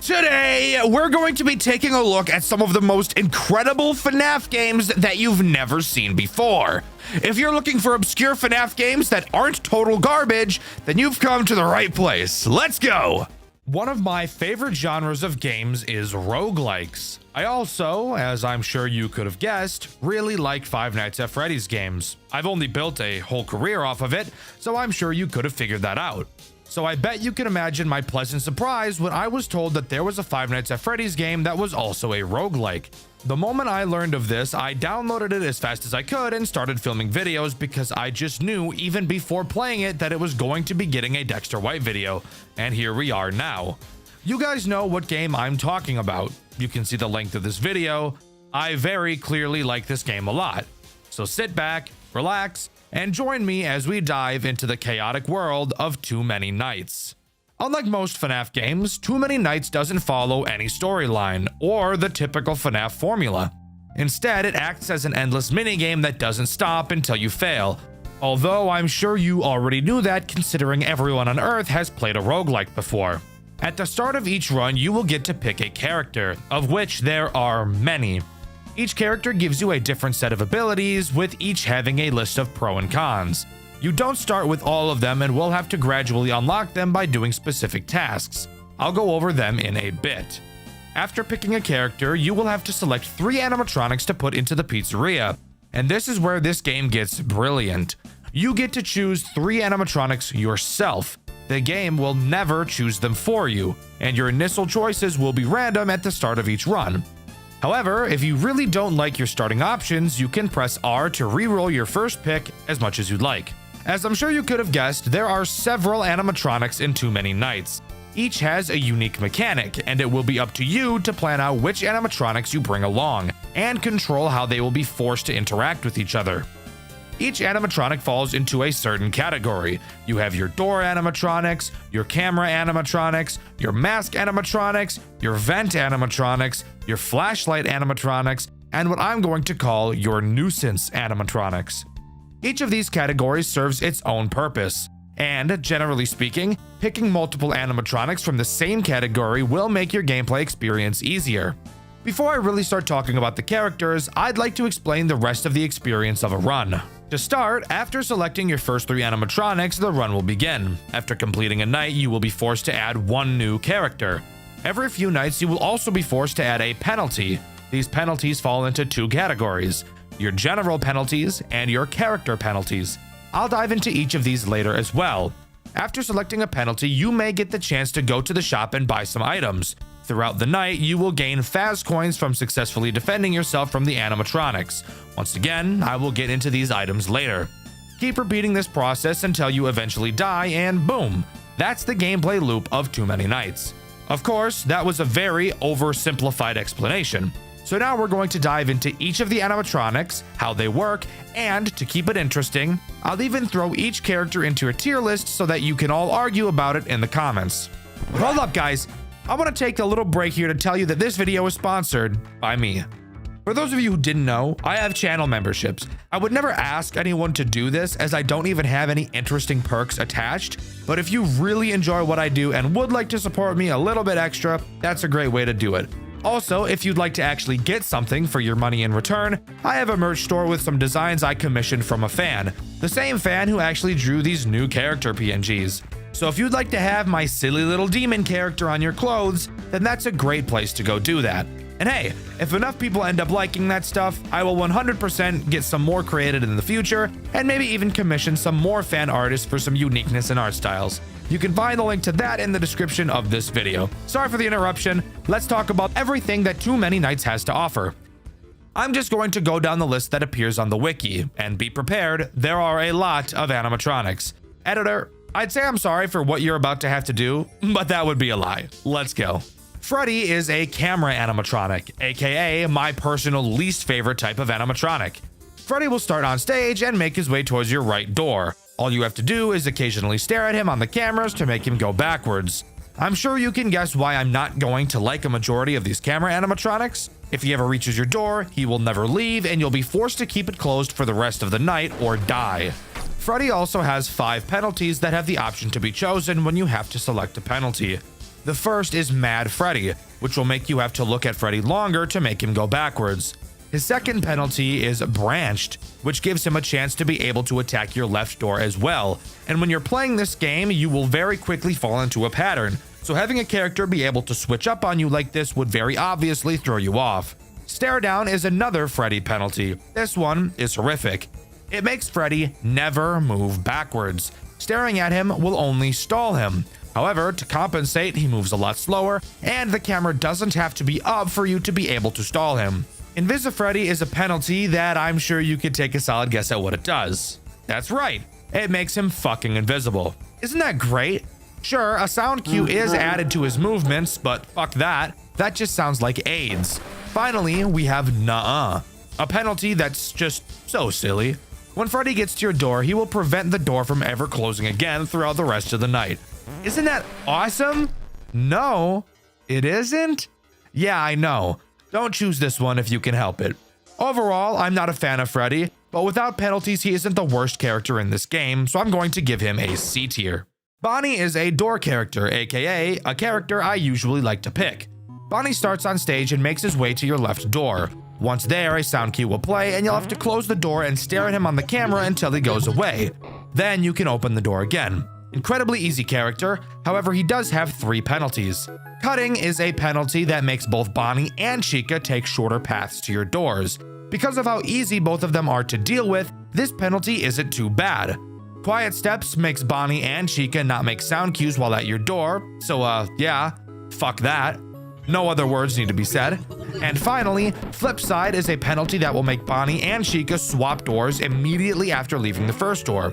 Today, we're going to be taking a look at some of the most incredible FNAF games that you've never seen before. If you're looking for obscure FNAF games that aren't total garbage, then you've come to the right place. Let's go! One of my favorite genres of games is roguelikes. I also, as I'm sure you could have guessed, really like Five Nights at Freddy's games. I've only built a whole career off of it, so I'm sure you could have figured that out. So I bet you can imagine my pleasant surprise when I was told that there was a Five Nights at Freddy's game that was also a roguelike. The moment I learned of this, I downloaded it as fast as I could and started filming videos because I just knew even before playing it that it was going to be getting a Dxtr White video, and here we are now. You guys know what game I'm talking about. You can see the length of this video. I very clearly like this game a lot. So sit back, relax, and join me as we dive into the chaotic world of Too Many Nights. Unlike most FNAF games, Too Many Nights doesn't follow any storyline or the typical FNAF formula. Instead, it acts as an endless minigame that doesn't stop until you fail. Although I'm sure you already knew that considering everyone on Earth has played a roguelike before. At the start of each run, you will get to pick a character, of which there are many. Each character gives you a different set of abilities, with each having a list of pro and cons. You don't start with all of them and will have to gradually unlock them by doing specific tasks. I'll go over them in a bit. After picking a character, you will have to select 3 animatronics to put into the pizzeria, and this is where this game gets brilliant. You get to choose 3 animatronics yourself. The game will never choose them for you, and your initial choices will be random at the start of each run. However, if you really don't like your starting options, you can press R to re-roll your first pick as much as you'd like. As I'm sure you could have guessed, there are several animatronics in Too Many Nights. Each has a unique mechanic, and it will be up to you to plan out which animatronics you bring along, and control how they will be forced to interact with each other. Each animatronic falls into a certain category. You have your door animatronics, your camera animatronics, your mask animatronics, your vent animatronics, your flashlight animatronics, and what I'm going to call your nuisance animatronics. Each of these categories serves its own purpose, and generally speaking, picking multiple animatronics from the same category will make your gameplay experience easier. Before I really start talking about the characters, I'd like to explain the rest of the experience of a run. To start, after selecting your first 3 animatronics, the run will begin. After completing a night, you will be forced to add 1 new character. Every few nights, you will also be forced to add a penalty. These penalties fall into 2 categories: your general penalties and your character penalties. I'll dive into each of these later as well. After selecting a penalty, you may get the chance to go to the shop and buy some items. Throughout the night, you will gain Faz coins from successfully defending yourself from the animatronics. Once again, I will get into these items later. Keep repeating this process until you eventually die, and boom, that's the gameplay loop of Too Many Nights. Of course, that was a very oversimplified explanation. So now we're going to dive into each of the animatronics, how they work, and to keep it interesting, I'll even throw each character into a tier list so that you can all argue about it in the comments. Hold up, guys. I want to take a little break here to tell you that this video is sponsored by me. For those of you who didn't know, I have channel memberships. I would never ask anyone to do this as I don't even have any interesting perks attached, but if you really enjoy what I do and would like to support me a little bit extra, that's a great way to do it. Also, if you'd like to actually get something for your money in return, I have a merch store with some designs I commissioned from a fan, the same fan who actually drew these new character PNGs. So if you'd like to have my silly little demon character on your clothes, then that's a great place to go do that. And hey, if enough people end up liking that stuff, I will 100% get some more created in the future, and maybe even commission some more fan artists for some uniqueness in art styles. You can find the link to that in the description of this video. Sorry for the interruption. Let's talk about everything that Too Many Nights has to offer. I'm just going to go down the list that appears on the wiki, and be prepared, there are a lot of animatronics. Editor, I'd say I'm sorry for what you're about to have to do, but that would be a lie. Let's go. Freddy is a camera animatronic, aka my personal least favorite type of animatronic. Freddy will start on stage and make his way towards your right door. All you have to do is occasionally stare at him on the cameras to make him go backwards. I'm sure you can guess why I'm not going to like a majority of these camera animatronics. If he ever reaches your door, he will never leave and you'll be forced to keep it closed for the rest of the night or die. Freddy also has 5 penalties that have the option to be chosen when you have to select a penalty. The first is Mad Freddy, which will make you have to look at Freddy longer to make him go backwards. His second penalty is Branched, which gives him a chance to be able to attack your left door as well. And when you're playing this game, you will very quickly fall into a pattern, so having a character be able to switch up on you like this would very obviously throw you off. Stare down is another Freddy penalty. This one is horrific. It makes Freddy never move backwards. Staring at him will only stall him. However, to compensate, he moves a lot slower, and the camera doesn't have to be up for you to be able to stall him. Invisifreddy is a penalty that I'm sure you could take a solid guess at what it does. That's right, it makes him fucking invisible. Isn't that great? Sure, a sound cue is added to his movements, but fuck that. That just sounds like AIDS. Finally, we have Nuh-uh, a penalty that's just so silly. When Freddy gets to your door, he will prevent the door from ever closing again throughout the rest of the night. Isn't that awesome? No, it isn't? Yeah, I know. Don't choose this one if you can help it. Overall, I'm not a fan of Freddy, but without penalties, he isn't the worst character in this game, so I'm going to give him a C tier. Bonnie is a door character, aka a character I usually like to pick. Bonnie starts on stage and makes his way to your left door. Once there, a sound cue will play and you'll have to close the door and stare at him on the camera until he goes away. Then you can open the door again. Incredibly easy character, however he does have 3 penalties. Cutting is a penalty that makes both Bonnie and Chica take shorter paths to your doors. Because of how easy both of them are to deal with, this penalty isn't too bad. Quiet steps makes Bonnie and Chica not make sound cues while at your door, so yeah, fuck that. No other words need to be said. And finally, flip side is a penalty that will make Bonnie and Chica swap doors immediately after leaving the first door.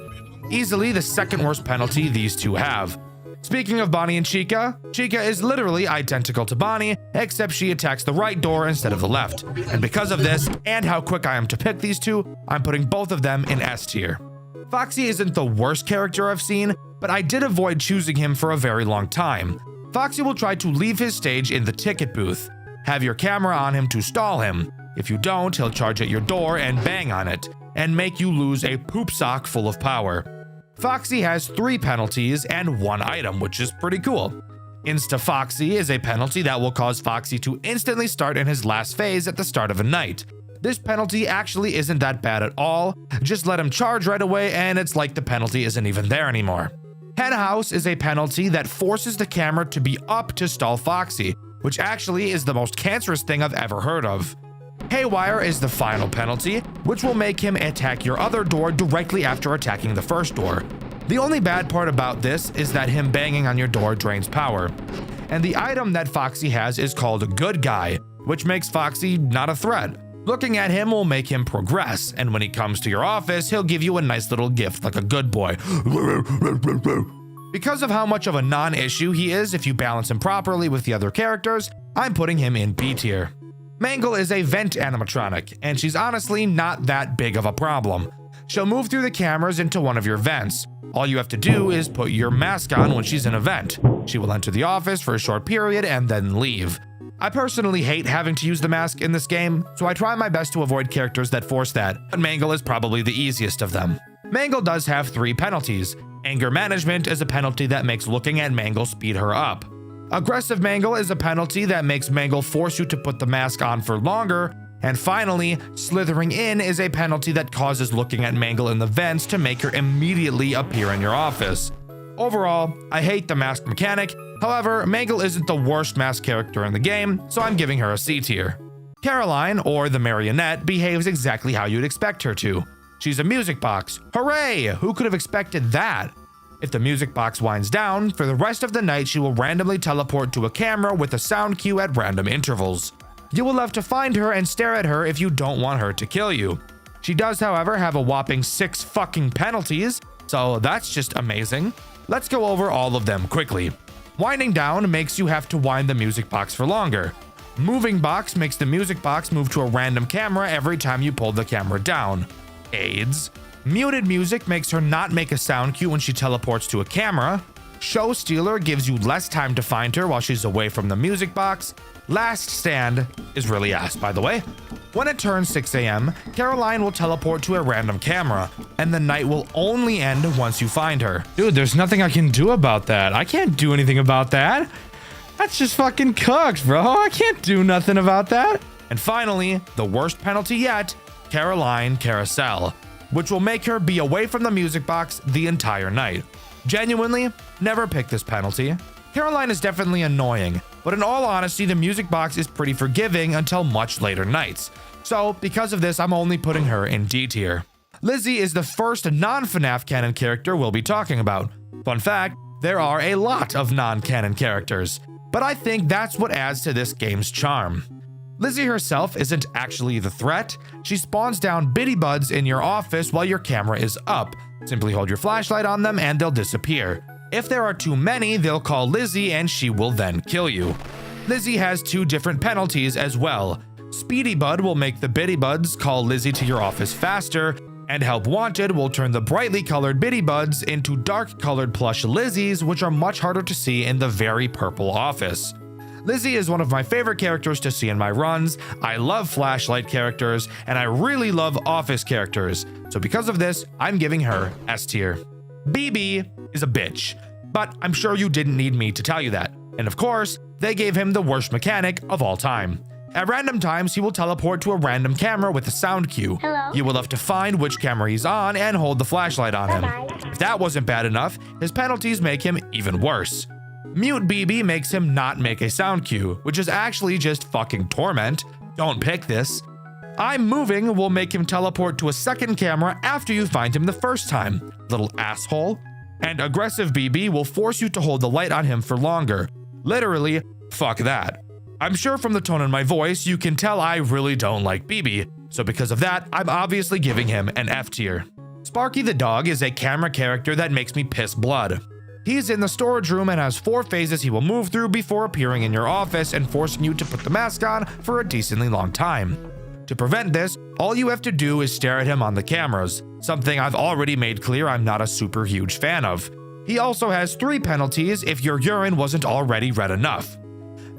Easily the second worst penalty these two have. Speaking of Bonnie and Chica, Chica is literally identical to Bonnie, except she attacks the right door instead of the left. And because of this, and how quick I am to pick these two, I'm putting both of them in S tier. Foxy isn't the worst character I've seen, but I did avoid choosing him for a very long time. Foxy will try to leave his stage in the ticket booth. Have your camera on him to stall him. If you don't, he'll charge at your door and bang on it, and make you lose a poop sock full of power. Foxy has 3 penalties and 1 item, which is pretty cool. Insta-Foxy is a penalty that will cause Foxy to instantly start in his last phase at the start of a night. This penalty actually isn't that bad at all, just let him charge right away and it's like the penalty isn't even there anymore. Henhouse is a penalty that forces the camera to be up to stall Foxy, which actually is the most cancerous thing I've ever heard of. Haywire is the final penalty, which will make him attack your other door directly after attacking the first door. The only bad part about this is that him banging on your door drains power. And the item that Foxy has is called Good Guy, which makes Foxy not a threat. Looking at him will make him progress, and when he comes to your office, he'll give you a nice little gift like a good boy. Because of how much of a non-issue he is if you balance him properly with the other characters, I'm putting him in B tier. Mangle is a vent animatronic, and she's honestly not that big of a problem. She'll move through the cameras into one of your vents. All you have to do is put your mask on when she's in a vent. She will enter the office for a short period and then leave. I personally hate having to use the mask in this game, so I try my best to avoid characters that force that, but Mangle is probably the easiest of them. Mangle does have 3 penalties. Anger management is a penalty that makes looking at Mangle speed her up. Aggressive Mangle is a penalty that makes Mangle force you to put the mask on for longer. And finally, slithering in is a penalty that causes looking at Mangle in the vents to make her immediately appear in your office. Overall, I hate the mask mechanic. However, Mangle isn't the worst mask character in the game, so I'm giving her a C tier. Caroline, or the marionette, behaves exactly how you'd expect her to. She's a music box. Hooray! Who could have expected that? If the music box winds down, for the rest of the night she will randomly teleport to a camera with a sound cue at random intervals. You will have to find her and stare at her if you don't want her to kill you. She does, however, have a whopping 6 fucking penalties, so that's just amazing. Let's go over all of them quickly. Winding down makes you have to wind the music box for longer. Moving box makes the music box move to a random camera every time you pull the camera down. AIDS. Muted music makes her not make a sound cue when she teleports to a camera. Show Stealer gives you less time to find her while she's away from the music box. Last Stand is really ass, by the way. When it turns 6 AM, Caroline will teleport to a random camera, and the night will only end once you find her. Dude, there's nothing I can do about that. I can't do anything about that. That's just fucking cooked, bro. I can't do nothing about that. And finally, the worst penalty yet, Caroline Carousel, which will make her be away from the music box the entire night. Genuinely, never pick this penalty. Caroline is definitely annoying, but in all honesty, the music box is pretty forgiving until much later nights. So, because of this, I'm only putting her in D tier. Lizzie is the first non-FNAF canon character we'll be talking about. Fun fact, there are a lot of non-canon characters, but I think that's what adds to this game's charm. Lizzie herself isn't actually the threat. She spawns down bitty buds in your office while your camera is up. Simply hold your flashlight on them and they'll disappear. If there are too many, they'll call Lizzie and she will then kill you. Lizzie has 2 different penalties as well. Speedy Bud will make the bitty buds call Lizzie to your office faster, and Help Wanted will turn the brightly colored bitty buds into dark colored plush Lizzies, which are much harder to see in the very purple office. Lizzie is one of my favorite characters to see in my runs. I love flashlight characters, and I really love office characters. So because of this, I'm giving her S tier. BB is a bitch, but I'm sure you didn't need me to tell you that. And of course, they gave him the worst mechanic of all time. At random times, he will teleport to a random camera with a sound cue. Hello? You will have to find which camera he's on and hold the flashlight on him. Bye-bye. If that wasn't bad enough, his penalties make him even worse. Mute BB makes him not make a sound cue, which is actually just fucking torment. Don't pick this. I'm Moving will make him teleport to a second camera after you find him the first time. Little asshole. And Aggressive BB will force you to hold the light on him for longer. Literally, fuck that. I'm sure from the tone in my voice, you can tell I really don't like BB, so because of that, I'm obviously giving him an F tier. Sparky the dog is a camera character that makes me piss blood. He's in the storage room and has 4 phases he will move through before appearing in your office and forcing you to put the mask on for a decently long time. To prevent this, all you have to do is stare at him on the cameras, something I've already made clear I'm not a super huge fan of. He also has 3 penalties if your urine wasn't already red enough.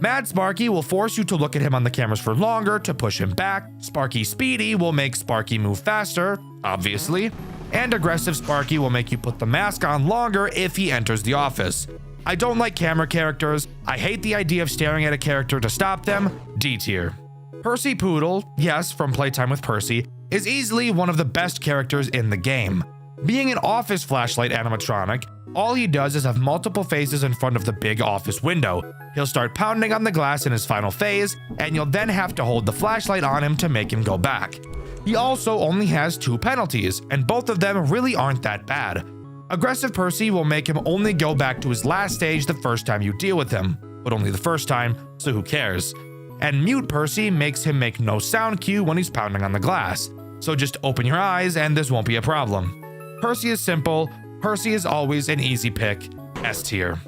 Mad Sparky will force you to look at him on the cameras for longer to push him back. Sparky Speedy will make Sparky move faster, obviously. And Aggressive Sparky will make you put the mask on longer if he enters the office. I don't like camera characters. I hate the idea of staring at a character to stop them. D tier. Percy Poodle, yes, from Playtime with Percy, is easily one of the best characters in the game. Being an office flashlight animatronic, all he does is have multiple phases in front of the big office window. He'll start pounding on the glass in his final phase, and you'll then have to hold the flashlight on him to make him go back. He also only has 2 penalties, and both of them really aren't that bad. Aggressive Percy will make him only go back to his last stage the first time you deal with him, but only the first time, so who cares? And Mute Percy makes him make no sound cue when he's pounding on the glass, so just open your eyes and this won't be a problem. Percy is simple. Percy is always an easy pick. S tier.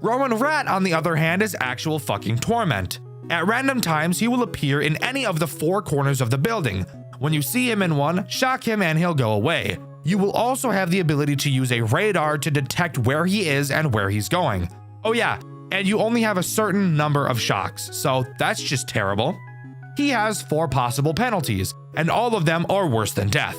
Rowan Rat, on the other hand, is actual fucking torment. At random times, he will appear in any of the 4 corners of the building. When you see him in one, shock him and he'll go away. You will also have the ability to use a radar to detect where he is and where he's going. Oh yeah, and you only have a certain number of shocks, so that's just terrible. He has 4 possible penalties, and all of them are worse than death.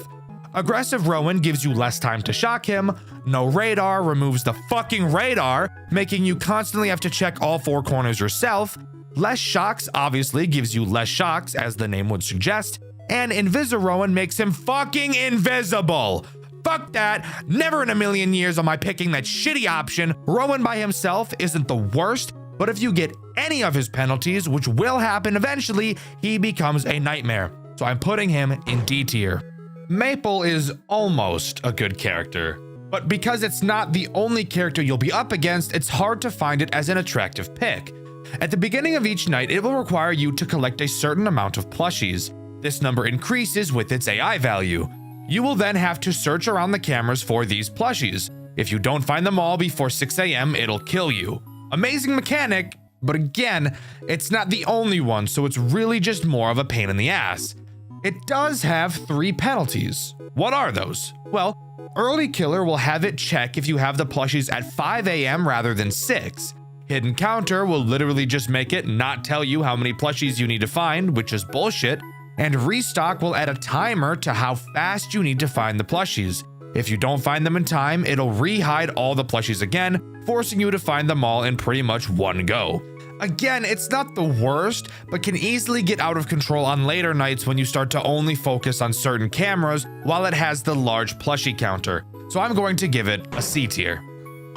Aggressive Rowan gives you less time to shock him. No radar removes the fucking radar, making you constantly have to check all 4 corners yourself. Less shocks obviously gives you less shocks, as the name would suggest. And Invisi-Rowan makes him fucking invisible. Fuck that. Never in a million years am I picking that shitty option. Rowan by himself isn't the worst, but if you get any of his penalties, which will happen eventually, he becomes a nightmare. So I'm putting him in D tier. Maple is almost a good character, but because it's not the only character you'll be up against, it's hard to find it as an attractive pick. At the beginning of each night, it will require you to collect a certain amount of plushies. This number increases with its AI value. You will then have to search around the cameras for these plushies. If you don't find them all before 6 AM, it'll kill you. Amazing mechanic, but again, it's not the only one, so it's really just more of a pain in the ass. It does have 3 penalties. What are those? Well, Early Killer will have it check if you have the plushies at 5 AM rather than 6. Hidden Counter will literally just make it not tell you how many plushies you need to find, which is bullshit. And Restock will add a timer to how fast you need to find the plushies. If you don't find them in time, it'll re-hide all the plushies again, forcing you to find them all in pretty much one go. Again, it's not the worst, but can easily get out of control on later nights when you start to only focus on certain cameras while it has the large plushie counter. So I'm going to give it a C tier.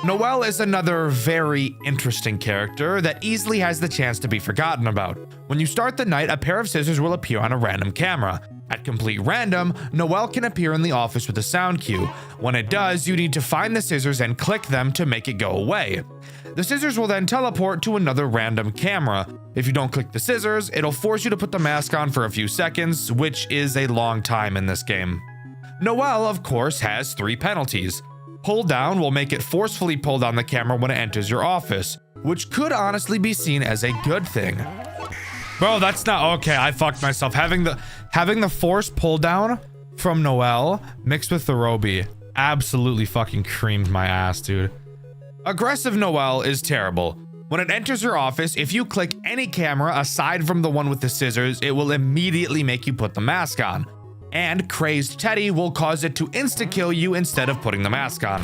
Noelle is another very interesting character that easily has the chance to be forgotten about. When you start the night, a pair of scissors will appear on a random camera. At complete random, Noelle can appear in the office with a sound cue. When it does, you need to find the scissors and click them to make it go away. The scissors will then teleport to another random camera. If you don't click the scissors, it'll force you to put the mask on for a few seconds, which is a long time in this game. Noelle, of course, has 3 penalties. Pull down will make it forcefully pull down the camera when it enters your office, which could honestly be seen as a good thing. Bro, that's not okay. I fucked myself. Having the force pull down from Noelle mixed with the Roby absolutely fucking creamed my ass, dude. Aggressive Noelle is terrible. When it enters your office, if you click any camera aside from the one with the scissors, it will immediately make you put the mask on. And Crazed Teddy will cause it to insta-kill you instead of putting the mask on.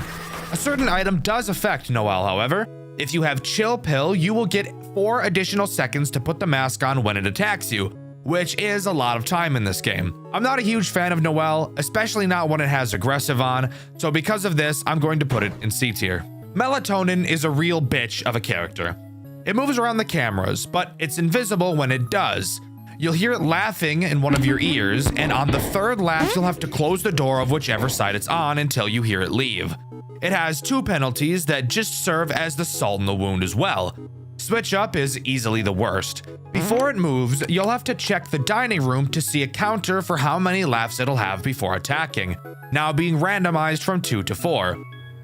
A certain item does affect Noelle, however. If you have Chill Pill, you will get 4 additional seconds to put the mask on when it attacks you, which is a lot of time in this game. I'm not a huge fan of Noelle, especially not when it has aggressive on, so because of this, I'm going to put it in C tier. Melatonin is a real bitch of a character. It moves around the cameras, but it's invisible when it does. You'll hear it laughing in one of your ears, and on the 3rd laugh, you'll have to close the door of whichever side it's on until you hear it leave. It has 2 penalties that just serve as the salt in the wound as well. Switch Up is easily the worst. Before it moves, you'll have to check the dining room to see a counter for how many laughs it'll have before attacking, now being randomized from 2 to 4.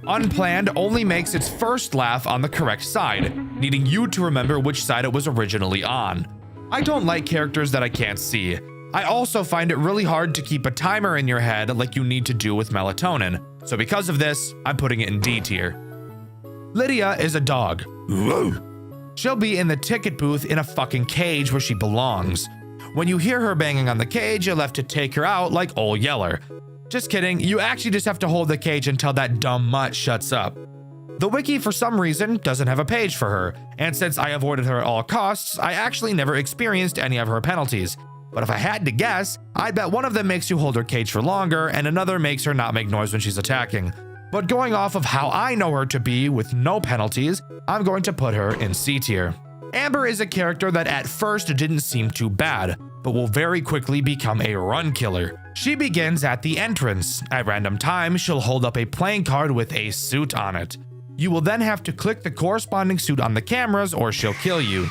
Unplanned only makes its first laugh on the correct side, needing you to remember which side it was originally on. I don't like characters that I can't see. I also find it really hard to keep a timer in your head like you need to do with Melatonin. So because of this, I'm putting it in D tier. Lydia is a dog. She'll be in the ticket booth in a fucking cage where she belongs. When you hear her banging on the cage, you'll have to take her out like Ol Yeller. Just kidding, you actually just have to hold the cage until that dumb mutt shuts up. The wiki, for some reason, doesn't have a page for her, and since I avoided her at all costs, I actually never experienced any of her penalties. But if I had to guess, I'd bet one of them makes you hold her cage for longer, and another makes her not make noise when she's attacking. But going off of how I know her to be with no penalties, I'm going to put her in C tier. Amber is a character that at first didn't seem too bad, but will very quickly become a run killer. She begins at the entrance. At random times, she'll hold up a playing card with a suit on it. You will then have to click the corresponding suit on the cameras or she'll kill you.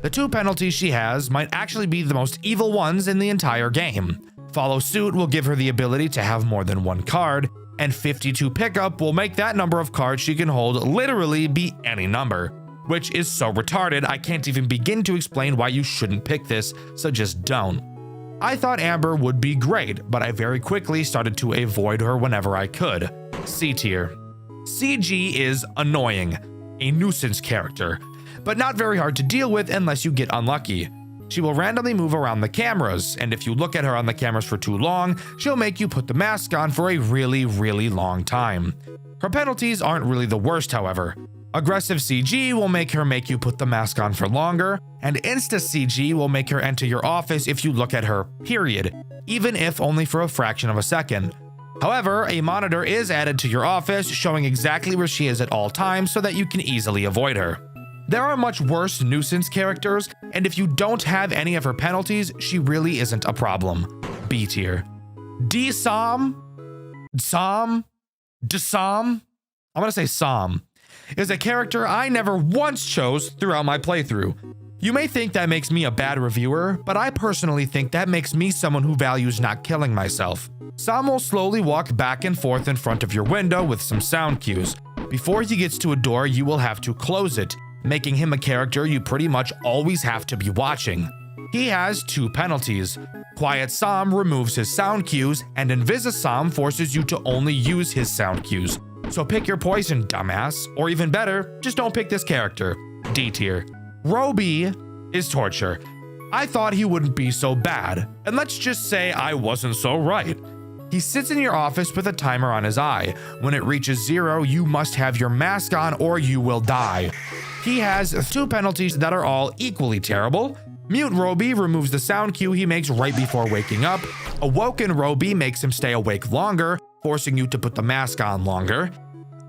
The 2 penalties she has might actually be the most evil ones in the entire game. Follow Suit will give her the ability to have more than 1 card, and 52 Pickup will make that number of cards she can hold literally be any number, which is so retarded I can't even begin to explain why you shouldn't pick this, so just don't. I thought Amber would be great, but I very quickly started to avoid her whenever I could. C tier. CG is annoying, a nuisance character, but not very hard to deal with unless you get unlucky. She will randomly move around the cameras, and if you look at her on the cameras for too long, she'll make you put the mask on for a really, really long time. Her penalties aren't really the worst, however. Aggressive CG will make you put the mask on for longer, and Insta CG will make her enter your office if you look at her, period, even if only for a fraction of a second. However, a monitor is added to your office showing exactly where she is at all times so that you can easily avoid her. There are much worse nuisance characters, and if you don't have any of her penalties, she really isn't a problem. B tier. Dsam, I'm gonna say Sam, is a character I never once chose throughout my playthrough. You may think that makes me a bad reviewer, but I personally think that makes me someone who values not killing myself. Sam will slowly walk back and forth in front of your window with some sound cues. Before he gets to a door, you will have to close it, making him a character you pretty much always have to be watching. He has 2 penalties. Quiet Sam removes his sound cues, and Invisisam forces you to only use his sound cues. So pick your poison, dumbass, or even better, just don't pick this character. D tier. Roby is torture. I thought he wouldn't be so bad, and let's just say I wasn't so right. He sits in your office with a timer on his eye. When it reaches 0, you must have your mask on or you will die. He has 2 penalties that are all equally terrible. Mute Roby removes the sound cue he makes right before waking up. Awoken Roby makes him stay awake longer, forcing you to put the mask on longer.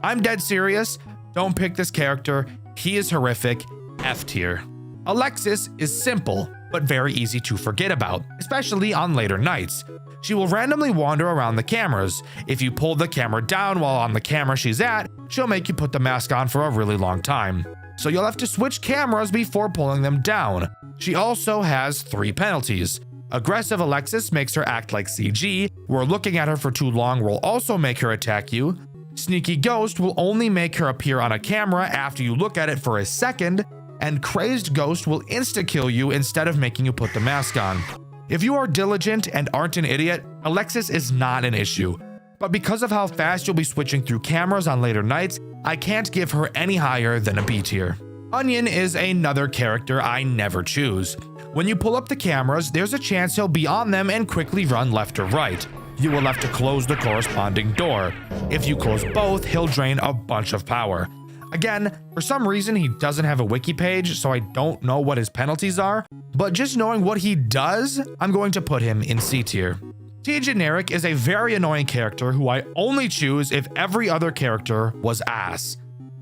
I'm dead serious. Don't pick this character. He is horrific. F tier. Alexis is simple, but very easy to forget about, especially on later nights. She will randomly wander around the cameras. If you pull the camera down while on the camera she's at, she'll make you put the mask on for a really long time. So you'll have to switch cameras before pulling them down. She also has 3 penalties. Aggressive Alexis makes her act like CG, where looking at her for too long will also make her attack you. Sneaky Ghost will only make her appear on a camera after you look at it for a second, and Crazed Ghost will insta-kill you instead of making you put the mask on. If you are diligent and aren't an idiot, Alexis is not an issue. But because of how fast you'll be switching through cameras on later nights, I can't give her any higher than a B tier. Onion is another character I never choose. When you pull up the cameras, there's a chance he'll be on them and quickly run left or right. You will have to close the corresponding door. If you close both, he'll drain a bunch of power. Again, for some reason he doesn't have a wiki page, so I don't know what his penalties are, but just knowing what he does, I'm going to put him in C tier. T Generic is a very annoying character who I only choose if every other character was ass.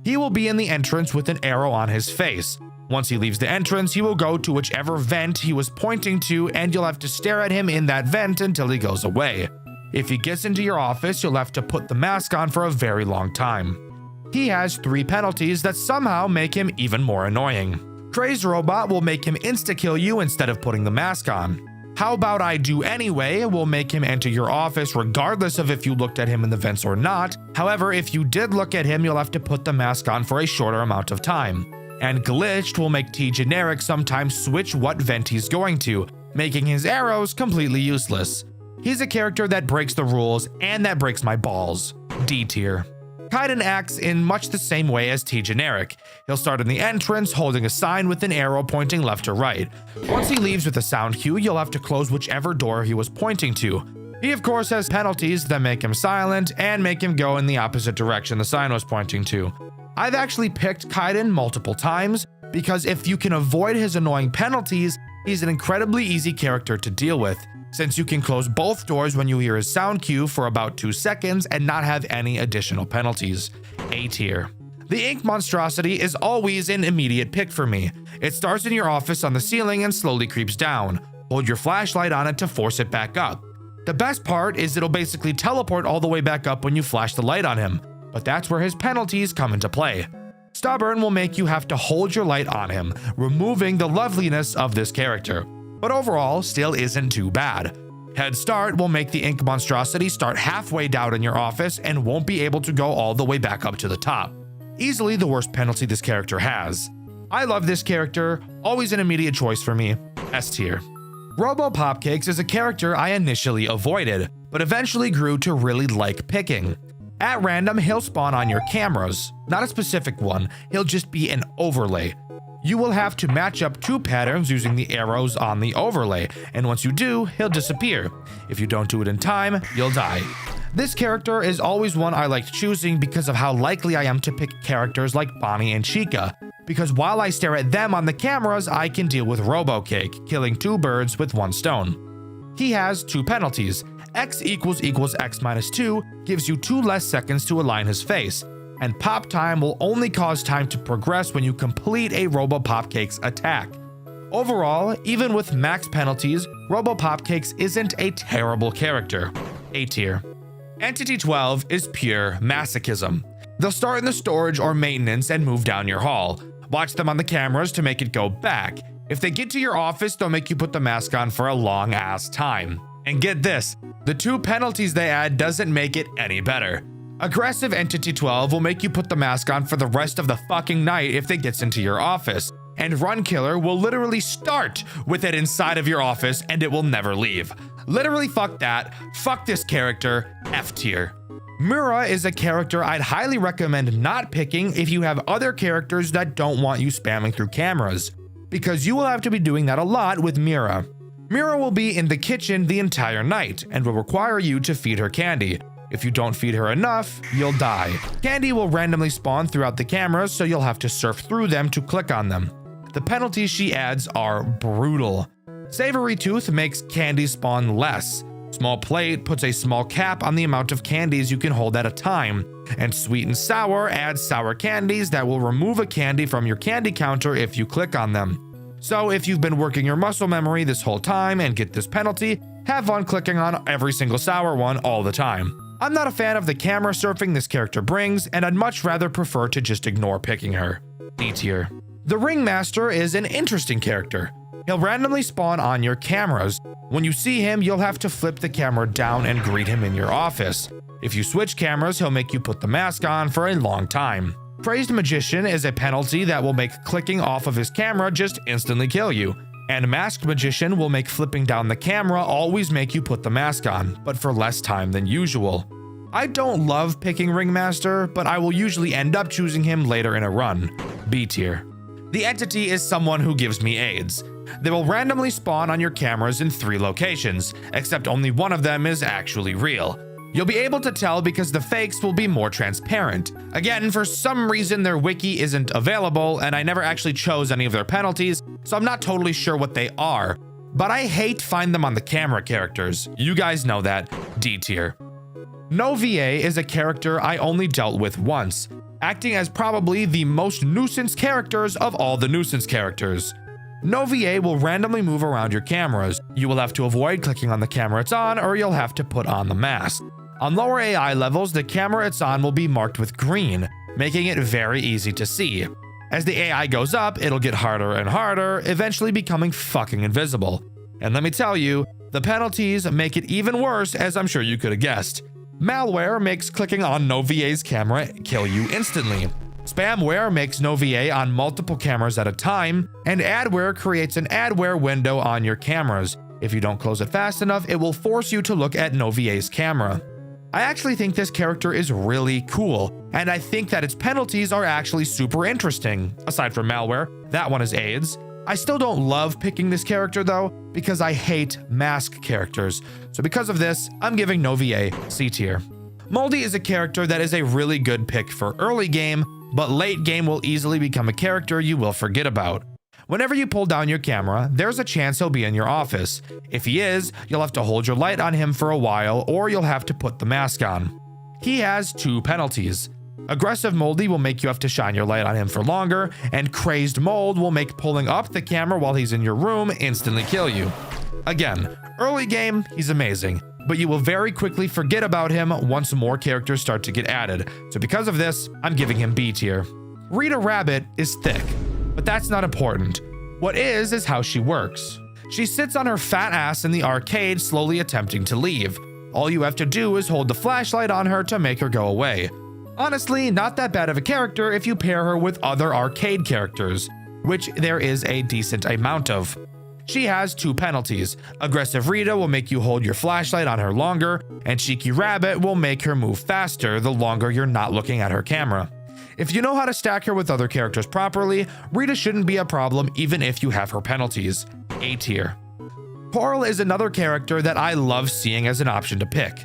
He will be in the entrance with an arrow on his face. Once he leaves the entrance, he will go to whichever vent he was pointing to, and you'll have to stare at him in that vent until he goes away. If he gets into your office, you'll have to put the mask on for a very long time. He has 3 penalties that somehow make him even more annoying. Crazed Robot will make him insta-kill you instead of putting the mask on. How About I Do Anyway will make him enter your office regardless of if you looked at him in the vents or not. However, if you did look at him, you'll have to put the mask on for a shorter amount of time. And Glitched will make T Generic sometimes switch what vent he's going to, making his arrows completely useless. He's a character that breaks the rules and that breaks my balls. D tier. Kaiden acts in much the same way as T Generic. He'll start in the entrance holding a sign with an arrow pointing left or right. Once he leaves with a sound cue, you'll have to close whichever door he was pointing to. He of course has penalties that make him silent and make him go in the opposite direction the sign was pointing to. I've actually picked Kaiden multiple times because if you can avoid his annoying penalties, he's an incredibly easy character to deal with, since you can close both doors when you hear his sound cue for about 2 seconds and not have any additional penalties. A tier. The ink monstrosity is always an immediate pick for me. It starts in your office on the ceiling and slowly creeps down. Hold your flashlight on it to force it back up. The best part is it'll basically teleport all the way back up when you flash the light on him, but that's where his penalties come into play. Stubborn will make you have to hold your light on him, removing the loveliness of this character, but overall still isn't too bad. Head Start will make the ink monstrosity start halfway down in your office and won't be able to go all the way back up to the top. Easily the worst penalty this character has. I love this character, always an immediate choice for me. S tier. Robo Popcakes is a character I initially avoided, but eventually grew to really like picking. At random, he'll spawn on your cameras. Not a specific one, he'll just be an overlay. You will have to match up 2 patterns using the arrows on the overlay, and once you do, he'll disappear. If you don't do it in time, you'll die. This character is always one I liked choosing because of how likely I am to pick characters like Bonnie and Chica, because while I stare at them on the cameras, I can deal with RoboCake, killing 2 birds with 1 stone. He has 2 penalties. X = X minus 2 gives you 2 less seconds to align his face, and pop time will only cause time to progress when you complete a Robo Popcakes attack. Overall, even with max penalties, Robo Popcakes isn't a terrible character. A tier. Entity 12 is pure masochism. They'll start in the storage or maintenance and move down your hall. Watch them on the cameras to make it go back. If they get to your office, they'll make you put the mask on for a long ass time. And get this, the 2 penalties they add doesn't make it any better. Aggressive Entity 12 will make you put the mask on for the rest of the fucking night if it gets into your office. And Run Killer will literally start with it inside of your office and it will never leave. Literally fuck that. Fuck this character. F tier. Mura is a character I'd highly recommend not picking if you have other characters that don't want you spamming through cameras, because you will have to be doing that a lot with Mira. Mira will be in the kitchen the entire night and will require you to feed her candy. If you don't feed her enough, you'll die. Candy will randomly spawn throughout the cameras, so you'll have to surf through them to click on them. The penalties she adds are brutal. Savory Tooth makes candy spawn less. Small Plate puts a small cap on the amount of candies you can hold at a time. And Sweet and Sour adds sour candies that will remove a candy from your candy counter if you click on them. So if you've been working your muscle memory this whole time and get this penalty, have fun clicking on every single sour one all the time. I'm not a fan of the camera surfing this character brings, and I'd much rather prefer to just ignore picking her. D tier. The Ringmaster is an interesting character. He'll randomly spawn on your cameras. When you see him, you'll have to flip the camera down and greet him in your office. If you switch cameras, he'll make you put the mask on for a long time. Crazed Magician is a penalty that will make clicking off of his camera just instantly kill you. And Masked Magician will make flipping down the camera always make you put the mask on, but for less time than usual. I don't love picking Ringmaster, but I will usually end up choosing him later in a run. B tier. The Entity is someone who gives me AIDS. They will randomly spawn on your cameras in 3 locations, except only one of them is actually real. You'll be able to tell because the fakes will be more transparent. Again, for some reason their wiki isn't available, and I never actually chose any of their penalties, so I'm not totally sure what they are. But I hate find them on the camera characters. You guys know that. D tier. No VA is a character I only dealt with once, acting as probably the most nuisance characters of all the nuisance characters. No VA will randomly move around your cameras. You will have to avoid clicking on the camera it's on, or you'll have to put on the mask. On lower AI levels, the camera it's on will be marked with green, making it very easy to see. As the AI goes up, it'll get harder and harder, eventually becoming fucking invisible. And let me tell you, the penalties make it even worse, as I'm sure you could have guessed. Malware makes clicking on no VA's camera kill you instantly. Spamware makes no VA on multiple cameras at a time, and adware creates an adware window on your cameras. If you don't close it fast enough, it will force you to look at no VA's camera. I actually think this character is really cool, and I think that its penalties are actually super interesting. Aside from malware, that one is AIDS. I still don't love picking this character though, because I hate mask characters. So because of this, I'm giving no VA C tier. Moldy is a character that is a really good pick for early game, but late game will easily become a character you will forget about. Whenever you pull down your camera, there's a chance he'll be in your office. If he is, you'll have to hold your light on him for a while, or you'll have to put the mask on. He has 2 penalties. Aggressive Moldy will make you have to shine your light on him for longer, and Crazed Mold will make pulling up the camera while he's in your room instantly kill you. Again, early game, he's amazing, but you will very quickly forget about him once more characters start to get added. So because of this, I'm giving him B tier. Rita Rabbit is thick, but that's not important. What is how she works. She sits on her fat ass in the arcade slowly attempting to leave. All you have to do is hold the flashlight on her to make her go away. Honestly, not that bad of a character if you pair her with other arcade characters, which there is a decent amount of. She has 2 penalties. Aggressive Rita will make you hold your flashlight on her longer, and Cheeky Rabbit will make her move faster the longer you're not looking at her camera. If you know how to stack her with other characters properly, Rita shouldn't be a problem even if you have her penalties. A tier. Coral is another character that I love seeing as an option to pick.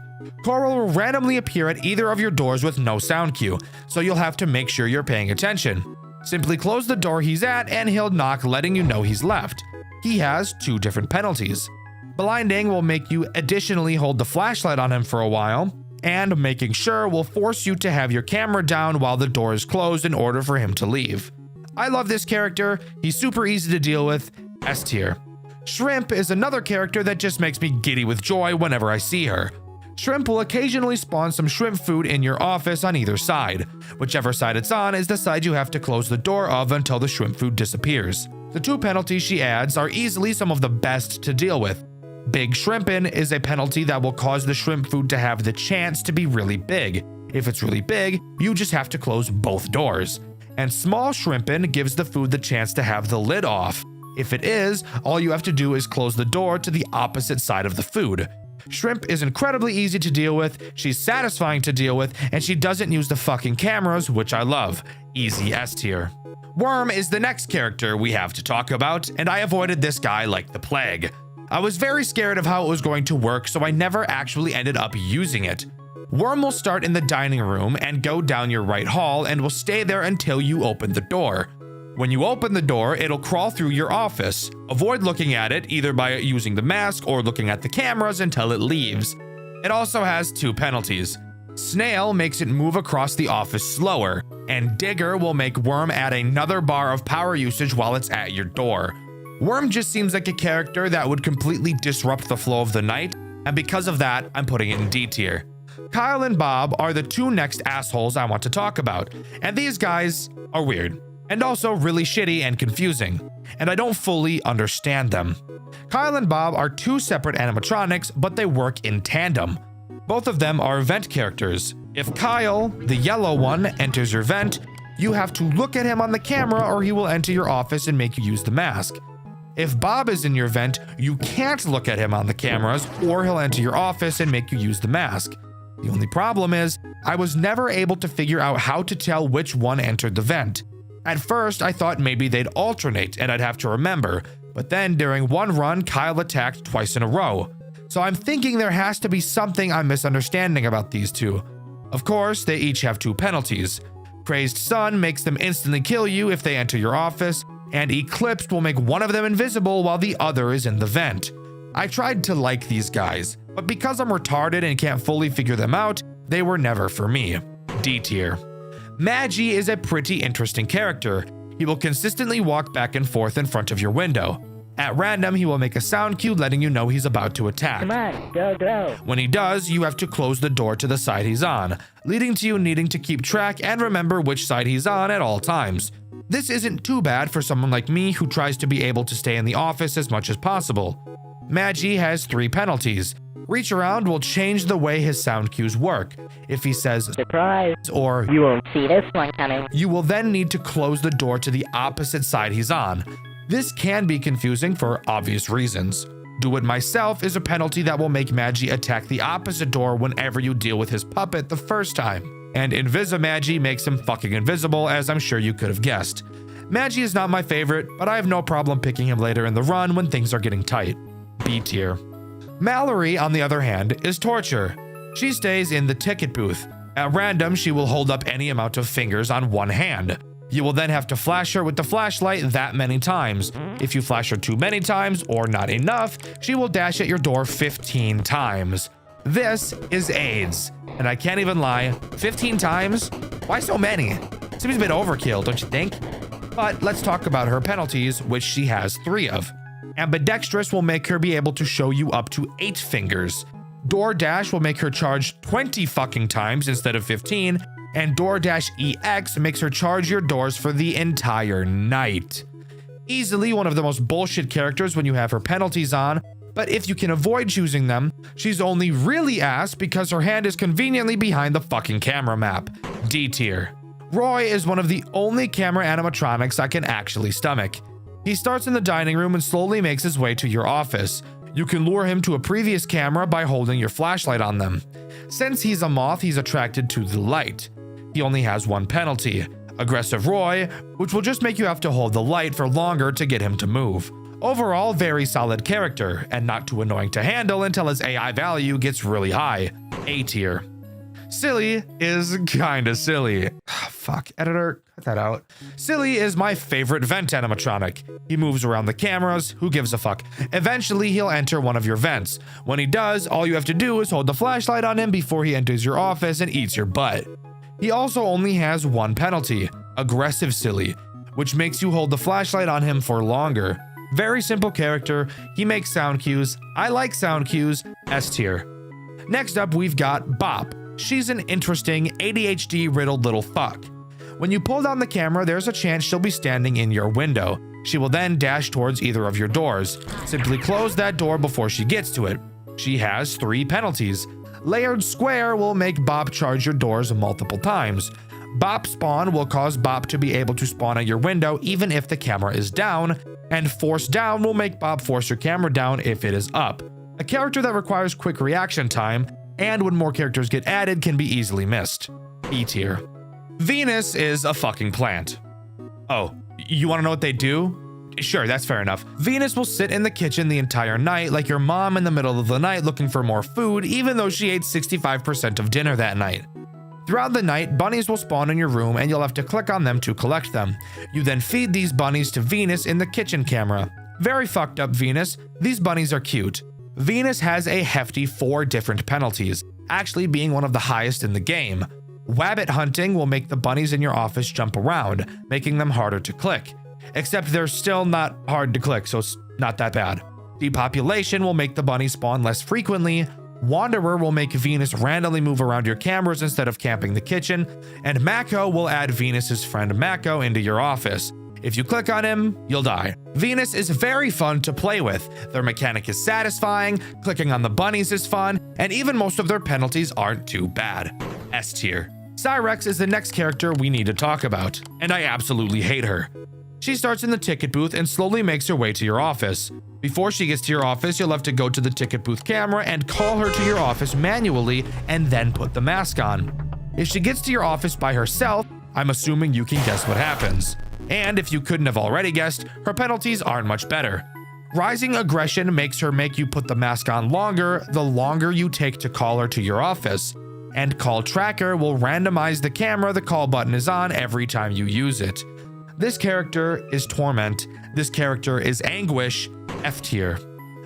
Coral will randomly appear at either of your doors with no sound cue, so you'll have to make sure you're paying attention. Simply close the door he's at and he'll knock, letting you know he's left. He has 2 different penalties. Blinding will make you additionally hold the flashlight on him for a while, and making sure will force you to have your camera down while the door is closed in order for him to leave. I love this character, he's super easy to deal with, S tier. Shrimp is another character that just makes me giddy with joy whenever I see her. Shrimp will occasionally spawn some shrimp food in your office on either side. Whichever side it's on is the side you have to close the door of until the shrimp food disappears. The 2 penalties she adds are easily some of the best to deal with. Big Shrimpin' is a penalty that will cause the shrimp food to have the chance to be really big. If it's really big, you just have to close both doors. And Small Shrimpin' gives the food the chance to have the lid off. If it is, all you have to do is close the door to the opposite side of the food. Shrimp is incredibly easy to deal with, she's satisfying to deal with, and she doesn't use the fucking cameras, which I love. Easy S tier. Worm is the next character we have to talk about, and I avoided this guy like the plague. I was very scared of how it was going to work, so I never actually ended up using it. Worm will start in the dining room and go down your right hall and will stay there until you open the door. When you open the door, it'll crawl through your office. Avoid looking at it either by using the mask or looking at the cameras until it leaves. It also has 2 penalties. Snail makes it move across the office slower, and Digger will make Worm add another bar of power usage while it's at your door. Worm just seems like a character that would completely disrupt the flow of the night, and because of that, I'm putting it in D tier. Kyle and Bob are the 2 next assholes I want to talk about, and these guys are weird, and also really shitty and confusing, and I don't fully understand them. Kyle and Bob are 2 separate animatronics, but they work in tandem. Both of them are vent characters. If Kyle, the yellow one, enters your vent, you have to look at him on the camera or he will enter your office and make you use the mask. If Bob is in your vent, you can't look at him on the cameras or he'll enter your office and make you use the mask. The only problem is, I was never able to figure out how to tell which one entered the vent. At first, I thought maybe they'd alternate and I'd have to remember, but then during one run, Kyle attacked twice in a row. So I'm thinking there has to be something I'm misunderstanding about these 2. Of course, they each have 2 penalties. Crazed Sun makes them instantly kill you if they enter your office, and Eclipsed will make one of them invisible while the other is in the vent. I tried to like these guys, but because I'm retarded and can't fully figure them out, they were never for me. D tier. Magi is a pretty interesting character. He will consistently walk back and forth in front of your window. At random, he will make a sound cue letting you know he's about to attack. Come on, go. When he does, you have to close the door to the side he's on, leading to you needing to keep track and remember which side he's on at all times. This isn't too bad for someone like me who tries to be able to stay in the office as much as possible. Magi has 3 penalties. Reach around will change the way his sound cues work. If he says surprise or you won't see this one coming, you will then need to close the door to the opposite side he's on. This can be confusing for obvious reasons. Do it myself is a penalty that will make Magi attack the opposite door whenever you deal with his puppet the first time. And Invisimagi makes him fucking invisible, as I'm sure you could have guessed. Magi is not my favorite, but I have no problem picking him later in the run when things are getting tight. B tier. Mallory, on the other hand, is torture. She stays in the ticket booth. At random, she will hold up any amount of fingers on one hand. You will then have to flash her with the flashlight that many times. If you flash her too many times or not enough, she will dash at your door 15 times. This is AIDS. And I can't even lie, 15 times? Why so many? Seems a bit overkill, don't you think? But let's talk about her penalties, which she has 3 of. Ambidextrous will make her be able to show you up to 8 fingers. DoorDash will make her charge 20 fucking times instead of 15, and DoorDash EX makes her charge your doors for the entire night. Easily one of the most bullshit characters when you have her penalties on, but if you can avoid choosing them, she's only really ass because her hand is conveniently behind the fucking camera map. D tier. Roy is one of the only camera animatronics I can actually stomach. He starts in the dining room and slowly makes his way to your office. You can lure him to a previous camera by holding your flashlight on them. Since he's a moth, he's attracted to the light. He only has 1 penalty, Aggressive Roy, which will just make you have to hold the light for longer to get him to move. Overall, very solid character, and not too annoying to handle until his AI value gets really high. A tier. Silly is kinda silly. Fuck, editor, cut that out. Silly is my favorite vent animatronic. He moves around the cameras, who gives a fuck? Eventually, he'll enter one of your vents. When he does, all you have to do is hold the flashlight on him before he enters your office and eats your butt. He also only has 1 penalty, Aggressive Silly, which makes you hold the flashlight on him for longer. Very simple character, he makes sound cues, I like sound cues, S tier. Next up, we've got Bop. She's an interesting, ADHD-riddled little fuck. When you pull down the camera, there's a chance she'll be standing in your window. She will then dash towards either of your doors. Simply close that door before she gets to it. She has 3 penalties. Layered Square will make Bop charge your doors multiple times. Bop Spawn will cause Bop to be able to spawn at your window even if the camera is down, and Force Down will make Bop force your camera down if it is up. A character that requires quick reaction time, and when more characters get added can be easily missed. E tier. Venus is a fucking plant. Oh, you want to know what they do? Sure, that's fair enough. Venus will sit in the kitchen the entire night like your mom in the middle of the night looking for more food, even though she ate 65% of dinner that night. Throughout the night, bunnies will spawn in your room and you'll have to click on them to collect them. You then feed these bunnies to Venus in the kitchen camera. Very fucked up, Venus. These bunnies are cute. Venus has a hefty 4 different penalties, actually being one of the highest in the game. Wabbit hunting will make the bunnies in your office jump around, making them harder to click. Except they're still not hard to click, so it's not that bad. Depopulation will make the bunnies spawn less frequently. Wanderer will make Venus randomly move around your cameras instead of camping the kitchen. And Mako will add Venus's friend Mako into your office. If you click on him, you'll die. Venus is very fun to play with. Their mechanic is satisfying, clicking on the bunnies is fun, and even most of their penalties aren't too bad. S tier. Cyrex is the next character we need to talk about, and I absolutely hate her. She starts in the ticket booth and slowly makes her way to your office. Before she gets to your office, you'll have to go to the ticket booth camera and call her to your office manually and then put the mask on. If she gets to your office by herself, I'm assuming you can guess what happens. And if you couldn't have already guessed, her penalties aren't much better. Rising aggression makes her make you put the mask on longer the longer you take to call her to your office. And call tracker will randomize the camera the call button is on every time you use it. This character is Torment. This character is Anguish, F tier.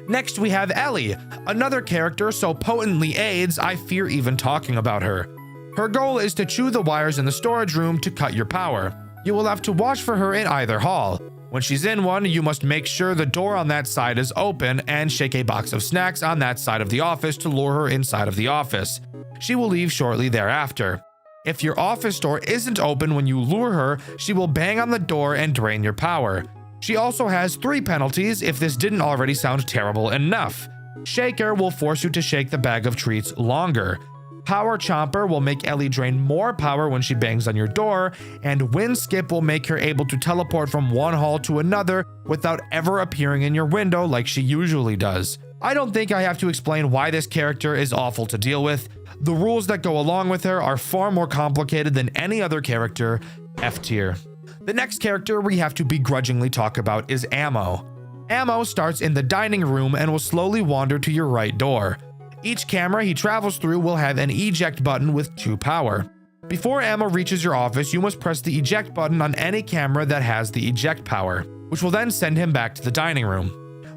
Next we have Ellie, another character so potently AIDS I fear even talking about her. Her goal is to chew the wires in the storage room to cut your power. You will have to watch for her in either hall. When she's in one, you must make sure the door on that side is open and shake a box of snacks on that side of the office to lure her inside of the office. She will leave shortly thereafter. If your office door isn't open when you lure her, she will bang on the door and drain your power. She also has 3 penalties if this didn't already sound terrible enough. Shaker will force you to shake the bag of treats longer. Power Chomper will make Ellie drain more power when she bangs on your door, and Wind Skip will make her able to teleport from one hall to another without ever appearing in your window like she usually does. I don't think I have to explain why this character is awful to deal with. The rules that go along with her are far more complicated than any other character, F tier. The next character we have to begrudgingly talk about is Ammo. Ammo starts in the dining room and will slowly wander to your right door. Each camera he travels through will have an eject button with 2 power. Before Ammo reaches your office, you must press the eject button on any camera that has the eject power, which will then send him back to the dining room.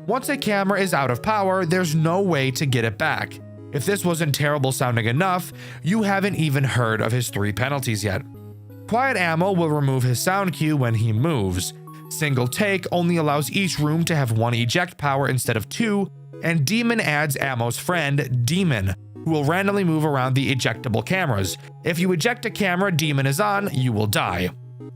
Once a camera is out of power, there's no way to get it back. If this wasn't terrible sounding enough, you haven't even heard of his 3 penalties yet. Quiet Ammo will remove his sound cue when he moves. Single Take only allows each room to have 1 eject power instead of 2, and Demon adds Ammo's friend, Demon, who will randomly move around the ejectable cameras. If you eject a camera Demon is on, you will die.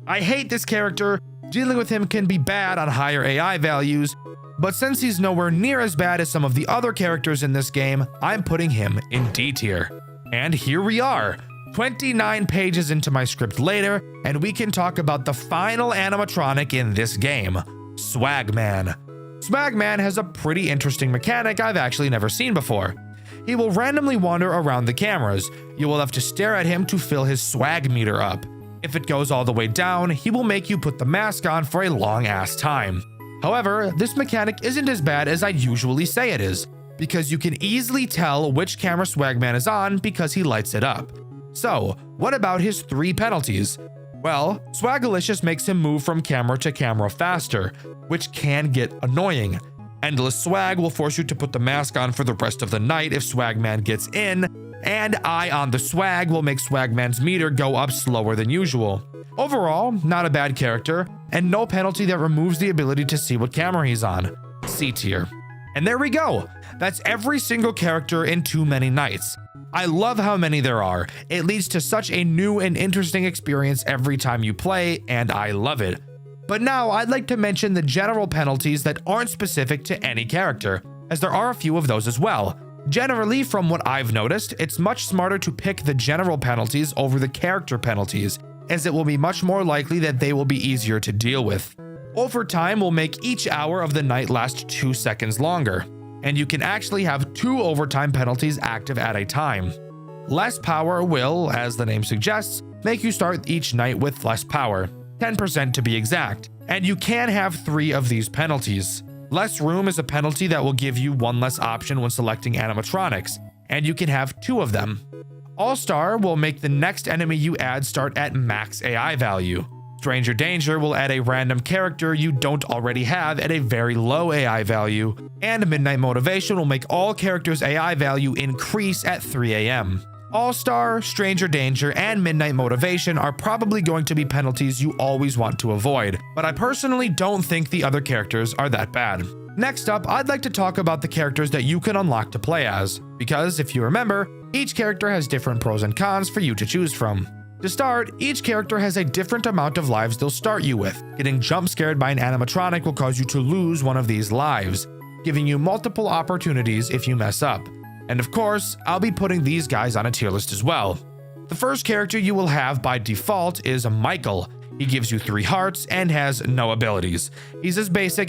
I hate this character. Dealing with him can be bad on higher AI values, but since he's nowhere near as bad as some of the other characters in this game, I'm putting him in D tier. And here we are, 29 pages into my script later, and we can talk about the final animatronic in this game, Swagman. Swagman has a pretty interesting mechanic I've actually never seen before. He will randomly wander around the cameras. You will have to stare at him to fill his swag meter up. If it goes all the way down, he will make you put the mask on for a long ass time. However, this mechanic isn't as bad as I'd usually say it is, because you can easily tell which camera Swagman is on because he lights it up. So, what about his 3 penalties? Well, Swagalicious makes him move from camera to camera faster, which can get annoying. Endless Swag will force you to put the mask on for the rest of the night if Swagman gets in, and Eye on the Swag will make Swagman's meter go up slower than usual. Overall, not a bad character, and no penalty that removes the ability to see what camera he's on. C tier. And there we go. That's every single character in Too Many Nights. I love how many there are. It leads to such a new and interesting experience every time you play, and I love it. But now I'd like to mention the general penalties that aren't specific to any character, as there are a few of those as well. Generally, from what I've noticed, it's much smarter to pick the general penalties over the character penalties, as it will be much more likely that they will be easier to deal with. Overtime will make each hour of the night last 2 seconds longer, and you can actually have 2 overtime penalties active at a time. Less power will, as the name suggests, make you start each night with less power, 10% to be exact, and you can have 3 of these penalties. Less room is a penalty that will give you 1 less option when selecting animatronics, and you can have 2 of them. All-Star will make the next enemy you add start at max AI value. Stranger Danger will add a random character you don't already have at a very low AI value, and Midnight Motivation will make all characters' AI value increase at 3 AM. All-Star, Stranger Danger, and Midnight Motivation are probably going to be penalties you always want to avoid, but I personally don't think the other characters are that bad. Next up, I'd like to talk about the characters that you can unlock to play as, because if you remember, each character has different pros and cons for you to choose from. To start, each character has a different amount of lives they'll start you with. Getting jump scared by an animatronic will cause you to lose one of these lives, giving you multiple opportunities if you mess up. And of course, I'll be putting these guys on a tier list as well. The first character you will have by default is Michael. He gives you 3 hearts and has no abilities. He's as basic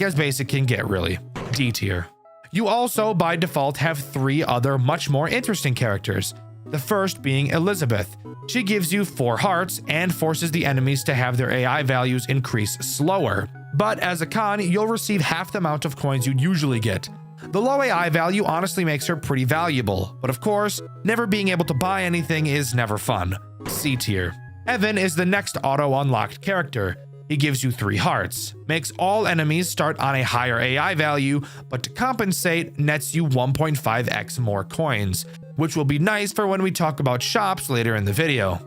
can get, really. D tier. You also, by default, have 3 other much more interesting characters. The first being Elizabeth. She gives you 4 hearts and forces the enemies to have their AI values increase slower. But as a con, you'll receive half the amount of coins you'd usually get. The low AI value honestly makes her pretty valuable, but of course, never being able to buy anything is never fun. C tier. Evan is the next auto-unlocked character. He gives you 3 hearts, makes all enemies start on a higher AI value, but to compensate, nets you 1.5x more coins, which will be nice for when we talk about shops later in the video.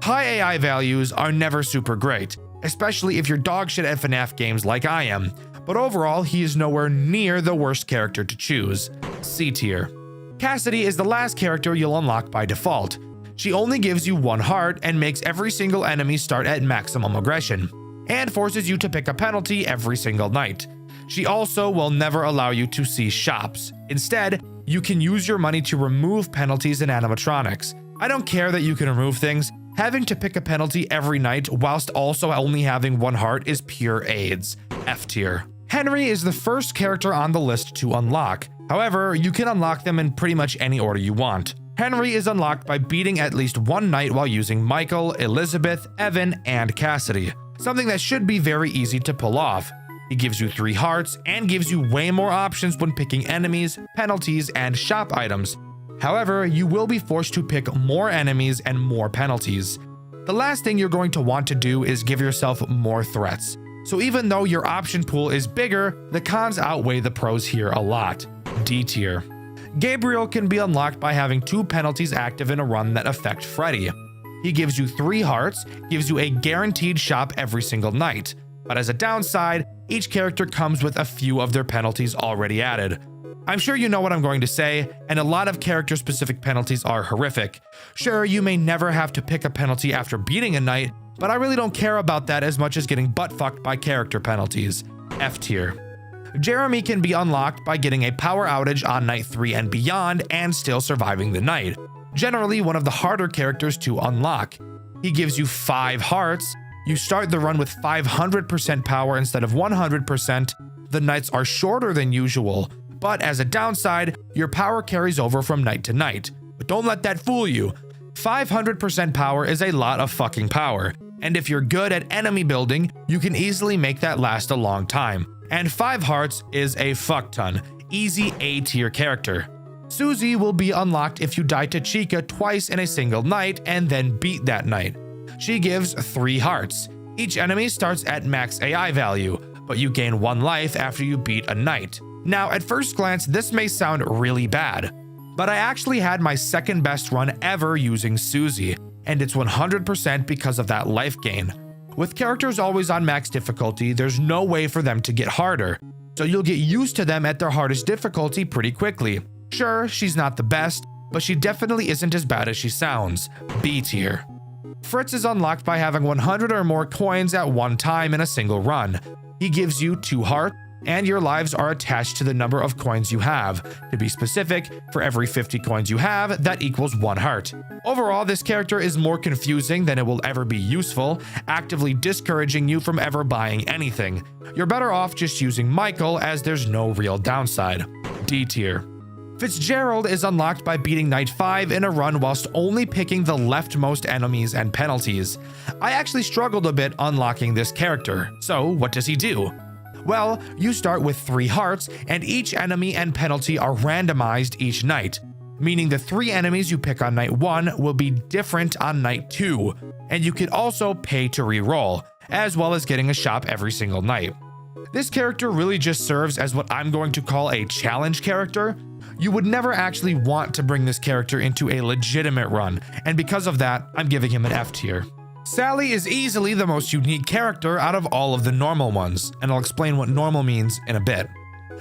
High AI values are never super great, especially if you're dogshit at FNAF games like I am, but overall, he is nowhere near the worst character to choose. C tier. Cassidy is the last character you'll unlock by default. She only gives you 1 heart and makes every single enemy start at maximum aggression, and forces you to pick a penalty every single night. She also will never allow you to see shops. Instead, you can use your money to remove penalties in animatronics. I don't care that you can remove things. Having to pick a penalty every night whilst also only having 1 heart is pure AIDS. F tier. Henry is the first character on the list to unlock. However, you can unlock them in pretty much any order you want. Henry is unlocked by beating at least 1 night while using Michael, Elizabeth, Evan, and Cassidy. Something that should be very easy to pull off. He gives you 3 hearts and gives you way more options when picking enemies, penalties, and shop items. However, you will be forced to pick more enemies and more penalties. The last thing you're going to want to do is give yourself more threats. So even though your option pool is bigger, the cons outweigh the pros here a lot. D tier. Gabriel can be unlocked by having 2 penalties active in a run that affect Freddy. He gives you 3 hearts, gives you a guaranteed shop every single night. But as a downside, each character comes with a few of their penalties already added. I'm sure you know what I'm going to say, and a lot of character-specific penalties are horrific. Sure, you may never have to pick a penalty after beating a night, but I really don't care about that as much as getting butt-fucked by character penalties. F tier. Jeremy can be unlocked by getting a power outage on night 3 and beyond and still surviving the night. Generally one of the harder characters to unlock. He gives you 5 hearts. You start the run with 500% power instead of 100%. The nights are shorter than usual, but as a downside, your power carries over from night to night. But don't let that fool you. 500% power is a lot of fucking power, and if you're good at enemy building, you can easily make that last a long time. And 5 hearts is a fuck ton. Easy A tier character. Susie will be unlocked if you die to Chica twice in a single night and then beat that night. She gives 3 hearts. Each enemy starts at max AI value, but you gain 1 life after you beat a night. Now, at first glance, this may sound really bad, but I actually had my second best run ever using Susie, and it's 100% because of that life gain. With characters always on max difficulty, there's no way for them to get harder, so you'll get used to them at their hardest difficulty pretty quickly. Sure, she's not the best, but she definitely isn't as bad as she sounds. B tier. Fritz is unlocked by having 100 or more coins at one time in a single run. He gives you 2 hearts, and your lives are attached to the number of coins you have. To be specific, for every 50 coins you have, that equals 1 heart. Overall, this character is more confusing than it will ever be useful, actively discouraging you from ever buying anything. You're better off just using Michael, as there's no real downside. D tier. Fitzgerald is unlocked by beating Night 5 in a run whilst only picking the leftmost enemies and penalties. I actually struggled a bit unlocking this character, so what does he do? Well, you start with 3 hearts, and each enemy and penalty are randomized each night, meaning the 3 enemies you pick on Night 1 will be different on Night 2, and you can also pay to reroll, as well as getting a shop every single night. This character really just serves as what I'm going to call a challenge character. You would never actually want to bring this character into a legitimate run, and because of that, I'm giving him an F tier. Sally is easily the most unique character out of all of the normal ones, and I'll explain what normal means in a bit.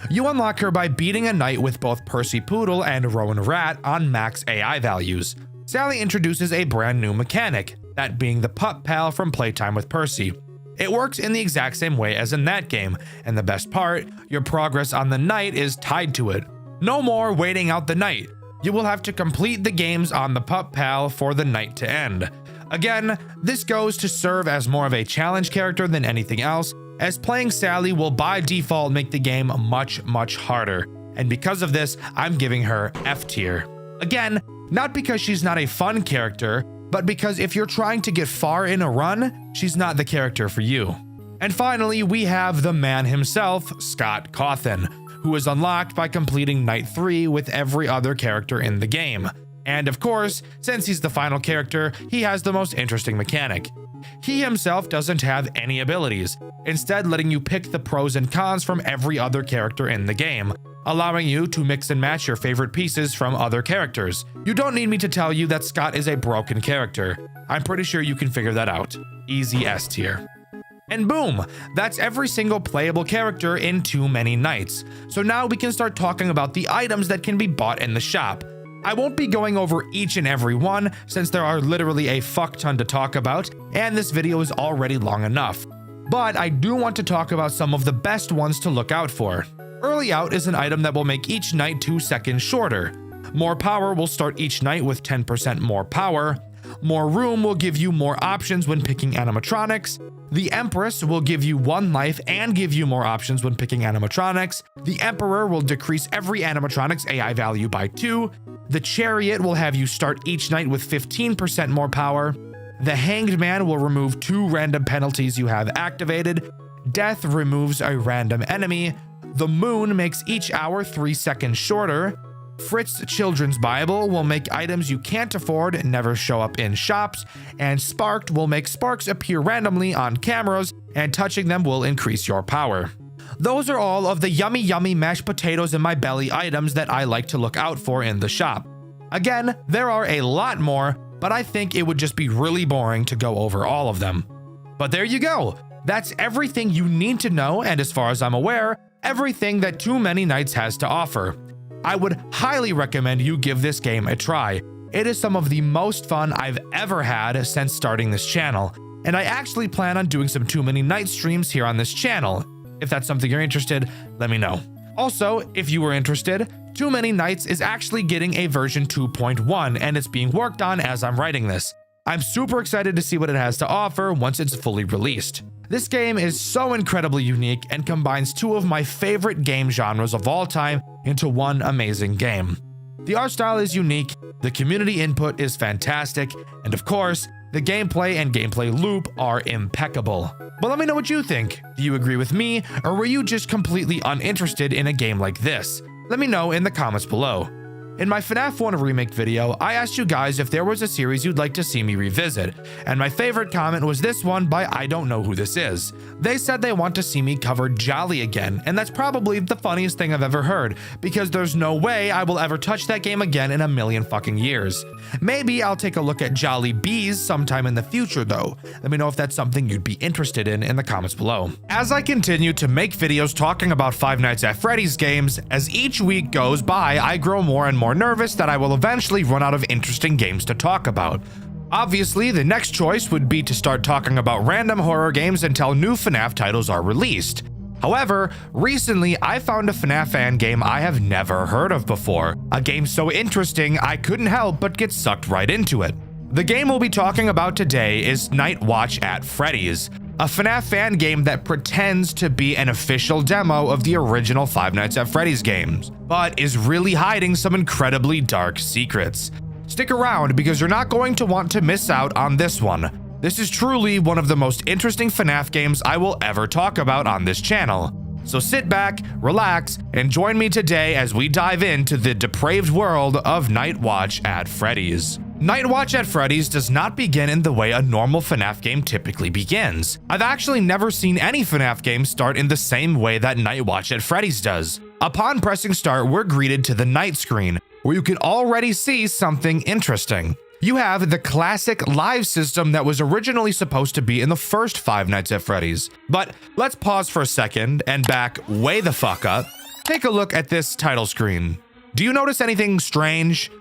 You unlock her by beating a night with both Percy Poodle and Rowan Rat on max AI values. Sally introduces a brand new mechanic, that being the pup pal from Playtime with Percy. It works in the exact same way as in that game, and the best part, your progress on the night is tied to it. No more waiting out the night. You will have to complete the games on the pup pal for the night to end. Again, this goes to serve as more of a challenge character than anything else, as playing Sally will by default make the game much harder, and because of this, I'm giving her F tier. Again, not because she's not a fun character, but because if you're trying to get far in a run, she's not the character for you. And finally, we have the man himself, Scott Cawthon, who is unlocked by completing Night 3 with every other character in the game. And of course, since he's the final character, he has the most interesting mechanic. He himself doesn't have any abilities, instead letting you pick the pros and cons from every other character in the game, allowing you to mix and match your favorite pieces from other characters. You don't need me to tell you that Scott is a broken character. I'm pretty sure you can figure that out. Easy S tier. And boom, that's every single playable character in Too Many Nights. So now we can start talking about the items that can be bought in the shop. I won't be going over each and every one since there are literally a fuck ton to talk about, and this video is already long enough. But I do want to talk about some of the best ones to look out for. Early Out is an item that will make each night 2 seconds shorter. More Power will start each night with 10% more power. More Room will give you more options when picking animatronics. The Empress will give you 1 life and give you more options when picking animatronics. The Emperor will decrease every animatronic's AI value by 2. The Chariot will have you start each night with 15% more power. The Hanged Man will remove 2 random penalties you have activated. Death removes a random enemy. The Moon makes each hour 3 seconds shorter. Fritz Children's Bible will make items you can't afford never show up in shops, and Sparked will make sparks appear randomly on cameras, and touching them will increase your power. Those are all of the yummy mashed potatoes in my belly items that I like to look out for in the shop. Again, there are a lot more, but I think it would just be really boring to go over all of them. But there you go. That's everything you need to know, and as far as I'm aware, everything that Too Many Nights has to offer. I would highly recommend you give this game a try. It is some of the most fun I've ever had since starting this channel, and I actually plan on doing some Too Many Nights streams here on this channel. If that's something you're interested, let me know. Also, if you were interested, Too Many Nights is actually getting a version 2.1, and it's being worked on as I'm writing this. I'm super excited to see what it has to offer once it's fully released. This game is so incredibly unique and combines 2 of my favorite game genres of all time into one amazing game. The art style is unique, the community input is fantastic, and of course, the gameplay and gameplay loop are impeccable. But let me know what you think. Do you agree with me, or were you just completely uninterested in a game like this? Let me know in the comments below. In my FNAF 1 remake video, I asked you guys if there was a series you'd like to see me revisit, and my favorite comment was this one by I don't know who this is. They said they want to see me cover Jolly again, and that's probably the funniest thing I've ever heard, because there's no way I will ever touch that game again in a million fucking years. Maybe I'll take a look at Jolly Bees sometime in the future though. Let me know if that's something you'd be interested in the comments below. As I continue to make videos talking about Five Nights at Freddy's games, as each week goes by, I grow more and more nervous that I will eventually run out of interesting games to talk about. Obviously, the next choice would be to start talking about random horror games until new FNAF titles are released. However, recently I found a FNAF fan game I have never heard of before, a game so interesting I couldn't help but get sucked right into it. The game we'll be talking about today is Night Watch at Freddy's. a FNAF fan game that pretends to be an official demo of the original Five Nights at Freddy's games, but is really hiding some incredibly dark secrets. Stick around because you're not going to want to miss out on this one. This is truly one of the most interesting FNAF games I will ever talk about on this channel. So sit back, relax, and join me today as we dive into the depraved world of Night Watch at Freddy's. Night Watch at Freddy's does not begin in the way a normal FNAF game typically begins. I've actually never seen any FNAF game start in the same way that Night Watch at Freddy's does. Upon pressing start, we're greeted to the night screen, where you can already see something interesting. You have the classic live system that was originally supposed to be in the first Five Nights at Freddy's. But let's pause for a second and back way the fuck up. Take a look at this title screen. Do you notice anything strange?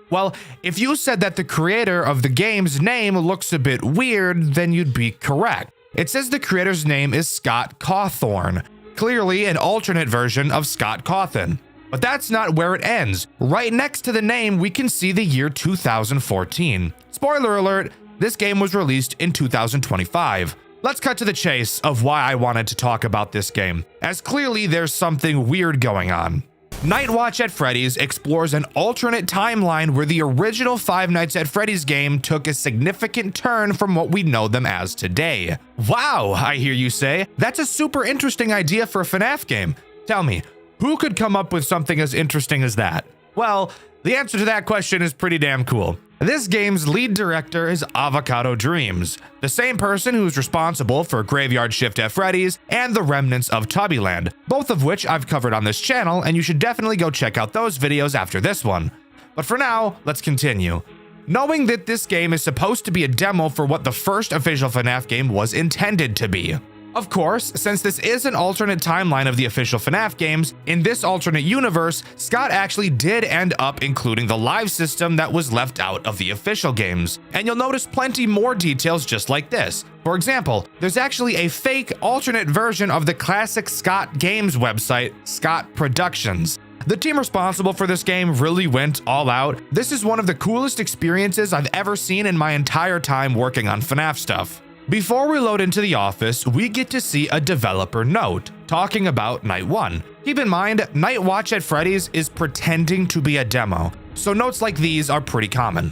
Well, if you said that the creator of the game's name looks a bit weird, then you'd be correct. It says the creator's name is Scott Cawthorn, clearly an alternate version of Scott Cawthon. But that's not where it ends. Right next to the name, we can see the year 2014. Spoiler alert, this game was released in 2025. Let's cut to the chase of why I wanted to talk about this game, as clearly there's something weird going on. Night Watch at Freddy's explores an alternate timeline where the original Five Nights at Freddy's game took a significant turn from what we know them as today. Wow, I hear you say. That's a super interesting idea for a FNAF game. Tell me, who could come up with something as interesting as that? Well, the answer to that question is pretty damn cool. This game's lead director is Avocado Dreams, the same person who's responsible for Graveyard Shift at Freddy's and the remnants of Tubbyland, both of which I've covered on this channel, and you should definitely go check out those videos after this one. But for now, let's continue. Knowing that this game is supposed to be a demo for what the first official FNAF game was intended to be. Of course, since this is an alternate timeline of the official FNAF games, in this alternate universe, Scott actually did end up including the live system that was left out of the official games. And you'll notice plenty more details just like this. For example, there's actually a fake alternate version of the classic Scott Games website, Scott Productions. The team responsible for this game really went all out. This is one of the coolest experiences I've ever seen in my entire time working on FNAF stuff. Before we load into the office, we get to see a developer note talking about Night 1. Keep in mind, Night Watch at Freddy's is pretending to be a demo, so notes like these are pretty common.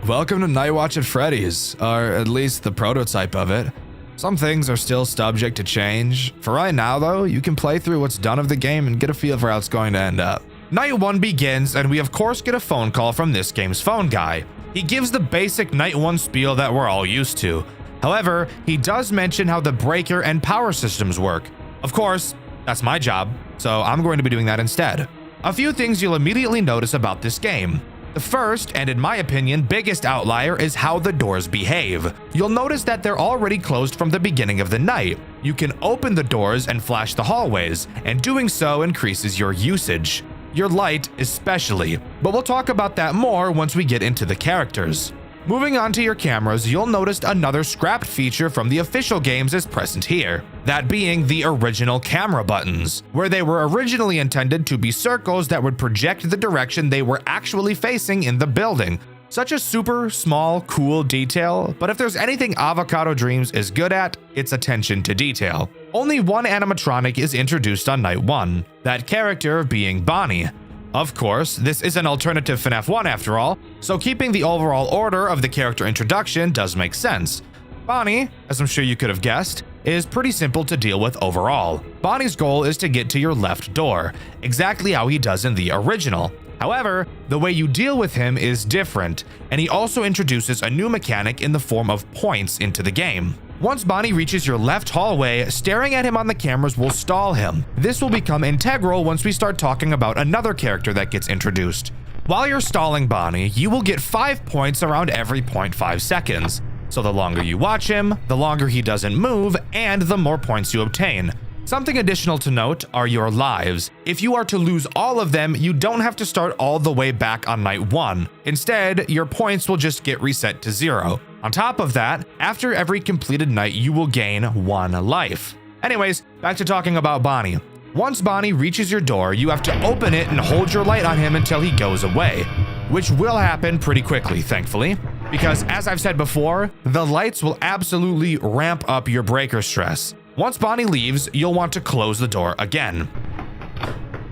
Welcome to Night Watch at Freddy's, or at least the prototype of it. Some things are still subject to change. For right now though, you can play through what's done of the game and get a feel for how it's going to end up. Night 1 begins, and we of course get a phone call from this game's phone guy. He gives the basic Night 1 spiel that we're all used to. However, he does mention how the breaker and power systems work. Of course, that's my job, so I'm going to be doing that instead. A few things you'll immediately notice about this game. The first, and in my opinion, biggest outlier is how the doors behave. You'll notice that they're already closed from the beginning of the night. You can open the doors and flash the hallways, and doing so increases your usage. Your light especially, but we'll talk about that more once we get into the characters. Moving on to your cameras, you'll notice another scrapped feature from the official games is present here, that being the original camera buttons, where they were originally intended to be circles that would project the direction they were actually facing in the building. Such a super small, cool detail, but if there's anything Avocado Dreams is good at, it's attention to detail. Only one animatronic is introduced on Night 1, that character being Bonnie. Of course, this is an alternative FNAF 1 after all, so keeping the overall order of the character introduction does make sense. Bonnie, as I'm sure you could have guessed, is pretty simple to deal with overall. Bonnie's goal is to get to your left door, exactly how he does in the original. However, the way you deal with him is different, and he also introduces a new mechanic in the form of points into the game. Once Bonnie reaches your left hallway, staring at him on the cameras will stall him. This will become integral once we start talking about another character that gets introduced. While you're stalling Bonnie, you will get 5 points around every 0.5 seconds. So the longer you watch him, the longer he doesn't move, and the more points you obtain. Something additional to note are your lives. If you are to lose all of them, you don't have to start all the way back on Night 1. Instead, your points will just get reset to 0. On top of that, after every completed night, you will gain 1 life. Anyways, back to talking about Bonnie. Once Bonnie reaches your door, you have to open it and hold your light on him until he goes away, which will happen pretty quickly, thankfully. because as I've said before, the lights will absolutely ramp up your breaker stress. Once Bonnie leaves, you'll want to close the door again.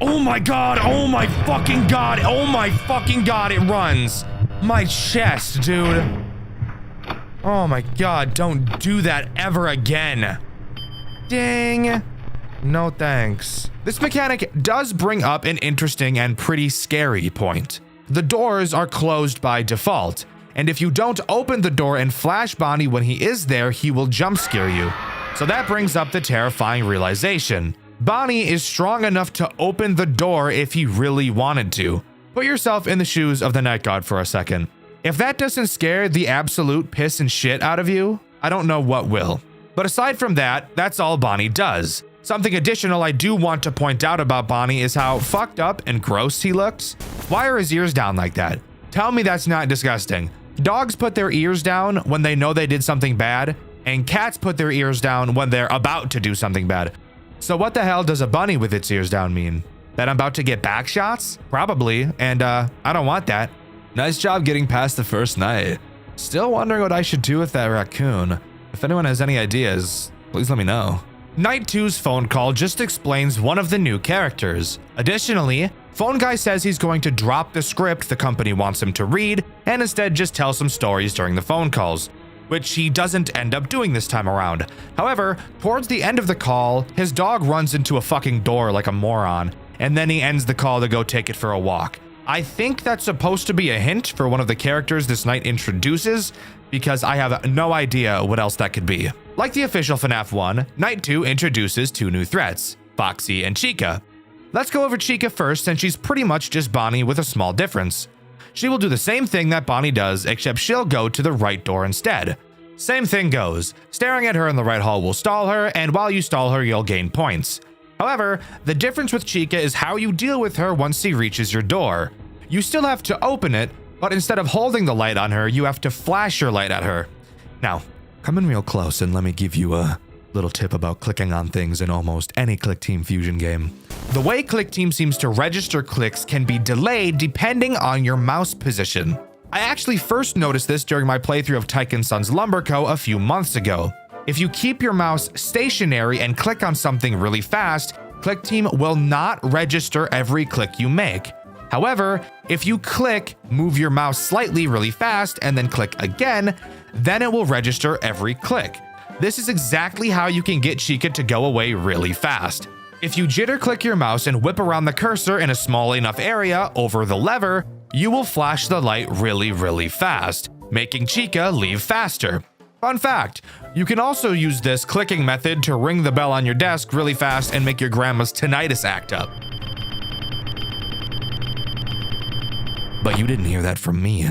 Oh my god, oh my fucking god, oh my fucking god, it runs. My chest, dude. Oh my god, don't do that ever again. Ding. No thanks. This mechanic does bring up an interesting and pretty scary point. The doors are closed by default, and if you don't open the door and flash Bonnie when he is there, he will jump scare you. So that brings up the terrifying realization. Bonnie is strong enough to open the door if he really wanted to. Put yourself in the shoes of the night guard for a second. If that doesn't scare the absolute piss and shit out of you, I don't know what will. But aside from that, that's all Bonnie does. Something additional I do want to point out about Bonnie is how fucked up and gross he looks. Why are his ears down like that? Tell me that's not disgusting. Dogs put their ears down when they know they did something bad, and cats put their ears down when they're about to do something bad. So what the hell does a bunny with its ears down mean? That I'm about to get back shots? Probably, and I don't want that. Nice job getting past the first night. Still wondering what I should do with that raccoon. If anyone has any ideas, please let me know. Night 2's phone call just explains one of the new characters. Additionally, Phone Guy says he's going to drop the script the company wants him to read and instead just tell some stories during the phone calls, which he doesn't end up doing this time around. However, towards the end of the call, his dog runs into a fucking door like a moron, and then he ends the call to go take it for a walk. I think that's supposed to be a hint for one of the characters this night introduces, because I have no idea what else that could be. Like the official FNAF 1, Night 2 introduces 2 new threats, Foxy and Chica. Let's go over Chica first, since she's pretty much just Bonnie with a small difference. She will do the same thing that Bonnie does, except she'll go to the right door instead. Same thing goes. Staring at her in the right hall will stall her, and while you stall her, you'll gain points. However, the difference with Chica is how you deal with her once she reaches your door. You still have to open it, but instead of holding the light on her, you have to flash your light at her. Now, come in real close and let me give you a little tip about clicking on things in almost any Click Team Fusion game. The way Click Team seems to register clicks can be delayed depending on your mouse position. I actually first noticed this during my playthrough of Tyke & Sons Lumber Co. a few months ago. If you keep your mouse stationary and click on something really fast, Click Team will not register every click you make. However, if you click, move your mouse slightly really fast, and then click again, then it will register every click. This is exactly how you can get Chica to go away really fast. If you jitter click your mouse and whip around the cursor in a small enough area over the lever, you will flash the light really fast, making Chica leave faster. Fun fact, you can also use this clicking method to ring the bell on your desk really fast and make your grandma's tinnitus act up. But you didn't hear that from me.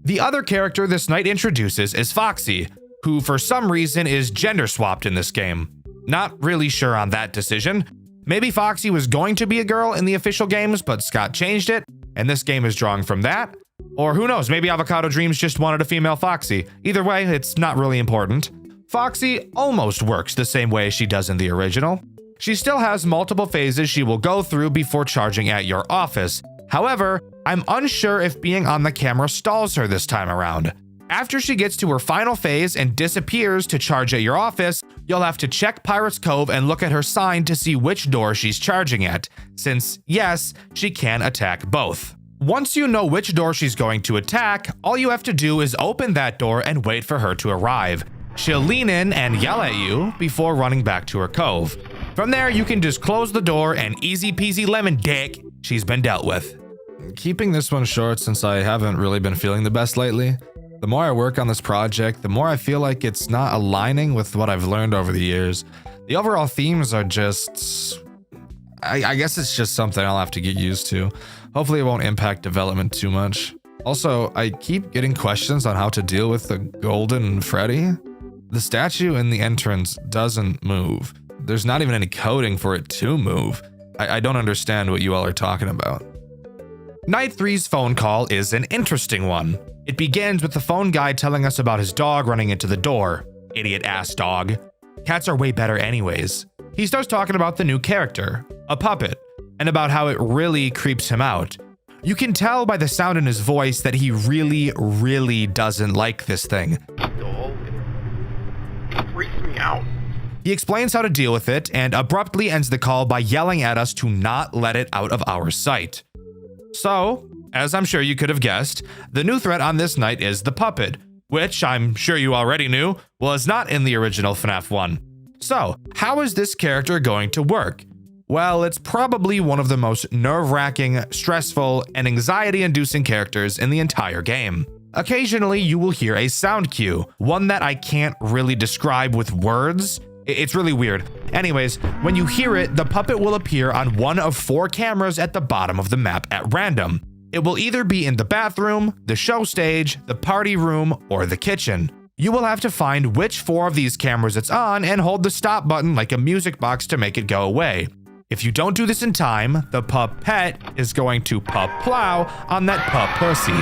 The other character this night introduces is Foxy, who for some reason is gender swapped in this game. Not really sure on that decision. Maybe Foxy was going to be a girl in the official games, but Scott changed it, and this game is drawing from that. Or who knows, maybe Avocado Dreams just wanted a female Foxy. Either way, it's not really important. Foxy almost works the same way she does in the original. She still has multiple phases she will go through before charging at your office. However, I'm unsure if being on the camera stalls her this time around. After she gets to her final phase and disappears to charge at your office, you'll have to check Pirate's Cove and look at her sign to see which door she's charging at, since yes, she can attack both. Once you know which door she's going to attack, all you have to do is open that door and wait for her to arrive. She'll lean in and yell at you before running back to her cove. From there, you can just close the door and easy peasy lemon dick, she's been dealt with. Keeping this one short since I haven't really been feeling the best lately. The more I work on this project, the more I feel like it's not aligning with what I've learned over the years. The overall themes are just... I guess it's just something I'll have to get used to. Hopefully it won't impact development too much. Also, I keep getting questions on how to deal with the golden Freddy. The statue in the entrance doesn't move. There's not even any coding for it to move. I don't understand what you all are talking about. Night 3's phone call is an interesting one. It begins with the phone guy telling us about his dog running into the door. Idiot ass dog. Cats are way better anyways. He starts talking about the new character, a puppet, and about how it really creeps him out. You can tell by the sound in his voice that he really doesn't like this thing. It freaks me out. He explains how to deal with it and abruptly ends the call by yelling at us to not let it out of our sight. So, as I'm sure you could have guessed, the new threat on this night is the puppet, which I'm sure you already knew was not in the original FNAF 1. So, how is this character going to work? Well, it's probably one of the most nerve-wracking, stressful, and anxiety-inducing characters in the entire game. Occasionally, you will hear a sound cue, one that I can't really describe with words. It's really weird. Anyways, when you hear it, the puppet will appear on one of 4 cameras at the bottom of the map at random. It will either be in the bathroom, the show stage, the party room, or the kitchen. You will have to find which 4 of these cameras it's on and hold the stop button like a music box to make it go away. If you don't do this in time, the puppet is going to plow on that pussy.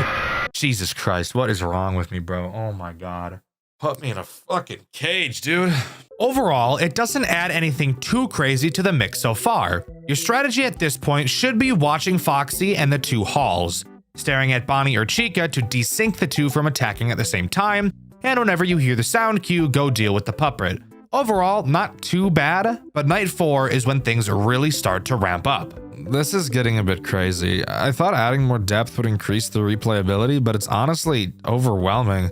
Jesus Christ, what is wrong with me, bro? Oh my God. Put me in a fucking cage, dude. Overall, it doesn't add anything too crazy to the mix so far. Your strategy at this point should be watching Foxy and the 2 halls, staring at Bonnie or Chica to desync the 2 from attacking at the same time, and whenever you hear the sound cue, go deal with the puppet. Overall, not too bad, but night 4 is when things really start to ramp up. This is getting a bit crazy. I thought adding more depth would increase the replayability, but it's honestly overwhelming.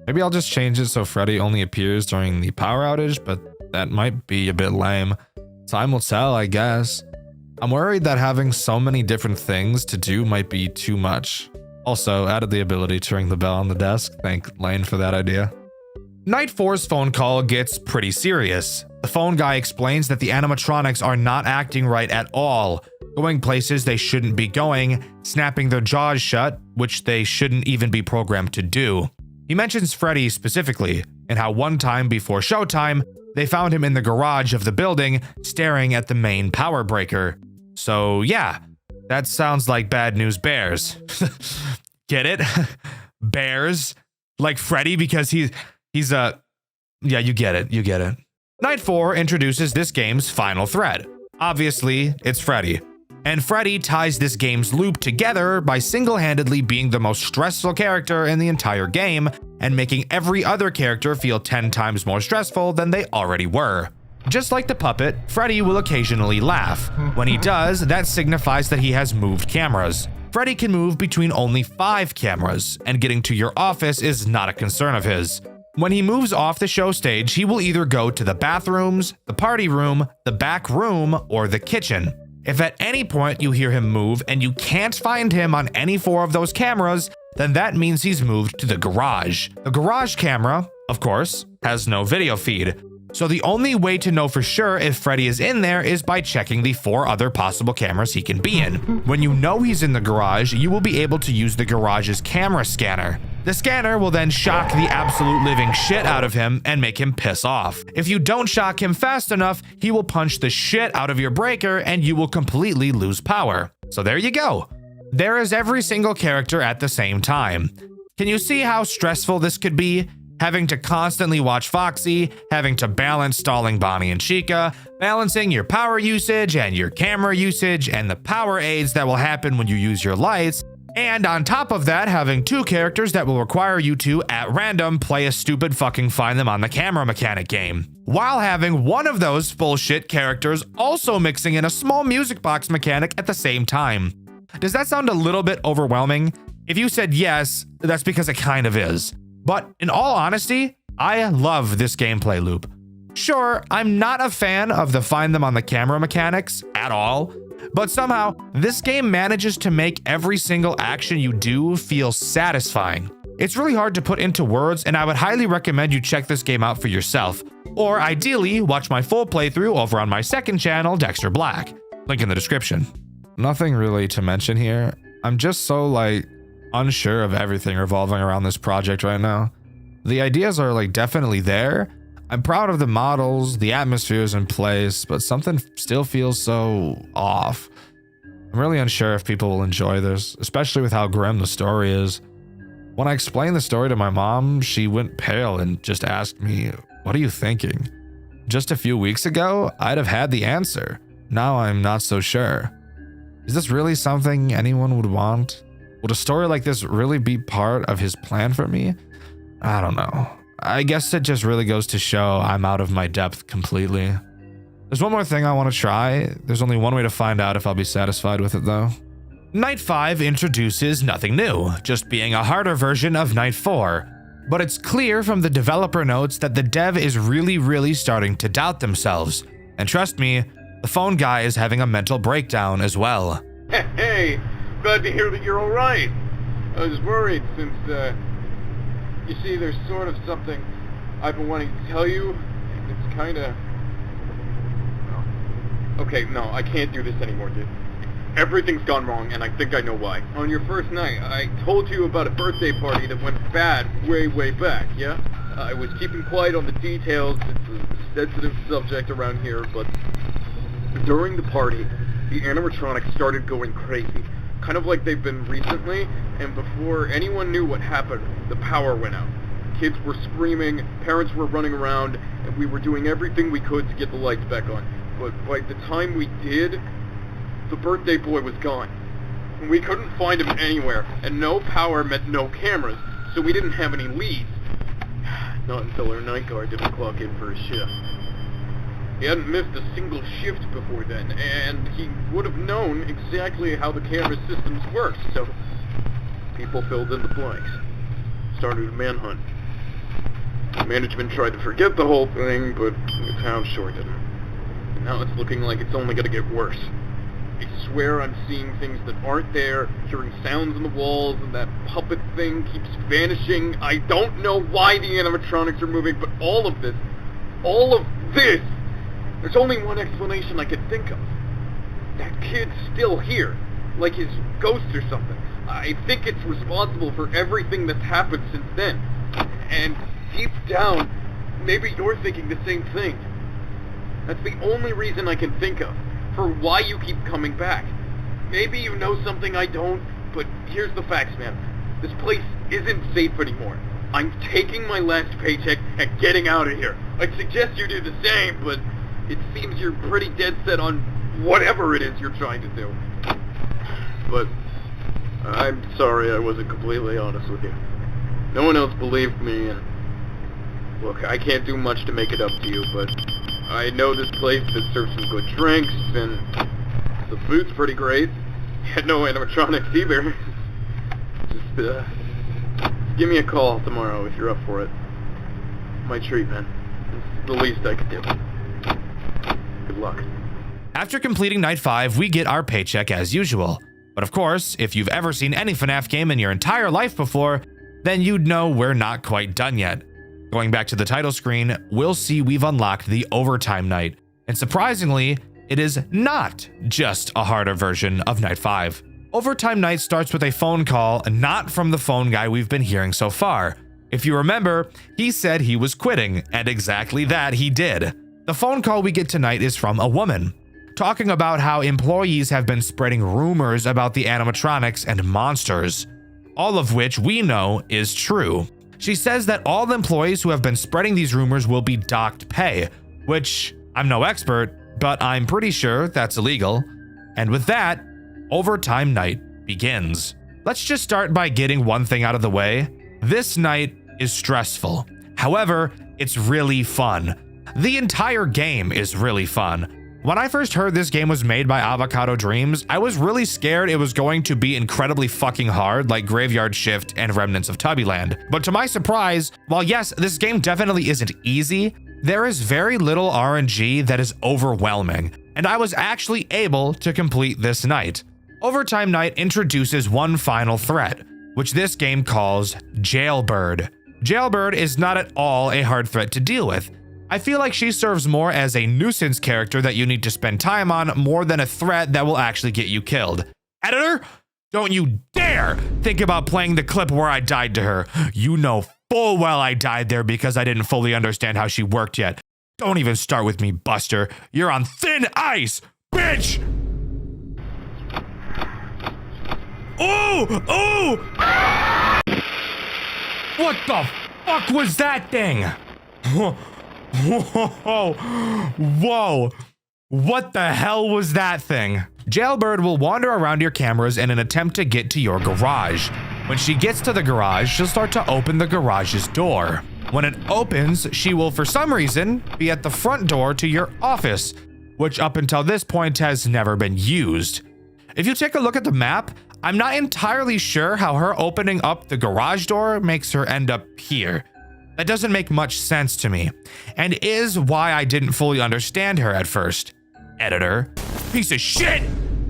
Maybe I'll just change it so Freddy only appears during the power outage, but that might be a bit lame. Time will tell, I guess. I'm worried that having so many different things to do might be too much. Also, added the ability to ring the bell on the desk. Thank Lane for that idea. Night 4's phone call gets pretty serious. The phone guy explains that the animatronics are not acting right at all, going places they shouldn't be going, snapping their jaws shut, which they shouldn't even be programmed to do. He mentions Freddy specifically, and how one time before showtime, they found him in the garage of the building, staring at the main power breaker. So yeah, that sounds like Bad News Bears. Get it? Bears? Like Freddy because he's yeah, you get it. Night 4 introduces this game's final threat. Obviously, it's Freddy. And Freddy ties this game's loop together by single-handedly being the most stressful character in the entire game and making every other character feel 10 times more stressful than they already were. Just like the puppet, Freddy will occasionally laugh. When he does, that signifies that he has moved cameras. Freddy can move between only 5 cameras, and getting to your office is not a concern of his. When he moves off the show stage, he will either go to the bathrooms, the party room, the back room, or the kitchen. If at any point you hear him move and you can't find him on any 4 of those cameras, then that means he's moved to the garage. The garage camera, of course, has no video feed. So the only way to know for sure if Freddy is in there is by checking the 4 other possible cameras he can be in. When you know he's in the garage, you will be able to use the garage's camera scanner. The scanner will then shock the absolute living shit out of him and make him piss off. If you don't shock him fast enough, he will punch the shit out of your breaker and you will completely lose power. So there you go. There is every single character at the same time. Can you see how stressful this could be? Having to constantly watch Foxy, having to balance stalling Bonnie and Chica, balancing your power usage and your camera usage and the power aids that will happen when you use your lights, and on top of that, having 2 characters that will require you to, at random, play a stupid fucking find them on the camera mechanic game. While having one of those bullshit characters also mixing in a small music box mechanic at the same time. Does that sound a little bit overwhelming? If you said yes, that's because it kind of is. But in all honesty, I love this gameplay loop. Sure, I'm not a fan of the find them on the camera mechanics at all, but somehow this game manages to make every single action you do feel satisfying. It's really hard to put into words, and I would highly recommend you check this game out for yourself, or ideally watch my full playthrough over on my second channel, Dxtr Black. Link in the description. Nothing really to mention here. I'm just so unsure of everything revolving around this project right now. The ideas are definitely there. I'm proud of the models, the atmospheres in place, but something still feels so off. I'm really unsure if people will enjoy this, especially with how grim the story is. When I explained the story to my mom, she went pale and just asked me, "What are you thinking?" Just a few weeks ago, I'd have had the answer. Now I'm not so sure. Is this really something anyone would want? Would a story like this really be part of his plan for me? I don't know. I guess it just really goes to show I'm out of my depth completely. There's one more thing I want to try. There's only one way to find out if I'll be satisfied with it though. Night 5 introduces nothing new, just being a harder version of Night 4. But it's clear from the developer notes that the dev is really starting to doubt themselves. And trust me, the phone guy is having a mental breakdown as well. Hey, glad to hear that you're alright. I was worried since, you see, there's sort of something I've been wanting to tell you. It's kinda... Okay, no, I can't do this anymore, dude. Everything's gone wrong, and I think I know why. On your first night, I told you about a birthday party that went bad way back, yeah? I was keeping quiet on the details. It's a sensitive subject around here, but during the party, the animatronics started going crazy. Kind of like they've been recently, and before anyone knew what happened, the power went out. Kids were screaming, parents were running around, and we were doing everything we could to get the lights back on. But by the time we did, the birthday boy was gone. We couldn't find him anywhere, and no power meant no cameras, so we didn't have any leads. Not until our night guard didn't clock in for a shift. He hadn't missed a single shift before then, and he would have known exactly how the camera systems worked, so people filled in the blanks. Started a manhunt. Management tried to forget the whole thing, but the town sure didn't. And now it's looking like it's only gonna get worse. I swear I'm seeing things that aren't there, hearing sounds in the walls, and that puppet thing keeps vanishing. I don't know why the animatronics are moving, but all of this, there's only one explanation I could think of. That kid's still here, like his ghost or something. I think it's responsible for everything that's happened since then. And deep down, maybe you're thinking the same thing. That's the only reason I can think of for why you keep coming back. Maybe you know something I don't, but here's the facts, man. This place isn't safe anymore. I'm taking my last paycheck and getting out of here. I'd suggest you do the same, but it seems you're pretty dead set on whatever it is you're trying to do. But I'm sorry I wasn't completely honest with you. No one else believed me, and look, I can't do much to make it up to you, but I know this place that serves some good drinks, and the food's pretty great. Had no animatronics either. Just give me a call tomorrow if you're up for it. My treat, man. It's the least I could do. Good luck. After completing Night 5, we get our paycheck as usual. But of course, if you've ever seen any FNAF game in your entire life before, then you'd know we're not quite done yet. Going back to the title screen, we'll see we've unlocked the Overtime Night. And surprisingly, it is not just a harder version of Night 5. Overtime Night starts with a phone call, not from the phone guy we've been hearing so far. If you remember, he said he was quitting, and exactly that he did. The phone call we get tonight is from a woman, talking about how employees have been spreading rumors about the animatronics and monsters, all of which we know is true. She says that all employees who have been spreading these rumors will be docked pay, which I'm no expert, but I'm pretty sure that's illegal. And with that, Overtime Night begins. Let's just start by getting one thing out of the way. This night is stressful. However, it's really fun. The entire game is really fun. When I first heard this game was made by Avocado Dreams, I was really scared it was going to be incredibly fucking hard like Graveyard Shift and Remnants of Tubbyland. But to my surprise, while yes, this game definitely isn't easy, there is very little RNG that is overwhelming, and I was actually able to complete this night. Overtime Night introduces one final threat, which this game calls Jailbird. Jailbird is not at all a hard threat to deal with. I feel like she serves more as a nuisance character that you need to spend time on more than a threat that will actually get you killed. Editor, don't you dare think about playing the clip where I died to her. You know full well I died there because I didn't fully understand how she worked yet. Don't even start with me, Buster. You're on thin ice, bitch! Ooh! Ooh! What the fuck was that thing? Whoa! Whoa! What the hell was that thing? Jailbird will wander around your cameras in an attempt to get to your garage. When she gets to the garage, she'll start to open the garage's door. When it opens, she will, for some reason, be at the front door to your office, which up until this point has never been used. If you take a look at the map, I'm not entirely sure how her opening up the garage door makes her end up here. That doesn't make much sense to me, and is why I didn't fully understand her at first. Editor. Piece of shit!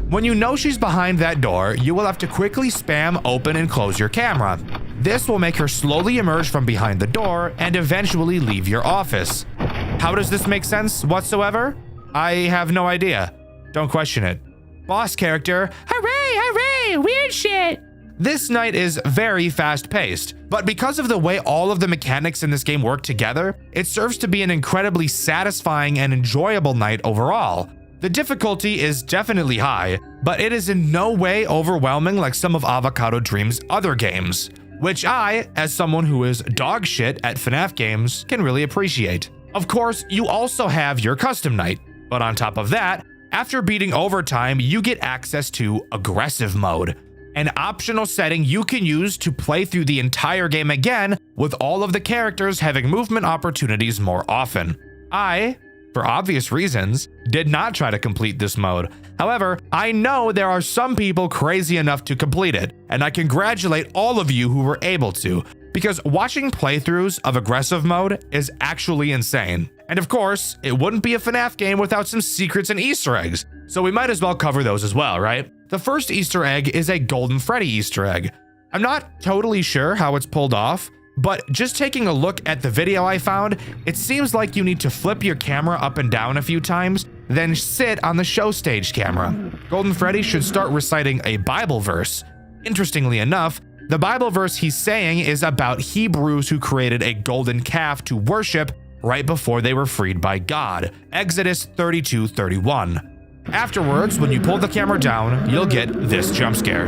When you know she's behind that door, you will have to quickly spam open and close your camera. This will make her slowly emerge from behind the door and eventually leave your office. How does this make sense whatsoever? I have no idea. Don't question it. Boss character, hooray, hooray, weird shit. This night is very fast-paced, but because of the way all of the mechanics in this game work together, it serves to be an incredibly satisfying and enjoyable night overall. The difficulty is definitely high, but it is in no way overwhelming like some of Avocado Dream's other games, which I, as someone who is dog shit at FNAF games, can really appreciate. Of course, you also have your custom night, but on top of that, after beating overtime, you get access to aggressive mode, an optional setting you can use to play through the entire game again with all of the characters having movement opportunities more often. I, for obvious reasons, did not try to complete this mode. However, I know there are some people crazy enough to complete it, and I congratulate all of you who were able to, because watching playthroughs of aggressive mode is actually insane. And of course, it wouldn't be a FNAF game without some secrets and Easter eggs, so we might as well cover those as well, right? The first Easter egg is a Golden Freddy Easter egg. I'm not totally sure how it's pulled off, but just taking a look at the video I found, it seems like you need to flip your camera up and down a few times, then sit on the show stage camera. Golden Freddy should start reciting a Bible verse. Interestingly enough, the Bible verse he's saying is about Hebrews who created a golden calf to worship right before they were freed by God, Exodus 32:31. Afterwards, when you pull the camera down, you'll get this jump scare.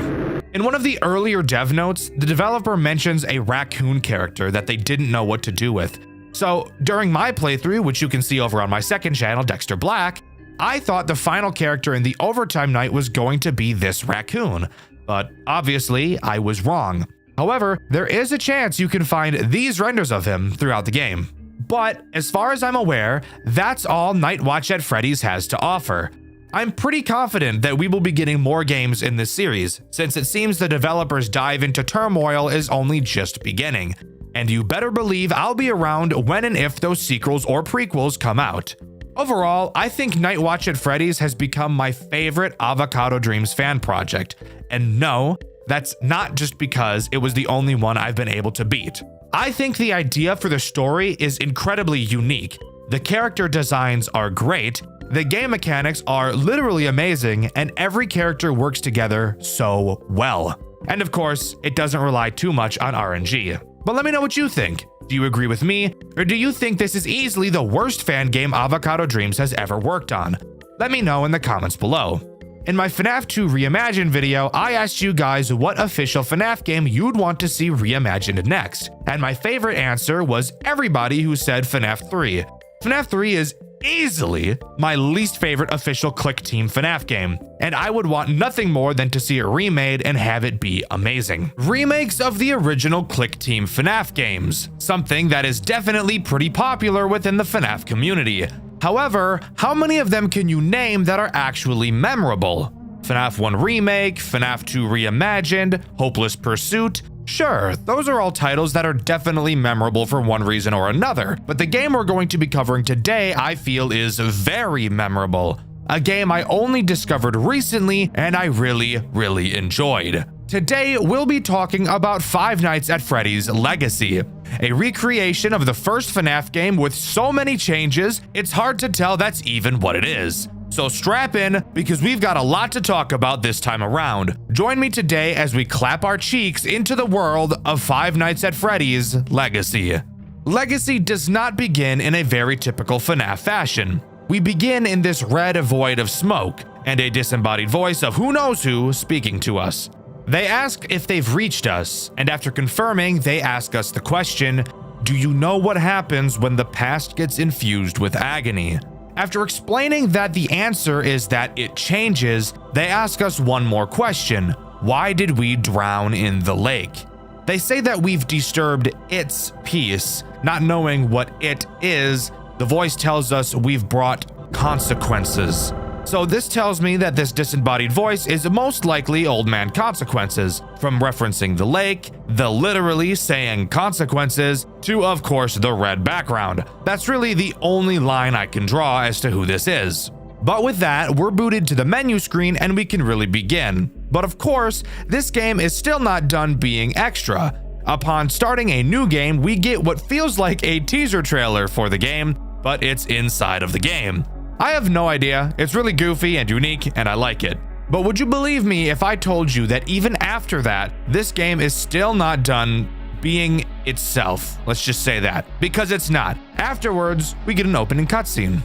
In one of the earlier dev notes, the developer mentions a raccoon character that they didn't know what to do with. So during my playthrough, which you can see over on my second channel, Dxtr Black, I thought the final character in the overtime night was going to be this raccoon, but obviously I was wrong. However, there is a chance you can find these renders of him throughout the game. But as far as I'm aware, that's all Night Watch at Freddy's has to offer. I'm pretty confident that we will be getting more games in this series, since it seems the developers' dive into turmoil is only just beginning. And you better believe I'll be around when and if those sequels or prequels come out. Overall, I think Night Watch at Freddy's has become my favorite Avocado Dreams fan project. And no, that's not just because it was the only one I've been able to beat. I think the idea for the story is incredibly unique. The character designs are great, the game mechanics are literally amazing, and every character works together so well. And of course, it doesn't rely too much on RNG. But let me know what you think. Do you agree with me, or do you think this is easily the worst fan game Avocado Dreams has ever worked on? Let me know in the comments below. In my FNAF 2 Reimagined video, I asked you guys what official FNAF game you'd want to see reimagined next, and my favorite answer was everybody who said FNAF 3. FNAF 3 is easily my least favorite official Click Team FNAF game, and I would want nothing more than to see it remade and have it be amazing. Remakes of the original Click Team FNAF games, something that is definitely pretty popular within the FNAF community. However, how many of them can you name that are actually memorable? FNAF 1 Remake, FNAF 2 Reimagined, Hopeless Pursuit. Sure, those are all titles that are definitely memorable for one reason or another, but the game we're going to be covering today I feel is very memorable. A game I only discovered recently and I really enjoyed. Today, we'll be talking about Five Nights at Freddy's Legacy, a recreation of the first FNAF game with so many changes, it's hard to tell that's even what it is. So strap in, because we've got a lot to talk about this time around. Join me today as we clap our cheeks into the world of Five Nights at Freddy's Legacy. Legacy does not begin in a very typical FNAF fashion. We begin in this red void of smoke, and a disembodied voice of who knows who speaking to us. They ask if they've reached us, and after confirming, they ask us the question, do you know what happens when the past gets infused with agony? After explaining that the answer is that it changes, they ask us one more question. Why did we drown in the lake? They say that we've disturbed its peace. Not knowing what it is, the voice tells us we've brought consequences. So this tells me that this disembodied voice is most likely Old Man Consequences, from referencing the lake, the literally saying consequences, to of course the red background. That's really the only line I can draw as to who this is. But with that, we're booted to the menu screen and we can really begin. But of course, this game is still not done being extra. Upon starting a new game, we get what feels like a teaser trailer for the game, but it's inside of the game. I have no idea, it's really goofy and unique and I like it. But would you believe me if I told you that even after that, this game is still not done being itself? Let's just say that, because it's not. Afterwards, we get an opening cutscene.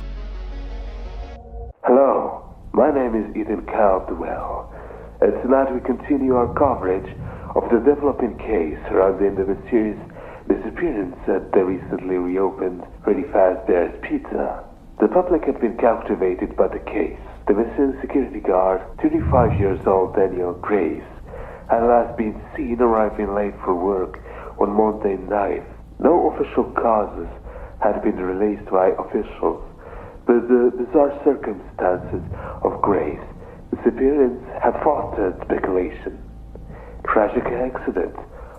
Hello, my name is Ethan Caldwell, and tonight we continue our coverage of the developing case surrounding the mysterious disappearance at the recently reopened Freddy Fazbear's Pizza. The public had been captivated by the case. The missing security guard, 25 years old Daniel Grace, had last been seen arriving late for work on Monday night. No official causes had been released by officials, but the bizarre circumstances of Grace's disappearance have fostered speculation. Tragic accident,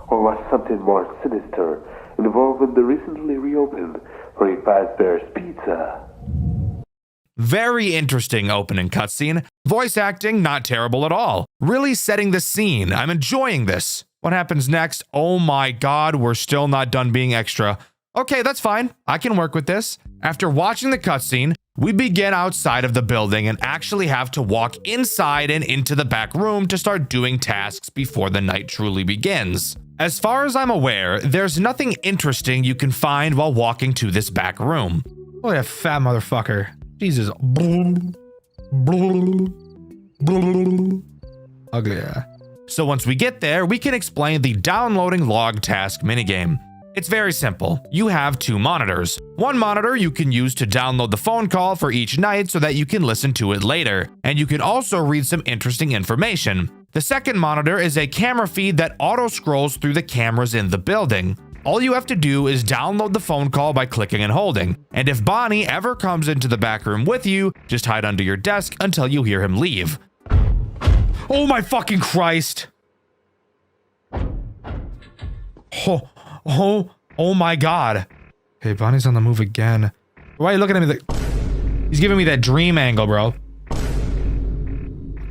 or was something more sinister involving the recently reopened Freddy Fazbear's Pizza? Very interesting opening cutscene. Voice acting, not terrible at all. Really setting the scene. I'm enjoying this. What happens next? Oh my god, we're still not done being extra. Okay, that's fine. I can work with this. After watching the cutscene, we begin outside of the building and actually have to walk inside and into the back room to start doing tasks before the night truly begins. As far as I'm aware, there's nothing interesting you can find while walking to this back room. Oh, yeah, fat motherfucker. Jesus. Ugly, yeah. So once we get there, we can explain the downloading log task minigame. It's very simple. You have two monitors. One monitor you can use to download the phone call for each night so that you can listen to it later, and you can also read some interesting information. The second monitor is a camera feed that auto-scrolls through the cameras in the building. All you have to do is download the phone call by clicking and holding, and if Bonnie ever comes into the back room with you, just hide under your desk until you hear him leave. Oh my fucking Christ! Oh my god. Hey, Bonnie's on the move again. Why are you looking at me He's giving me that dream angle, bro.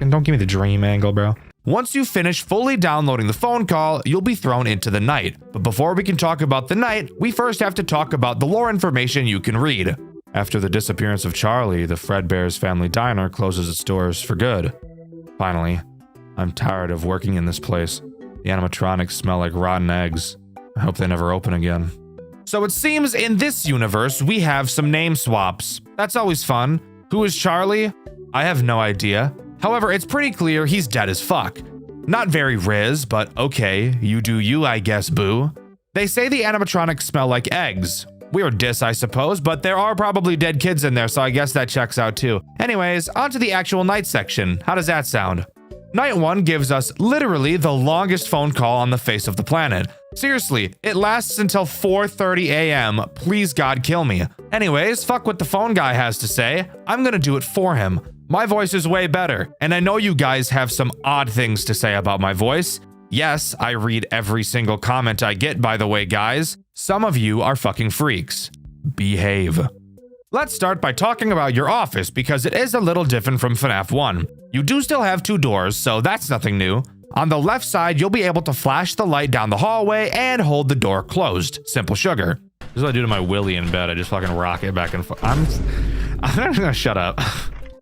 And don't give me the dream angle, bro. Once you finish fully downloading the phone call, you'll be thrown into the night. But before we can talk about the night, we first have to talk about the lore information you can read. After the disappearance of Charlie, the Fredbear's Family Diner closes its doors for good. Finally, I'm tired of working in this place. The animatronics smell like rotten eggs. I hope they never open again. So it seems in this universe, we have some name swaps. That's always fun. Who is Charlie? I have no idea. However, it's pretty clear he's dead as fuck. Not very Riz, but okay, you do you, I guess, boo. They say the animatronics smell like eggs. Weird diss, I suppose, but there are probably dead kids in there, so I guess that checks out too. Anyways, onto the actual night section. How does that sound? Night 1 gives us literally the longest phone call on the face of the planet. Seriously, it lasts until 4:30 a.m. Please God kill me. Anyways, fuck what the phone guy has to say. I'm gonna do it for him. My voice is way better, and I know you guys have some odd things to say about my voice. Yes, I read every single comment I get, by the way, guys. Some of you are fucking freaks. Behave. Let's start by talking about your office because it is a little different from FNAF 1. You do still have 2 doors, so that's nothing new. On the left side, you'll be able to flash the light down the hallway and hold the door closed. Simple sugar. This is what I do to my Willy in bed. I just fucking rock it back and forth. I'm gonna shut up.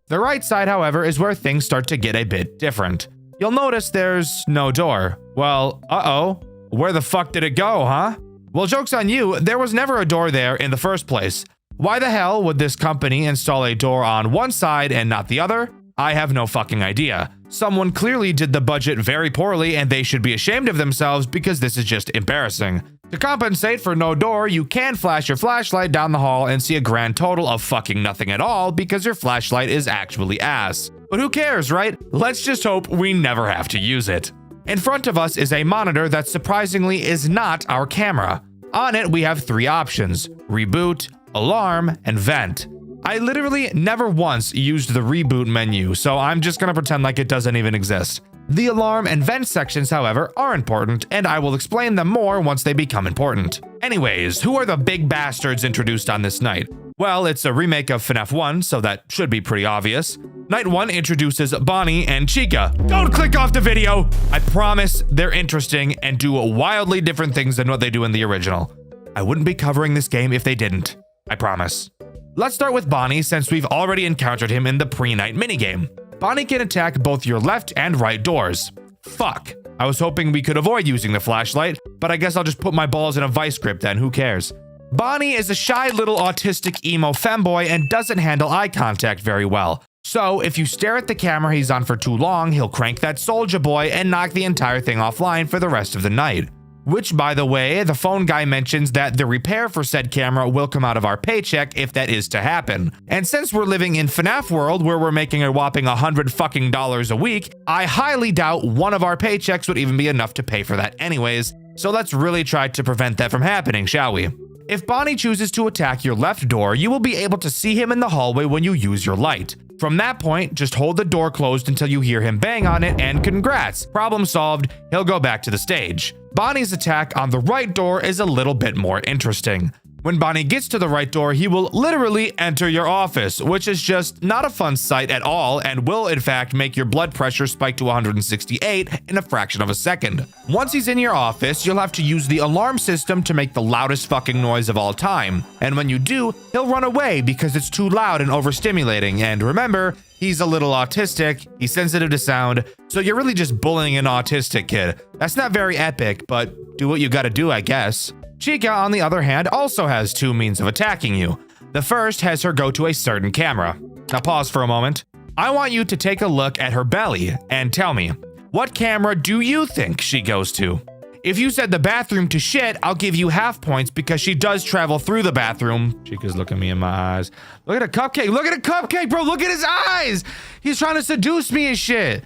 The right side, however, is where things start to get a bit different. You'll notice there's no door. Well, uh-oh. Where the fuck did it go, huh? Well, joke's on you, there was never a door there in the first place. Why the hell would this company install a door on one side and not the other? I have no fucking idea. Someone clearly did the budget very poorly and they should be ashamed of themselves because this is just embarrassing. To compensate for no door, you can flash your flashlight down the hall and see a grand total of fucking nothing at all because your flashlight is actually ass. But who cares, right? Let's just hope we never have to use it. In front of us is a monitor that surprisingly is not our camera. On it, we have 3 options: reboot, alarm, and vent. I literally never once used the reboot menu, so I'm just gonna pretend like it doesn't even exist. The alarm and vent sections, however, are important, and I will explain them more once they become important. Anyways, who are the big bastards introduced on this night? Well, it's a remake of FNAF 1, so that should be pretty obvious. Night 1 introduces Bonnie and Chica. Don't click off the video! I promise they're interesting and do wildly different things than what they do in the original. I wouldn't be covering this game if they didn't. I promise. Let's start with Bonnie since we've already encountered him in the pre-night minigame. Bonnie can attack both your left and right doors. Fuck. I was hoping we could avoid using the flashlight, but I guess I'll just put my balls in a vice grip then, who cares? Bonnie is a shy little autistic emo femboy and doesn't handle eye contact very well. So if you stare at the camera he's on for too long, he'll crank that Soulja Boy and knock the entire thing offline for the rest of the night. Which, by the way, the phone guy mentions that the repair for said camera will come out of our paycheck if that is to happen. And since we're living in FNAF world where we're making a whopping $100 fucking a week, I highly doubt one of our paychecks would even be enough to pay for that anyways. So let's really try to prevent that from happening, shall we? If Bonnie chooses to attack your left door, you will be able to see him in the hallway when you use your light. From that point, just hold the door closed until you hear him bang on it, and congrats, problem solved, he'll go back to the stage. Bonnie's attack on the right door is a little bit more interesting. When Bonnie gets to the right door, he will literally enter your office, which is just not a fun sight at all and will in fact make your blood pressure spike to 168 in a fraction of a second. Once he's in your office, you'll have to use the alarm system to make the loudest fucking noise of all time. And when you do, he'll run away because it's too loud and overstimulating. And remember, he's a little autistic, he's sensitive to sound, so you're really just bullying an autistic kid. That's not very epic, but do what you gotta do, I guess. Chica, on the other hand, also has 2 means of attacking you. The first has her go to a certain camera. Now pause for a moment. I want you to take a look at her belly and tell me, what camera do you think she goes to? If you said the bathroom to shit, I'll give you half points because she does travel through the bathroom. Chica's looking me in my eyes. Look at a cupcake. Look at a cupcake, bro. Look at his eyes. He's trying to seduce me and shit.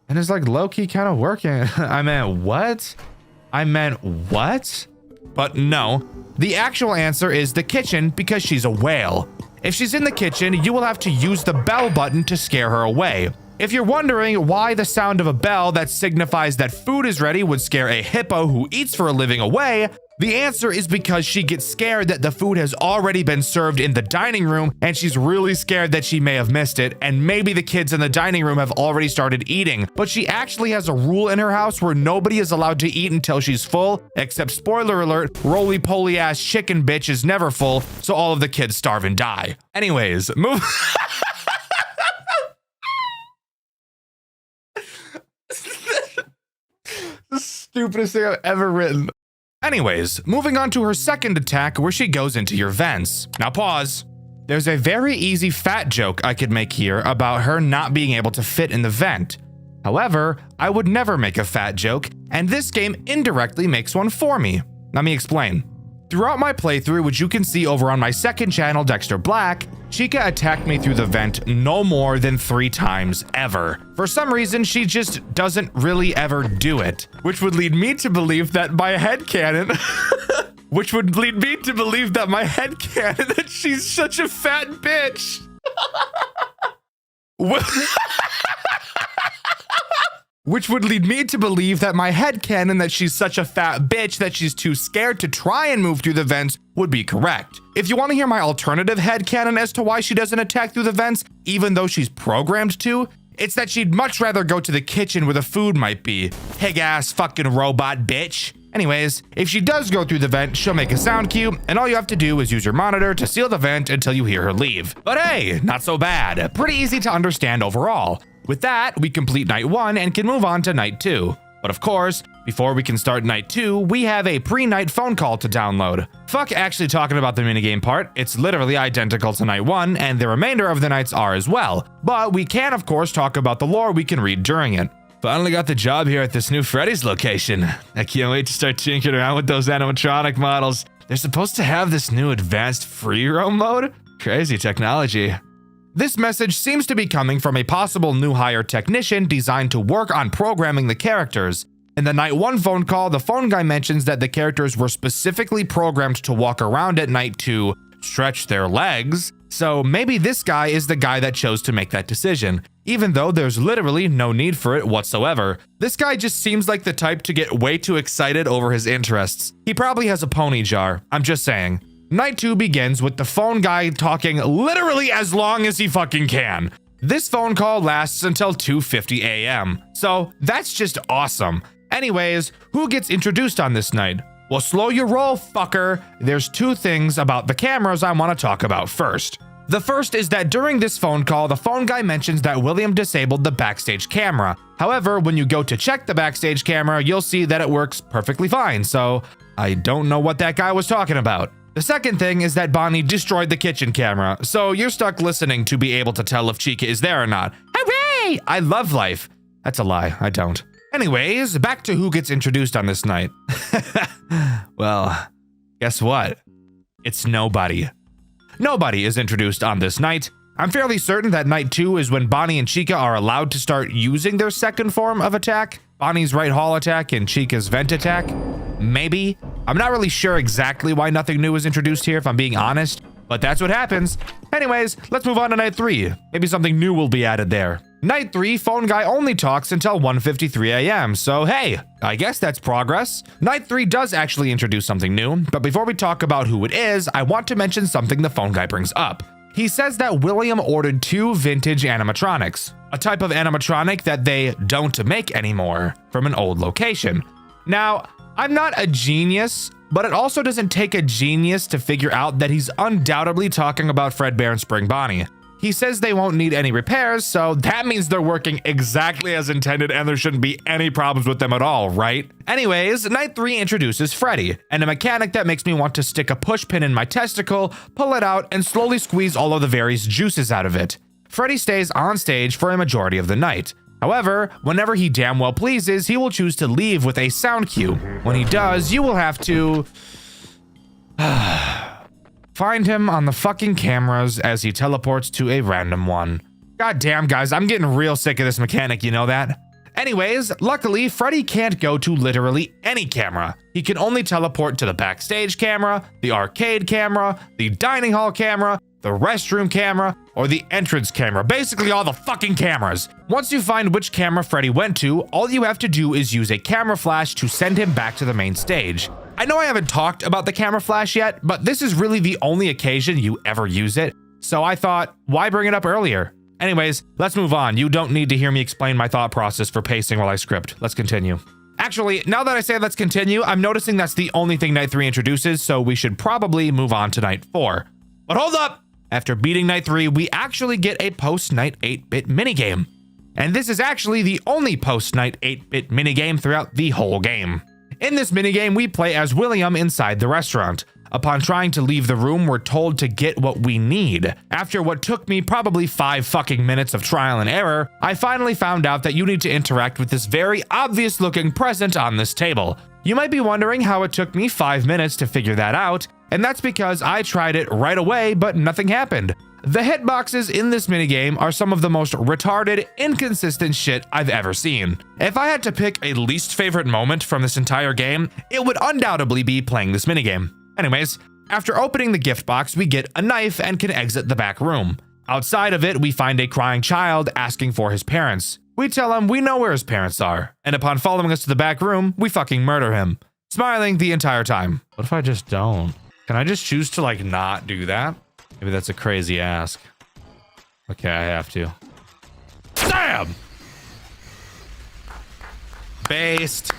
And it's like low-key kind of working. I meant what? But no, the actual answer is the kitchen because she's a whale. If she's in the kitchen, you will have to use the bell button to scare her away. If you're wondering why the sound of a bell that signifies that food is ready would scare a hippo who eats for a living away, the answer is because she gets scared that the food has already been served in the dining room and she's really scared that she may have missed it and maybe the kids in the dining room have already started eating, but she actually has a rule in her house where nobody is allowed to eat until she's full, except spoiler alert, roly-poly ass chicken bitch is never full, so all of the kids starve and die. Anyways, move. The stupidest thing I've ever written. Anyways, moving on to her second attack where she goes into your vents. Now pause. There's a very easy fat joke I could make here about her not being able to fit in the vent. However, I would never make a fat joke, and this game indirectly makes one for me. Let me explain. Throughout my playthrough, which you can see over on my second channel, Dxtr Black, Chica attacked me through the vent no more than 3 times ever. For some reason, she just doesn't really ever do it, which would lead me to believe that my headcanon that she's such a fat bitch. Which would lead me to believe that my headcanon that she's such a fat bitch that she's too scared to try and move through the vents would be correct. If you want to hear my alternative headcanon as to why she doesn't attack through the vents, even though she's programmed to, it's that she'd much rather go to the kitchen where the food might be. Pig ass fucking robot bitch. Anyways, if she does go through the vent, she'll make a sound cue, and all you have to do is use your monitor to seal the vent until you hear her leave. But hey, not so bad. Pretty easy to understand overall. With that, we complete night 1 and can move on to night 2. But of course, before we can start night 2, we have a pre-night phone call to download. Fuck actually talking about the minigame part, it's literally identical to night 1, and the remainder of the nights are as well. But we can of course talk about the lore we can read during it. Finally got the job here at this new Freddy's location. I can't wait to start tinkering around with those animatronic models. They're supposed to have this new advanced free roam mode? Crazy technology. This message seems to be coming from a possible new hire technician designed to work on programming the characters. In the night 1 phone call, the phone guy mentions that the characters were specifically programmed to walk around at night to stretch their legs. So maybe this guy is the guy that chose to make that decision, even though there's literally no need for it whatsoever. This guy just seems like the type to get way too excited over his interests. He probably has a pony jar, I'm just saying. Night 2 begins with the phone guy talking literally as long as he fucking can. This phone call lasts until 2:50 a.m. So that's just awesome. Anyways, who gets introduced on this night? Well, slow your roll, fucker. There's 2 things about the cameras I want to talk about first. The first is that during this phone call, the phone guy mentions that William disabled the backstage camera. However, when you go to check the backstage camera, you'll see that it works perfectly fine. So I don't know what that guy was talking about. The second thing is that Bonnie destroyed the kitchen camera. So you're stuck listening to be able to tell if Chica is there or not. Hooray! I love life. That's a lie. I don't. Anyways, back to who gets introduced on this night. Well, guess what? It's nobody. Nobody is introduced on this night. I'm fairly certain that night 2 is when Bonnie and Chica are allowed to start using their second form of attack. Bonnie's right hall attack and Chica's vent attack. Maybe. I'm not really sure exactly why nothing new is introduced here, if I'm being honest, but that's what happens. Anyways, let's move on to night 3. Maybe something new will be added there. Night 3, phone guy only talks until 1:53 a.m. So hey, I guess that's progress. Night 3 does actually introduce something new, but before we talk about who it is, I want to mention something the phone guy brings up. He says that William ordered 2 vintage animatronics, a type of animatronic that they don't make anymore, from an old location. Now, I'm not a genius, but it also doesn't take a genius to figure out that he's undoubtedly talking about Fredbear and Spring Bonnie. He says they won't need any repairs, so that means they're working exactly as intended and there shouldn't be any problems with them at all, right? Anyways, night 3 introduces Freddy, and a mechanic that makes me want to stick a push pin in my testicle, pull it out, and slowly squeeze all of the various juices out of it. Freddy stays on stage for a majority of the night. However, whenever he damn well pleases, he will choose to leave with a sound cue. When he does, you will have to find him on the fucking cameras as he teleports to a random one. God damn, guys, I'm getting real sick of this mechanic, you know that? Anyways, luckily, Freddy can't go to literally any camera. He can only teleport to the backstage camera, the arcade camera, the dining hall camera, the restroom camera, or the entrance camera. Basically all the fucking cameras. Once you find which camera Freddy went to, all you have to do is use a camera flash to send him back to the main stage. I know I haven't talked about the camera flash yet, but this is really the only occasion you ever use it. So I thought, why bring it up earlier? Anyways, let's move on. You don't need to hear me explain my thought process for pacing while I script. Let's continue. Actually, now that I say let's continue, I'm noticing that's the only thing night 3 introduces, so we should probably move on to night 4. But hold up! After beating night 3, we actually get a post-night 8-bit minigame. And this is actually the only post-night 8-bit minigame throughout the whole game. In this minigame, we play as William inside the restaurant. Upon trying to leave the room, we're told to get what we need. After what took me probably 5 fucking minutes of trial and error, I finally found out that you need to interact with this very obvious looking present on this table. You might be wondering how it took me 5 minutes to figure that out, and that's because I tried it right away, but nothing happened. The hitboxes in this minigame are some of the most retarded, inconsistent shit I've ever seen. If I had to pick a least favorite moment from this entire game, it would undoubtedly be playing this minigame. Anyways, after opening the gift box, we get a knife and can exit the back room. Outside of it, we find a crying child asking for his parents. We tell him we know where his parents are, and upon following us to the back room, we fucking murder him, smiling the entire time. What if I just don't? Can I just choose to like not do that? Maybe that's a crazy ask. Okay, I have to. Damn! Based.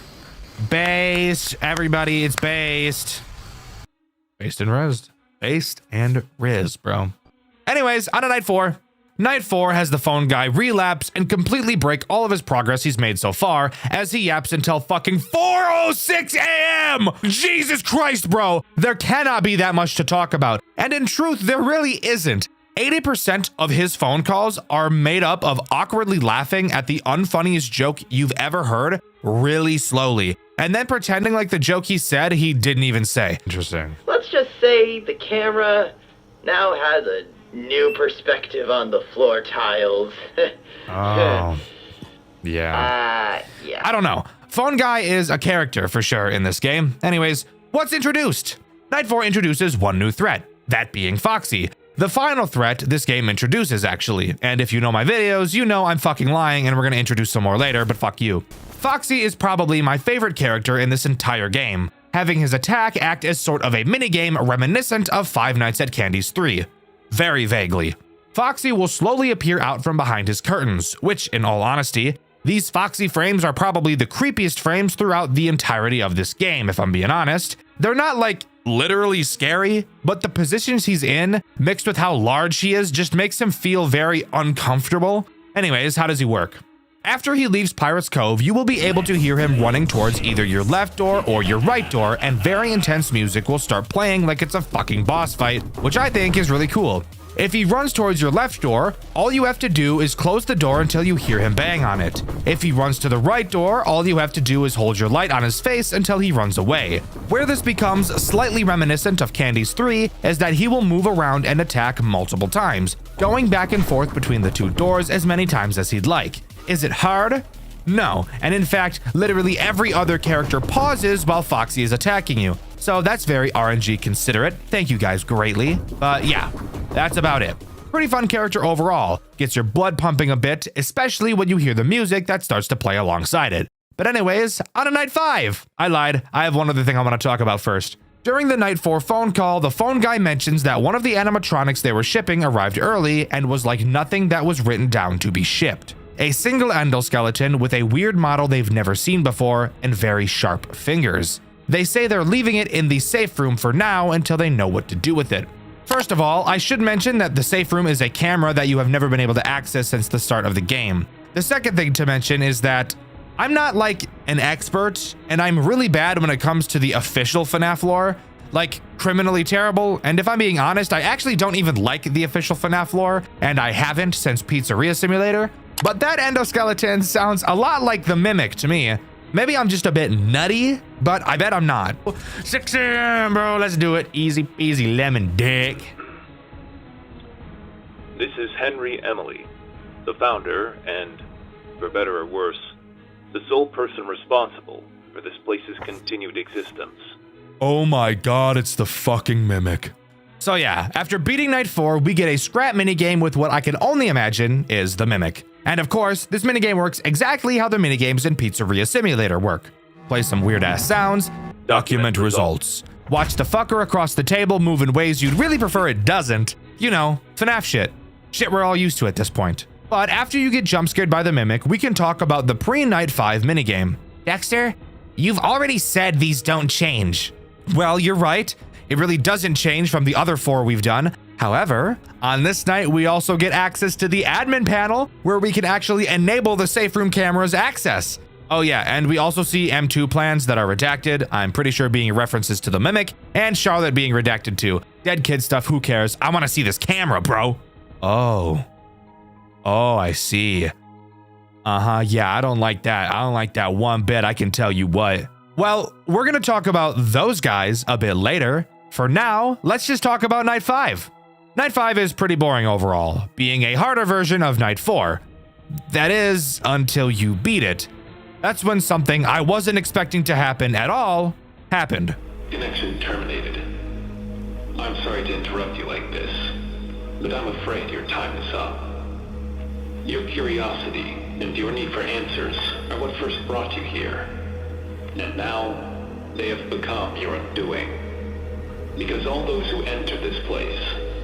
Based. Everybody, it's based. Based and Riz. Based and Riz, bro. Anyways, on to night 4. Night 4 has the phone guy relapse and completely break all of his progress he's made so far as he yaps until fucking 4:06 a.m. Jesus Christ, bro. There cannot be that much to talk about. And in truth, there really isn't. 80% of his phone calls are made up of awkwardly laughing at the unfunniest joke you've ever heard really slowly, and then pretending like the joke he said he didn't even say. Interesting. Let's just say the camera now has a new perspective on the floor tiles. Oh. Yeah. Yeah. I don't know. Phone Guy is a character for sure in this game. Anyways, what's introduced? Night 4 introduces one new threat, that being Foxy. The final threat this game introduces, actually. And if you know my videos, you know I'm fucking lying and we're gonna introduce some more later, but fuck you. Foxy is probably my favorite character in this entire game, having his attack act as sort of a minigame reminiscent of Five Nights at Candy's 3. Very vaguely. Foxy will slowly appear out from behind his curtains, which, in all honesty, these Foxy frames are probably the creepiest frames throughout the entirety of this game, if I'm being honest. They're not like literally scary, but the positions he's in, mixed with how large he is, just makes him feel very uncomfortable. Anyways, how does he work? After he leaves Pirate's Cove, you will be able to hear him running towards either your left door or your right door, and very intense music will start playing like it's a fucking boss fight, which I think is really cool. If he runs towards your left door, all you have to do is close the door until you hear him bang on it. If he runs to the right door, all you have to do is hold your light on his face until he runs away. Where this becomes slightly reminiscent of Candy's 3 is that he will move around and attack multiple times, going back and forth between the two doors as many times as he'd like. Is it hard? No, and in fact, literally every other character pauses while Foxy is attacking you. So that's very RNG considerate. Thank you guys greatly. But yeah, that's about it. Pretty fun character overall. Gets your blood pumping a bit, especially when you hear the music that starts to play alongside it. But anyways, on to Night 5. I lied. I have one other thing I want to talk about first. During the Night 4 phone call, the phone guy mentions that one of the animatronics they were shipping arrived early and was like nothing that was written down to be shipped. A single endoskeleton with a weird model they've never seen before and very sharp fingers. They say they're leaving it in the safe room for now until they know what to do with it. First of all, I should mention that the safe room is a camera that you have never been able to access since the start of the game. The second thing to mention is that I'm not like an expert, and I'm really bad when it comes to the official FNAF lore, like criminally terrible, and if I'm being honest, I actually don't even like the official FNAF lore, and I haven't since Pizzeria Simulator. But that endoskeleton sounds a lot like the Mimic to me. Maybe I'm just a bit nutty, but I bet I'm not. 6 a.m., bro, let's do it. Easy peasy lemon dick. This is Henry Emily, the founder and, for better or worse, the sole person responsible for this place's continued existence. Oh my god, it's the fucking Mimic. So yeah, after beating Night 4, we get a scrap minigame with what I can only imagine is the Mimic. And of course, this minigame works exactly how the minigames in Pizzeria Simulator work. Play some weird-ass sounds, document results. Watch the fucker across the table move in ways you'd really prefer it doesn't. You know, FNAF shit. Shit we're all used to at this point. But after you get jump-scared by the Mimic, we can talk about the pre-Night 5 minigame. Dexter, you've already said these don't change. Well, you're right. It really doesn't change from the other 4 we've done. However, on this night, we also get access to the admin panel where we can actually enable the safe room camera's access. Oh yeah, and we also see M2 plans that are redacted. I'm pretty sure being references to the Mimic, and Charlotte being redacted too. Dead kid stuff, who cares? I want to see this camera, bro. Oh, I see. Yeah, I don't like that. I don't like that one bit, I can tell you what. Well, we're gonna talk about those guys a bit later. For now, let's just talk about Night 5. Night 5 is pretty boring overall, being a harder version of Night 4. That is, until you beat it. That's when something I wasn't expecting to happen at all happened. Connection terminated. I'm sorry to interrupt you like this, but I'm afraid your time is up. Your curiosity and your need for answers are what first brought you here. And now, they have become your undoing. Because all those who enter this place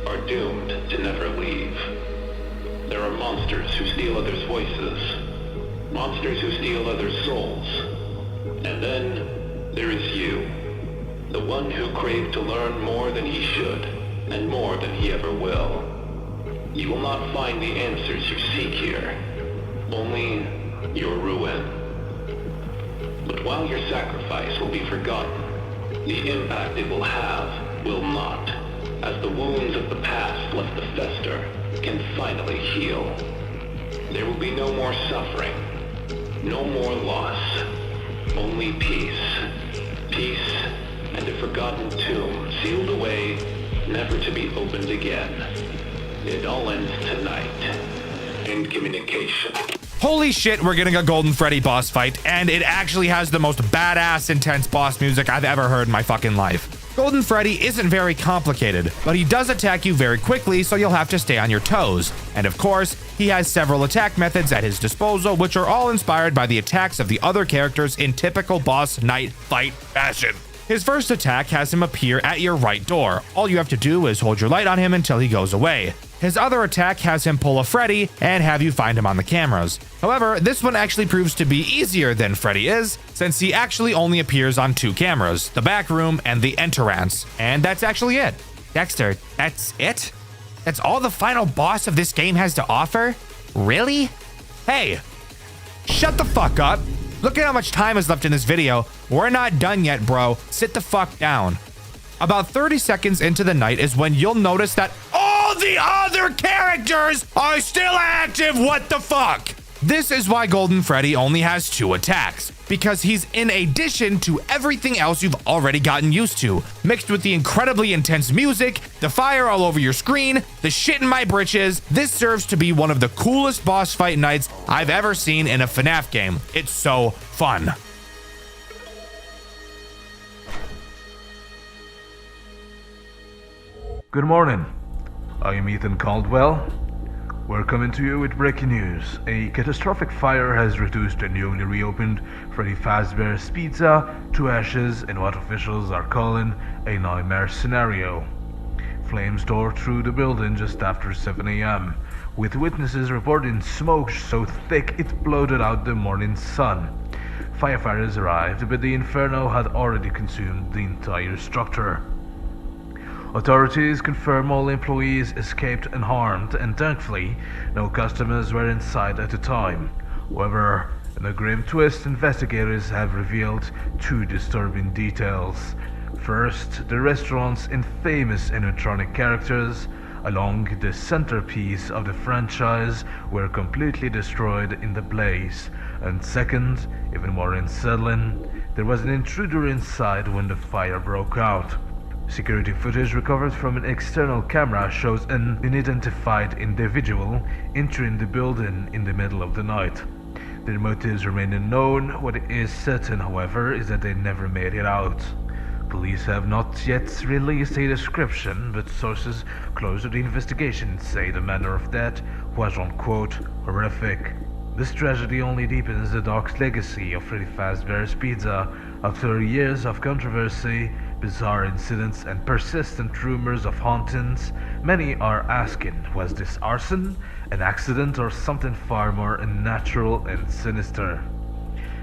are doomed to never leave. There are monsters who steal others' voices, monsters who steal others' souls, and then there is you, the one who craved to learn more than he should, and more than he ever will. You will not find the answers you seek here, only your ruin. But while your sacrifice will be forgotten, the impact it will have will not. as the wounds of the past left to fester can finally heal. There will be no more suffering, no more loss, only peace. Peace and a forgotten tomb sealed away, never to be opened again. It all ends tonight. End communication. Holy shit, we're getting a Golden Freddy boss fight, and it actually has the most badass intense boss music I've ever heard in my fucking life. Golden Freddy isn't very complicated, but he does attack you very quickly, so you'll have to stay on your toes. And of course, he has several attack methods at his disposal, which are all inspired by the attacks of the other characters in typical boss night fight fashion. His first attack has him appear at your right door. All you have to do is hold your light on him until he goes away. His other attack has him pull a Freddy and have you find him on the cameras. However, this one actually proves to be easier than Freddy is, since he actually only appears on 2 cameras, the back room and the entrance. And that's actually it. Dxtr, that's it? That's all the final boss of this game has to offer? Really? Hey, shut the fuck up. Look at how much time is left in this video. We're not done yet, bro. Sit the fuck down. About 30 seconds into the night is when you'll notice that all the other characters are still active. What the fuck? This is why Golden Freddy only has 2 attacks, because he's in addition to everything else you've already gotten used to, mixed with the incredibly intense music, the fire all over your screen, the shit in my britches. This serves to be one of the coolest boss fight nights I've ever seen in a FNAF game. It's so fun. Good morning. I am Ethan Caldwell. We're coming to you with breaking news. A catastrophic fire has reduced a newly reopened Freddy Fazbear's Pizza to ashes in what officials are calling a nightmare scenario. Flames tore through the building just after 7 a.m., with witnesses reporting smoke so thick it blotted out the morning sun. Firefighters arrived, but the inferno had already consumed the entire structure. Authorities confirm all employees escaped unharmed, and thankfully, no customers were inside at the time. However, in a grim twist, investigators have revealed 2 disturbing details. First, the restaurant's infamous animatronic characters, along the centerpiece of the franchise, were completely destroyed in the blaze. And second, even more unsettling, there was an intruder inside when the fire broke out. Security footage recovered from an external camera shows an unidentified individual entering the building in the middle of the night. Their motives remain unknown. What is certain, however, is that they never made it out. Police have not yet released a description, but sources close to the investigation say the manner of death was, unquote, horrific. This tragedy only deepens the dark legacy of Freddy Fazbear's Pizza. After years of controversy, bizarre incidents, and persistent rumors of hauntings, many are asking, was this arson, an accident, or something far more unnatural and sinister?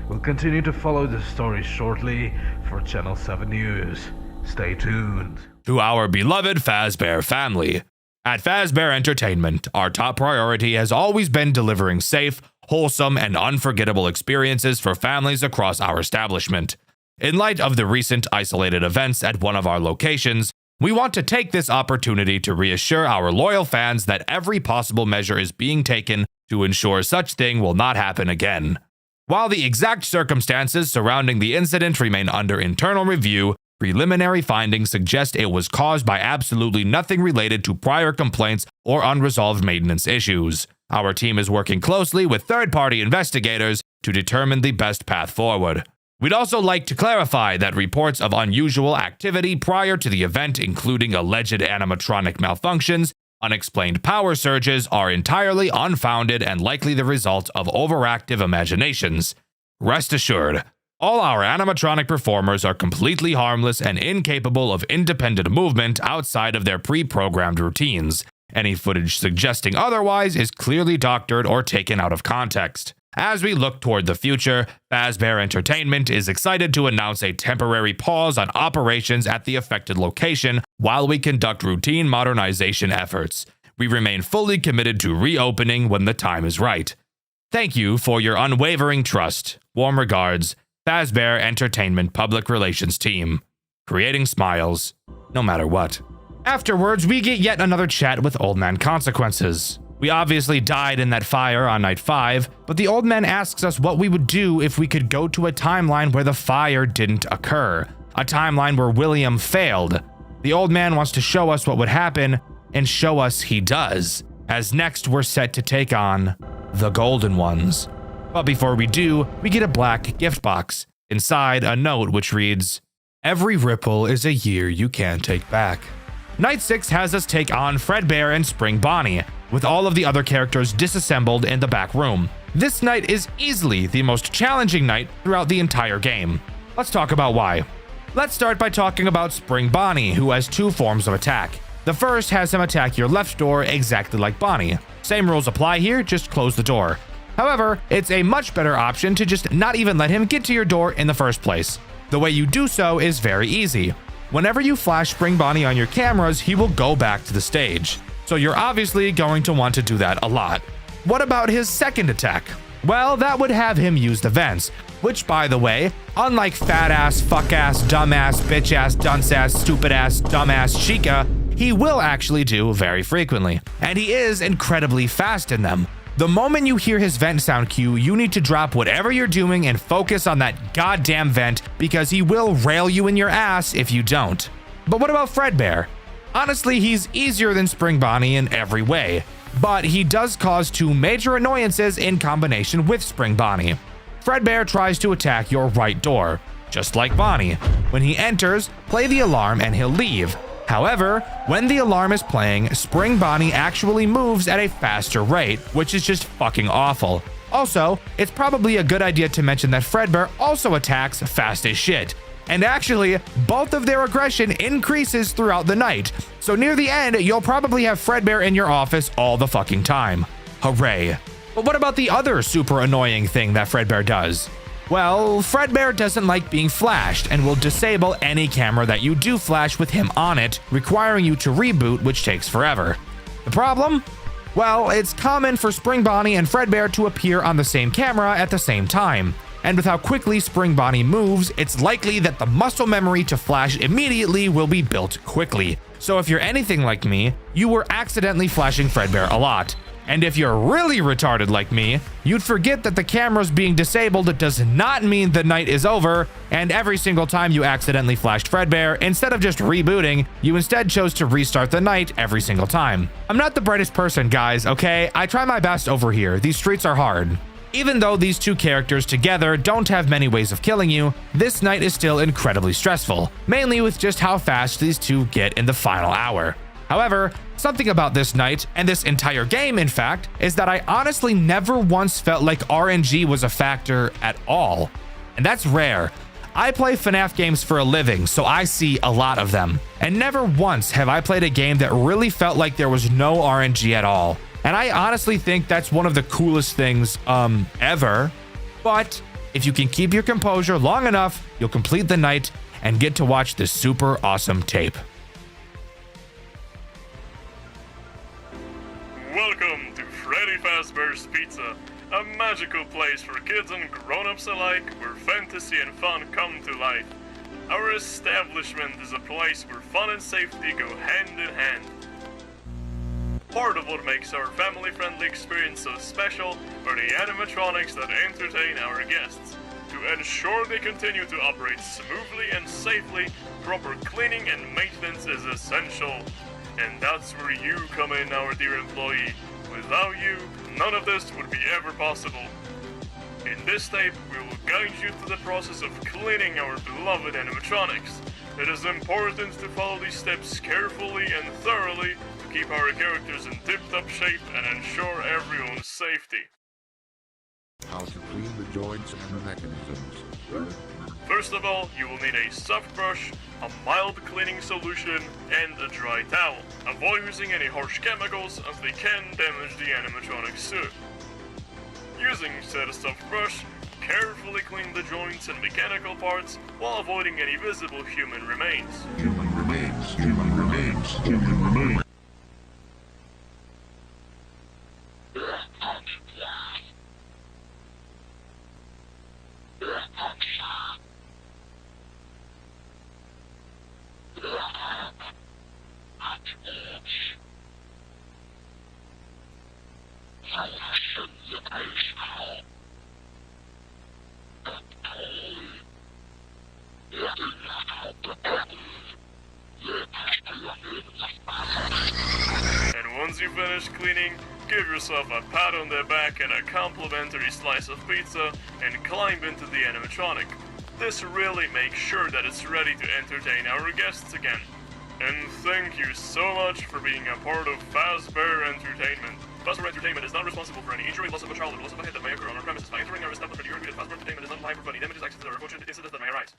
We'll continue to follow the story shortly for Channel 7 News. Stay tuned. To our beloved Fazbear family. At Fazbear Entertainment, our top priority has always been delivering safe, wholesome, and unforgettable experiences for families across our establishment. In light of the recent isolated events at one of our locations, we want to take this opportunity to reassure our loyal fans that every possible measure is being taken to ensure such thing will not happen again. While the exact circumstances surrounding the incident remain under internal review, preliminary findings suggest it was caused by absolutely nothing related to prior complaints or unresolved maintenance issues. Our team is working closely with third-party investigators to determine the best path forward. We'd also like to clarify that reports of unusual activity prior to the event, including alleged animatronic malfunctions, unexplained power surges, are entirely unfounded and likely the result of overactive imaginations. Rest assured, all our animatronic performers are completely harmless and incapable of independent movement outside of their pre-programmed routines. Any footage suggesting otherwise is clearly doctored or taken out of context. As we look toward the future, Fazbear Entertainment is excited to announce a temporary pause on operations at the affected location while we conduct routine modernization efforts. We remain fully committed to reopening when the time is right. Thank you for your unwavering trust. Warm regards, Fazbear Entertainment Public Relations Team. Creating smiles, no matter what. Afterwards, we get yet another chat with Old Man Consequences. We obviously died in that fire on night 5, but the old man asks us what we would do if we could go to a timeline where the fire didn't occur, a timeline where William failed. The old man wants to show us what would happen, and show us he does, as next we're set to take on the Golden Ones. But before we do, we get a black gift box. Inside, a note which reads, "Every ripple is a year you can't take back." Night 6 has us take on Fredbear and Spring Bonnie, with all of the other characters disassembled in the back room. This night is easily the most challenging night throughout the entire game. Let's talk about why. Let's start by talking about Spring Bonnie, who has 2 forms of attack. The first has him attack your left door exactly like Bonnie. Same rules apply here, just close the door. However, it's a much better option to just not even let him get to your door in the first place. The way you do so is very easy. Whenever you flash Spring Bonnie on your cameras, he will go back to the stage. So you're obviously going to want to do that a lot. What about his second attack? Well, that would have him use the vents, which, by the way, unlike fat ass, fuck ass, dumb ass, bitch ass, dunce ass, stupid ass, dumb ass Chica, he will actually do very frequently, and he is incredibly fast in them. The moment you hear his vent sound cue, you need to drop whatever you're doing and focus on that goddamn vent, because he will rail you in your ass if you don't. But what about Fredbear? Honestly, he's easier than Spring Bonnie in every way, but he does cause 2 major annoyances in combination with Spring Bonnie. Fredbear tries to attack your right door, just like Bonnie. When he enters, play the alarm and he'll leave. However, when the alarm is playing, Spring Bonnie actually moves at a faster rate, which is just fucking awful. Also, it's probably a good idea to mention that Fredbear also attacks fast as shit. And actually, both of their aggression increases throughout the night, so near the end, you'll probably have Fredbear in your office all the fucking time. Hooray. But what about the other super annoying thing that Fredbear does? Well, Fredbear doesn't like being flashed and will disable any camera that you do flash with him on it, requiring you to reboot, which takes forever. The problem? Well, it's common for Spring Bonnie and Fredbear to appear on the same camera at the same time. And with how quickly Spring Bonnie moves, it's likely that the muscle memory to flash immediately will be built quickly. So if you're anything like me, you were accidentally flashing Fredbear a lot. And if you're really retarded like me, you'd forget that the camera's being disabled does not mean the night is over, and every single time you accidentally flashed Fredbear, instead of just rebooting, you instead chose to restart the night every single time. I'm not the brightest person, guys, okay? I try my best over here. These streets are hard. Even though these 2 characters together don't have many ways of killing you, this night is still incredibly stressful, mainly with just how fast these 2 get in the final hour. However, something about this night, and this entire game in fact, is that I honestly never once felt like RNG was a factor at all. And that's rare. I play FNAF games for a living, so I see a lot of them. And never once have I played a game that really felt like there was no RNG at all. And I honestly think that's one of the coolest things, ever. But if you can keep your composure long enough, you'll complete the night and get to watch this super awesome tape. Welcome to Freddy Fazbear's Pizza, a magical place for kids and grown-ups alike where fantasy and fun come to life. Our establishment is a place where fun and safety go hand in hand. Part of what makes our family-friendly experience so special are the animatronics that entertain our guests. To ensure they continue to operate smoothly and safely, proper cleaning and maintenance is essential. And that's where you come in, our dear employee. Without you, none of this would be ever possible. In this tape, we will guide you through the process of cleaning our beloved animatronics. It is important to follow these steps carefully and thoroughly to keep our characters in tip-top shape and ensure everyone's safety. How to clean the joints and mechanisms. First of all, you will need a soft brush, a mild cleaning solution, and a dry towel. Avoid using any harsh chemicals as they can damage the animatronic suit. Using said soft brush, carefully clean the joints and mechanical parts while avoiding any visible human remains. Human remains, human remains, human remains. And once you finish cleaning, give yourself a pat on the back and a complimentary slice of pizza and climb into the animatronic. This really makes sure that it's ready to entertain our guests again. And thank you so much for being a part of Fazbear Entertainment. Fazbear Entertainment is not responsible for any injury, loss of a child, or loss of a head that may occur on our premises. By entering our establishment, you agree that Fazbear Entertainment is not liable for any damages, accidents, or unfortunate incidents that may arise.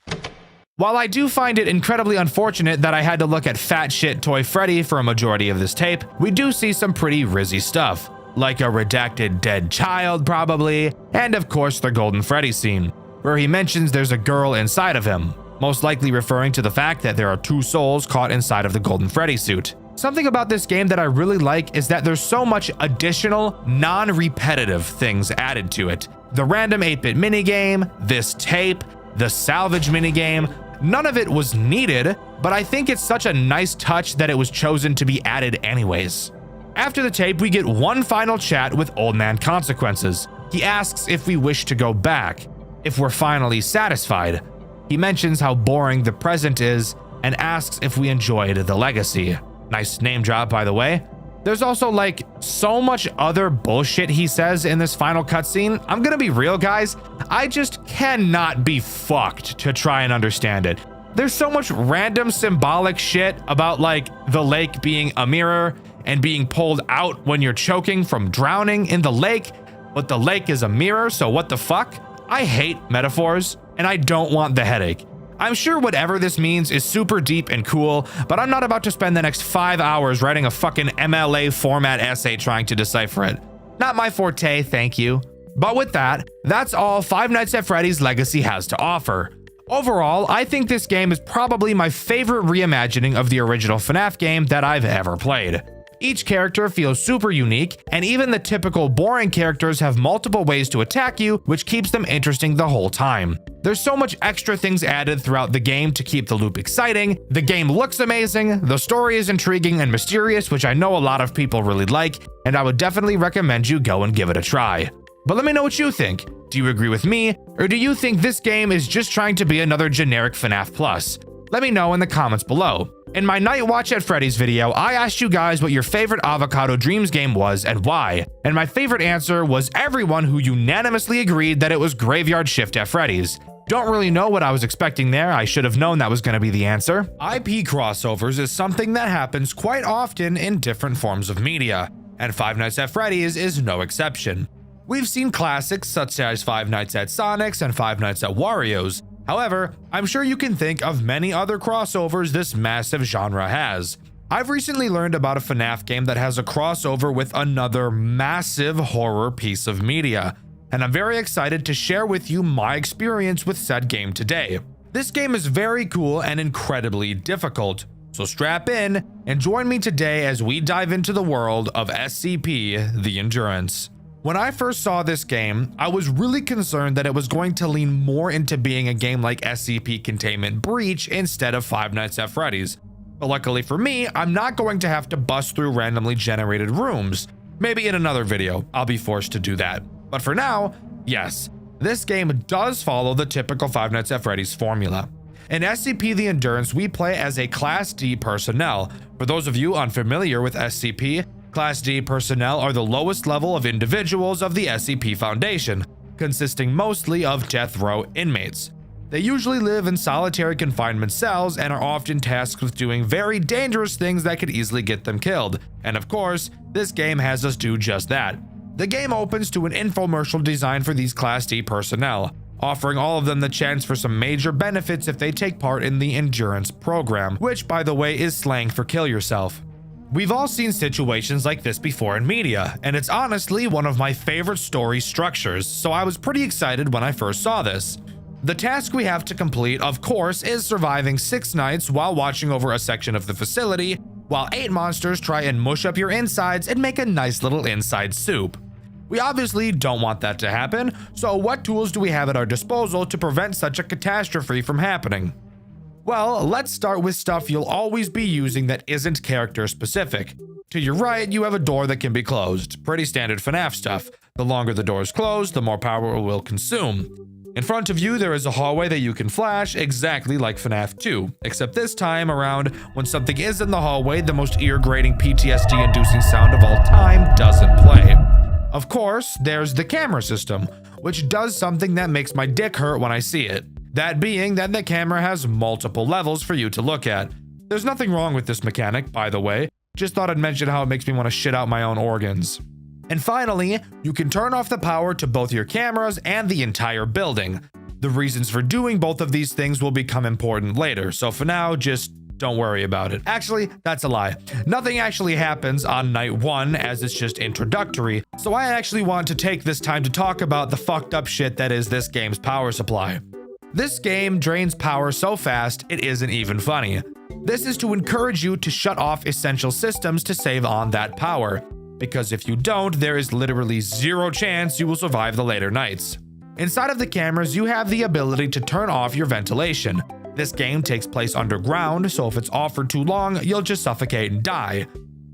While I do find it incredibly unfortunate that I had to look at fat shit Toy Freddy for a majority of this tape, we do see some pretty rizzy stuff, like a redacted dead child probably, and of course the Golden Freddy scene, where he mentions there's a girl inside of him, most likely referring to the fact that there are two souls caught inside of the Golden Freddy suit. Something about this game that I really like is that there's so much additional, non-repetitive things added to it. The random 8-bit minigame, this tape, the salvage minigame, none of it was needed, but I think it's such a nice touch that it was chosen to be added anyways. After the tape, we get one final chat with Old Man Consequences. He asks if we wish to go back, if we're finally satisfied. He mentions how boring the present is and asks if we enjoyed the legacy. Nice name drop, by the way. There's also like so much other bullshit he says in this final cutscene. I'm gonna be real, guys. I just cannot be fucked to try and understand it. There's so much random symbolic shit about like the lake being a mirror and being pulled out when you're choking from drowning in the lake, but the lake is a mirror, so what the fuck? I hate metaphors and I don't want the headache. I'm sure whatever this means is super deep and cool, but I'm not about to spend the next 5 hours writing a fucking MLA format essay trying to decipher it. Not my forte, thank you. But with that, that's all Five Nights at Freddy's Legacy has to offer. Overall, I think this game is probably my favorite reimagining of the original FNAF game that I've ever played. Each character feels super unique, and even the typical boring characters have multiple ways to attack you, which keeps them interesting the whole time. There's so much extra things added throughout the game to keep the loop exciting. The game looks amazing, the story is intriguing and mysterious, which I know a lot of people really like, and I would definitely recommend you go and give it a try. But let me know what you think. Do you agree with me, or do you think this game is just trying to be another generic FNAF Plus? Let me know in the comments below. In my Night Watch at Freddy's video, I asked you guys what your favorite Avocado Dreams game was and why, and my favorite answer was everyone who unanimously agreed that it was Graveyard Shift at Freddy's. Don't really know what I was expecting there. I should have known that was going to be the answer. IP crossovers is something that happens quite often in different forms of media, and Five Nights at Freddy's is no exception. We've seen classics such as Five Nights at Sonic's and Five Nights at Wario's. However, I'm sure you can think of many other crossovers this massive genre has. I've recently learned about a FNAF game that has a crossover with another massive horror piece of media, and I'm very excited to share with you my experience with said game today. This game is very cool and incredibly difficult, so strap in and join me today as we dive into the world of SCP: The Endurance. When I first saw this game, I was really concerned that it was going to lean more into being a game like SCP Containment Breach instead of Five Nights at Freddy's. But luckily for me, I'm not going to have to bust through randomly generated rooms. Maybe in another video, I'll be forced to do that. But for now, yes, this game does follow the typical Five Nights at Freddy's formula. In SCP: The Endurance, we play as a Class D personnel. For those of you unfamiliar with SCP, Class D personnel are the lowest level of individuals of the SCP Foundation, consisting mostly of death row inmates. They usually live in solitary confinement cells and are often tasked with doing very dangerous things that could easily get them killed. And of course, this game has us do just that. The game opens to an infomercial designed for these Class D personnel, offering all of them the chance for some major benefits if they take part in the Endurance program, which by the way is slang for kill yourself. We've all seen situations like this before in media, and it's honestly one of my favorite story structures, so I was pretty excited when I first saw this. The task we have to complete, of course, is surviving 6 nights while watching over a section of the facility, while 8 monsters try and mush up your insides and make a nice little inside soup. We obviously don't want that to happen, so what tools do we have at our disposal to prevent such a catastrophe from happening? Well, let's start with stuff you'll always be using that isn't character specific. To your right, you have a door that can be closed. Pretty standard FNAF stuff. The longer the door is closed, the more power it will consume. In front of you, there is a hallway that you can flash, exactly like FNAF 2, except this time around, when something is in the hallway, the most ear-grating PTSD-inducing sound of all time doesn't play. Of course, there's the camera system, which does something that makes my dick hurt when I see it. That being that the camera has multiple levels for you to look at. There's nothing wrong with this mechanic, by the way. Just thought I'd mention how it makes me want to shit out my own organs. And finally, you can turn off the power to both your cameras and the entire building. The reasons for doing both of these things will become important later, so for now, just don't worry about it. Actually, that's a lie. Nothing actually happens on night 1 as it's just introductory, so I actually want to take this time to talk about the fucked up shit that is this game's power supply. This game drains power so fast, it isn't even funny. This is to encourage you to shut off essential systems to save on that power, because if you don't, there is literally zero chance you will survive the later nights. Inside of the cameras, you have the ability to turn off your ventilation. This game takes place underground, so if it's off for too long, you'll just suffocate and die.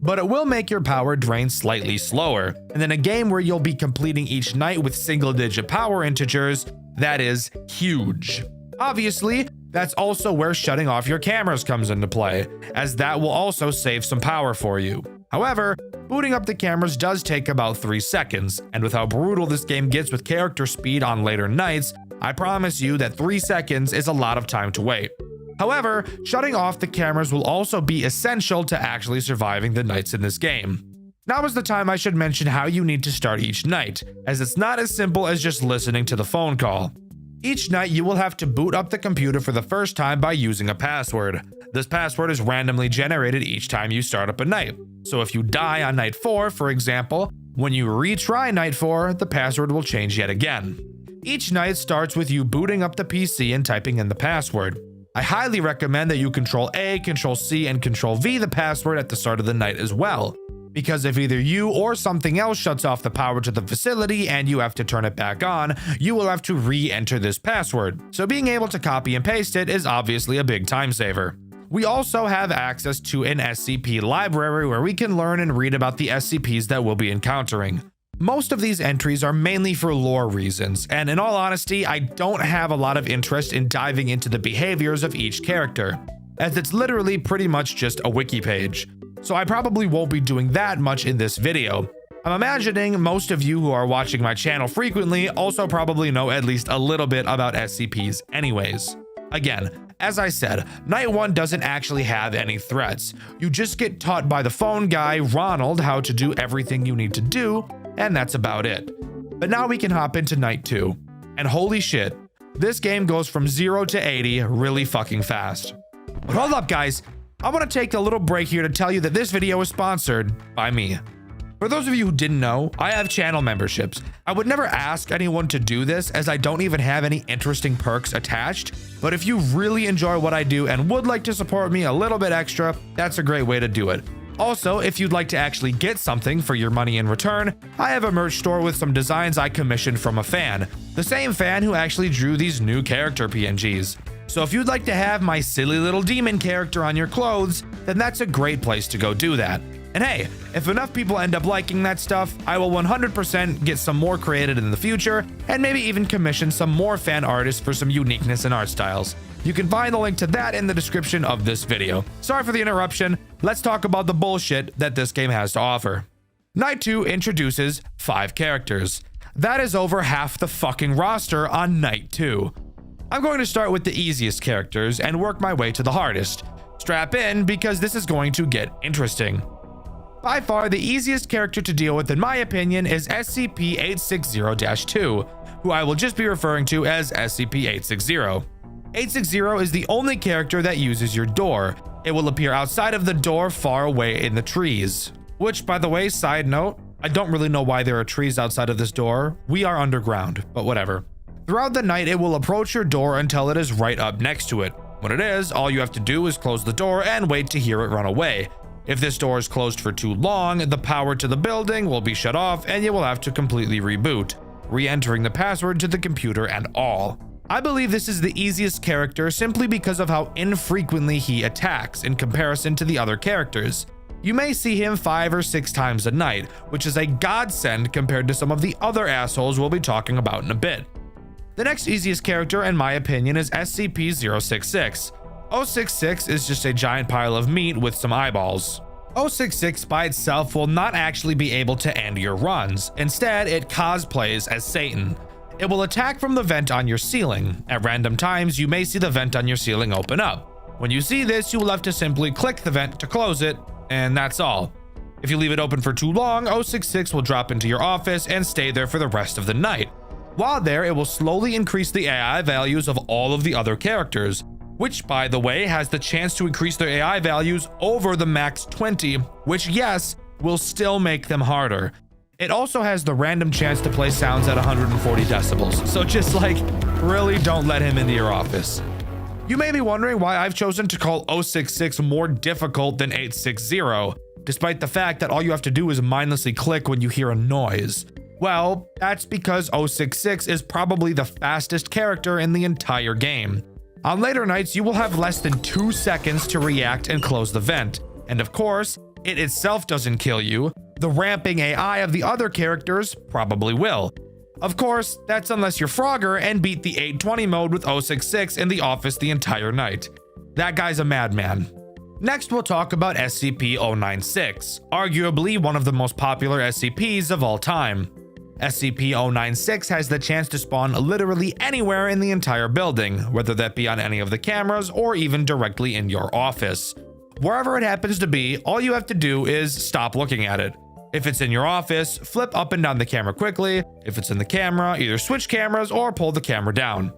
But it will make your power drain slightly slower, and in a game where you'll be completing each night with single-digit power integers, that is huge. Obviously, that's also where shutting off your cameras comes into play, as that will also save some power for you. However, booting up the cameras does take about 3 seconds, and with how brutal this game gets with character speed on later nights, I promise you that 3 seconds is a lot of time to wait. However, shutting off the cameras will also be essential to actually surviving the nights in this game. Now is the time I should mention how you need to start each night, as it's not as simple as just listening to the phone call. Each night you will have to boot up the computer for the first time by using a password. This password is randomly generated each time you start up a night. So if you die on night 4, for example, when you retry night 4, the password will change yet again. Each night starts with you booting up the PC and typing in the password. I highly recommend that you Control A, Control C, and Control V the password at the start of the night as well. Because if either you or something else shuts off the power to the facility and you have to turn it back on, you will have to re-enter this password. So being able to copy and paste it is obviously a big time saver. We also have access to an SCP library where we can learn and read about the SCPs that we'll be encountering. Most of these entries are mainly for lore reasons, and in all honesty, I don't have a lot of interest in diving into the behaviors of each character, as it's literally pretty much just a wiki page. So I probably won't be doing that much in this video. I'm imagining most of you who are watching my channel frequently also probably know at least a little bit about SCPs anyways. Again, as I said, night 1 doesn't actually have any threats. You just get taught by the phone guy, Ronald, how to do everything you need to do, and that's about it. But now we can hop into night 2. And holy shit, this game goes from 0 to 80 really fucking fast. But hold up guys, I want to take a little break here to tell you that this video is sponsored by me. For those of you who didn't know, I have channel memberships. I would never ask anyone to do this as I don't even have any interesting perks attached, but if you really enjoy what I do and would like to support me a little bit extra, that's a great way to do it. Also, if you'd like to actually get something for your money in return, I have a merch store with some designs I commissioned from a fan, the same fan who actually drew these new character PNGs. So if you'd like to have my silly little demon character on your clothes, then that's a great place to go do that. And hey, if enough people end up liking that stuff, I will 100% get some more created in the future, and maybe even commission some more fan artists for some uniqueness in art styles. You can find the link to that in the description of this video. Sorry for the interruption, let's talk about the bullshit that this game has to offer. Night 2 introduces 5 characters. That is over half the fucking roster on Night 2. I'm going to start with the easiest characters and work my way to the hardest. Strap in because this is going to get interesting. By far, the easiest character to deal with in my opinion is SCP-860-2, who I will just be referring to as SCP-860. 860 is the only character that uses your door. It will appear outside of the door far away in the trees. Which, by the way, side note, I don't really know why there are trees outside of this door. We are underground, but whatever. Throughout the night, it will approach your door until it is right up next to it. When it is, all you have to do is close the door and wait to hear it run away. If this door is closed for too long, the power to the building will be shut off and you will have to completely reboot, re-entering the password to the computer and all. I believe this is the easiest character simply because of how infrequently he attacks in comparison to the other characters. You may see him 5 or 6 times a night, which is a godsend compared to some of the other assholes we'll be talking about in a bit. The next easiest character, in my opinion, is SCP-066. 066 is just a giant pile of meat with some eyeballs. 066 by itself will not actually be able to end your runs. Instead, it cosplays as Satan. It will attack from the vent on your ceiling. At random times, you may see the vent on your ceiling open up. When you see this, you will have to simply click the vent to close it, and that's all. If you leave it open for too long, 066 will drop into your office and stay there for the rest of the night. While there, it will slowly increase the AI values of all of the other characters, which, by the way, has the chance to increase their AI values over the max 20, which, yes, will still make them harder. It also has the random chance to play sounds at 140 decibels, so just like, really don't let him into your office. You may be wondering why I've chosen to call 066 more difficult than 860, despite the fact that all you have to do is mindlessly click when you hear a noise. Well, that's because 066 is probably the fastest character in the entire game. On later nights, you will have less than 2 seconds to react and close the vent. And of course, it itself doesn't kill you. The ramping AI of the other characters probably will. Of course, that's unless you're Frogger and beat the 820 mode with 066 in the office the entire night. That guy's a madman. Next, we'll talk about SCP-096, arguably one of the most popular SCPs of all time. SCP-096 has the chance to spawn literally anywhere in the entire building, whether that be on any of the cameras or even directly in your office. Wherever it happens to be, all you have to do is stop looking at it. If it's in your office, flip up and down the camera quickly. If it's in the camera, either switch cameras or pull the camera down.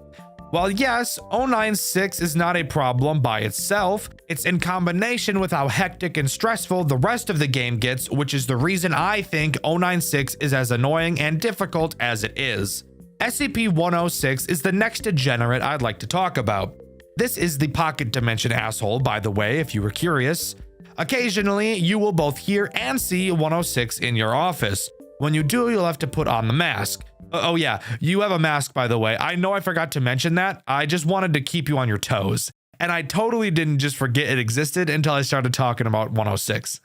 While yes, 096 is not a problem by itself, it's in combination with how hectic and stressful the rest of the game gets, which is the reason I think 096 is as annoying and difficult as it is. SCP-106 is the next degenerate I'd like to talk about. This is the pocket dimension asshole, by the way, if you were curious. Occasionally, you will both hear and see 106 in your office. When you do, you'll have to put on the mask. Oh yeah, you have a mask, by the way. I know I forgot to mention that. I just wanted to keep you on your toes. And I totally didn't just forget it existed until I started talking about 106.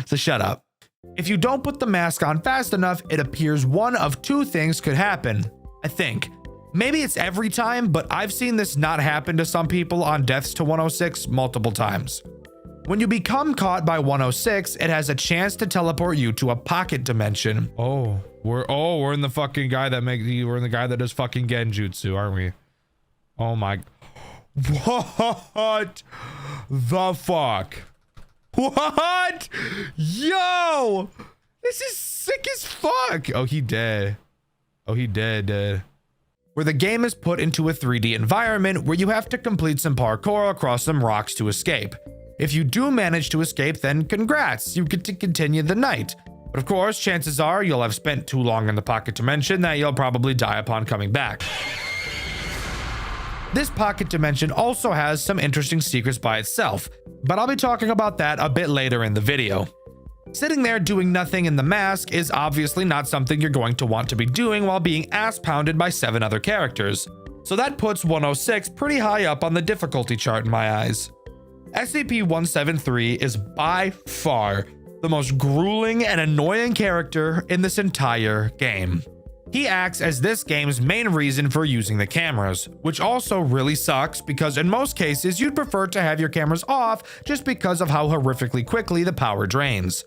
So shut up. If you don't put the mask on fast enough, it appears one of 2 things could happen, I think. Maybe it's every time, but I've seen this not happen to some people on deaths to 106 multiple times. When you become caught by 106, it has a chance to teleport you to a pocket dimension. We're in the fucking guy that we're in the guy that does fucking genjutsu, aren't we? Oh my, what the fuck? What? Yo, this is sick as fuck. Oh, he dead. Oh, he dead. Where the game is put into a 3D environment where you have to complete some parkour across some rocks to escape. If you do manage to escape, then congrats, you get to continue the night. But of course, chances are you'll have spent too long in the pocket dimension that you'll probably die upon coming back. This pocket dimension also has some interesting secrets by itself, but I'll be talking about that a bit later in the video. Sitting there doing nothing in the mask is obviously not something you're going to want to be doing while being ass pounded by 7 other characters. So that puts 106 pretty high up on the difficulty chart in my eyes. SCP-173 is by far the most grueling and annoying character in this entire game. He acts as this game's main reason for using the cameras, which also really sucks because in most cases you'd prefer to have your cameras off just because of how horrifically quickly the power drains.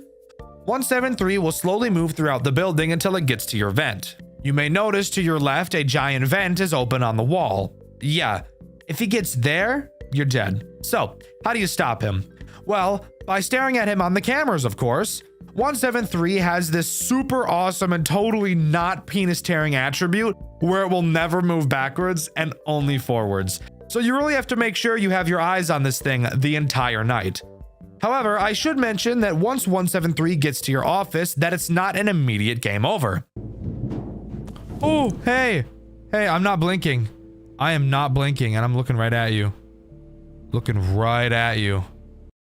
173 will slowly move throughout the building until it gets to your vent. You may notice to your left a giant vent is open on the wall. Yeah, if he gets there, you're dead. So, how do you stop him? Well, by staring at him on the cameras, of course. 173 has this super awesome and totally not penis tearing attribute where it will never move backwards and only forwards. So you really have to make sure you have your eyes on this thing the entire night. However, I should mention that once 173 gets to your office, that it's not an immediate game over. Oh, hey, I'm not blinking. I am not blinking and I'm looking right at you. Looking right at you.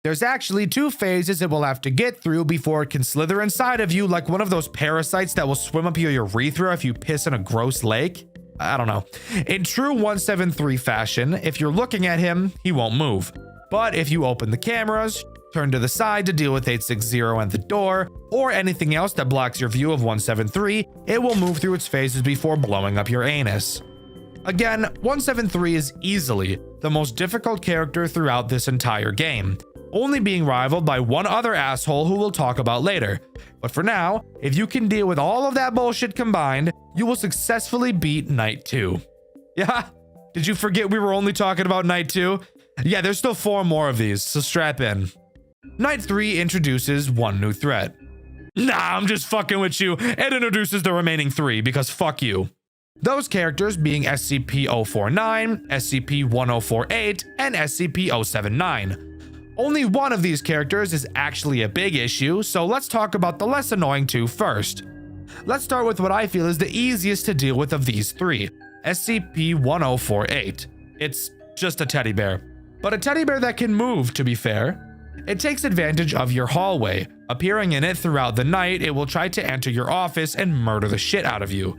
There's actually 2 phases it will have to get through before it can slither inside of you like one of those parasites that will swim up your urethra if you piss in a gross lake. I don't know. In true 173 fashion, if you're looking at him, he won't move. But if you open the cameras, turn to the side to deal with 860 and the door, or anything else that blocks your view of 173, it will move through its phases before blowing up your anus. Again, 173 is easily the most difficult character throughout this entire game, only being rivaled by one other asshole who we'll talk about later. But for now, if you can deal with all of that bullshit combined, you will successfully beat Night 2. Yeah? Did you forget we were only talking about Night 2? Yeah, there's still 4 more of these, so strap in. Night 3 introduces one new threat. Nah, I'm just fucking with you. It introduces the remaining 3 because fuck you. Those characters being SCP-049, SCP-1048, and SCP-079. Only one of these characters is actually a big issue, so let's talk about the less annoying 2 first. Let's start with what I feel is the easiest to deal with of these 3, SCP-1048. It's just a teddy bear. But a teddy bear that can move, to be fair. It takes advantage of your hallway. Appearing in it throughout the night, it will try to enter your office and murder the shit out of you.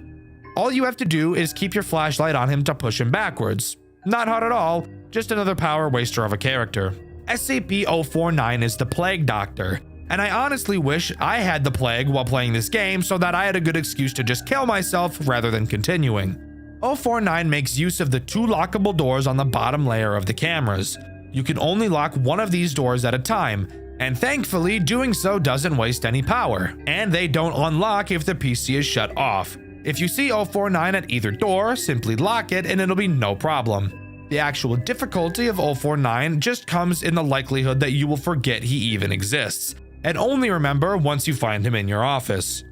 All you have to do is keep your flashlight on him to push him backwards. Not hard at all, just another power waster of a character. SCP-049 is the Plague Doctor, and I honestly wish I had the plague while playing this game so that I had a good excuse to just kill myself rather than continuing. 049 makes use of the 2 lockable doors on the bottom layer of the cameras. You can only lock one of these doors at a time, and thankfully doing so doesn't waste any power, and they don't unlock if the PC is shut off. If you see 049 at either door, simply lock it and it'll be no problem. The actual difficulty of 049 just comes in the likelihood that you will forget he even exists, and only remember once you find him in your office.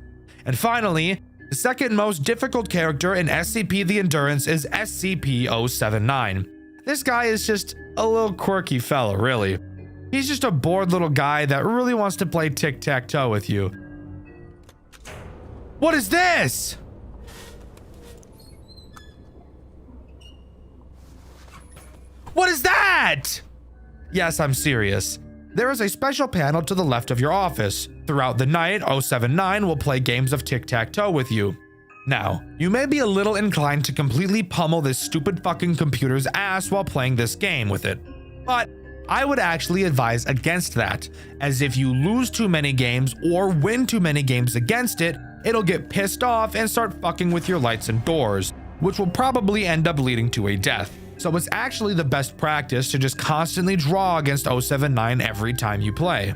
And finally, the second most difficult character in SCP The Endurance is SCP-079. This guy is just a little quirky fella, really. He's just a bored little guy that really wants to play tic-tac-toe with you. What is this? What is that? Yes, I'm serious. There is a special panel to the left of your office. Throughout the night, 079 will play games of tic-tac-toe with you. Now, you may be a little inclined to completely pummel this stupid fucking computer's ass while playing this game with it. But I would actually advise against that, as if you lose too many games or win too many games against it, it'll get pissed off and start fucking with your lights and doors, which will probably end up leading to a death. So it's actually the best practice to just constantly draw against 079 every time you play.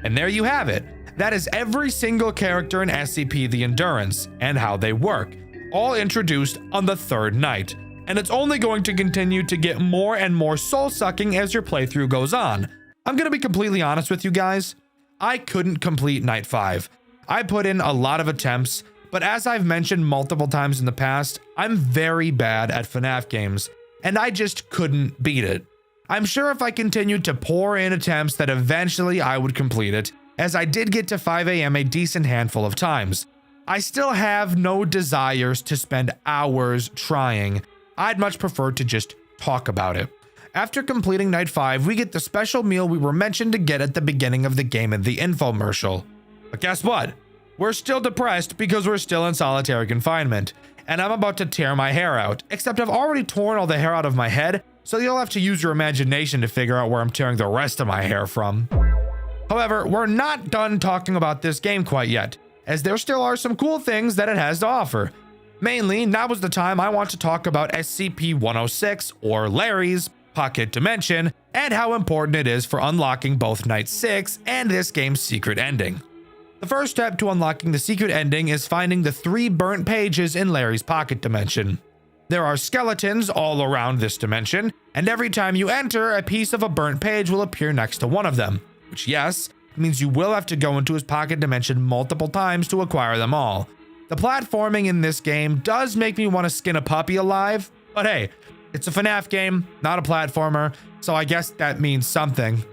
And there you have it. That is every single character in SCP The Endurance and how they work, all introduced on the 3rd night. And it's only going to continue to get more and more soul-sucking as your playthrough goes on. I'm gonna be completely honest with you guys. I couldn't complete Night 5. I put in a lot of attempts, but as I've mentioned multiple times in the past, I'm very bad at FNAF games, and I just couldn't beat it. I'm sure if I continued to pour in attempts that eventually I would complete it, as I did get to 5 AM a decent handful of times. I still have no desires to spend hours trying. I'd much prefer to just talk about it. After completing Night 5, we get the special meal we were mentioned to get at the beginning of the game in the infomercial. But guess what? We're still depressed because we're still in solitary confinement, and I'm about to tear my hair out, except I've already torn all the hair out of my head, so you'll have to use your imagination to figure out where I'm tearing the rest of my hair from. However, we're not done talking about this game quite yet, as there still are some cool things that it has to offer. Mainly, now is the time I want to talk about SCP-106, or Larry's Pocket Dimension, and how important it is for unlocking both Night 6 and this game's secret ending. The first step to unlocking the secret ending is finding the 3 burnt pages in Larry's Pocket Dimension. There are skeletons all around this dimension, and every time you enter, a piece of a burnt page will appear next to one of them, which, yes, means you will have to go into his pocket dimension multiple times to acquire them all. The platforming in this game does make me want to skin a puppy alive, but hey, it's a FNAF game, not a platformer, so I guess that means something.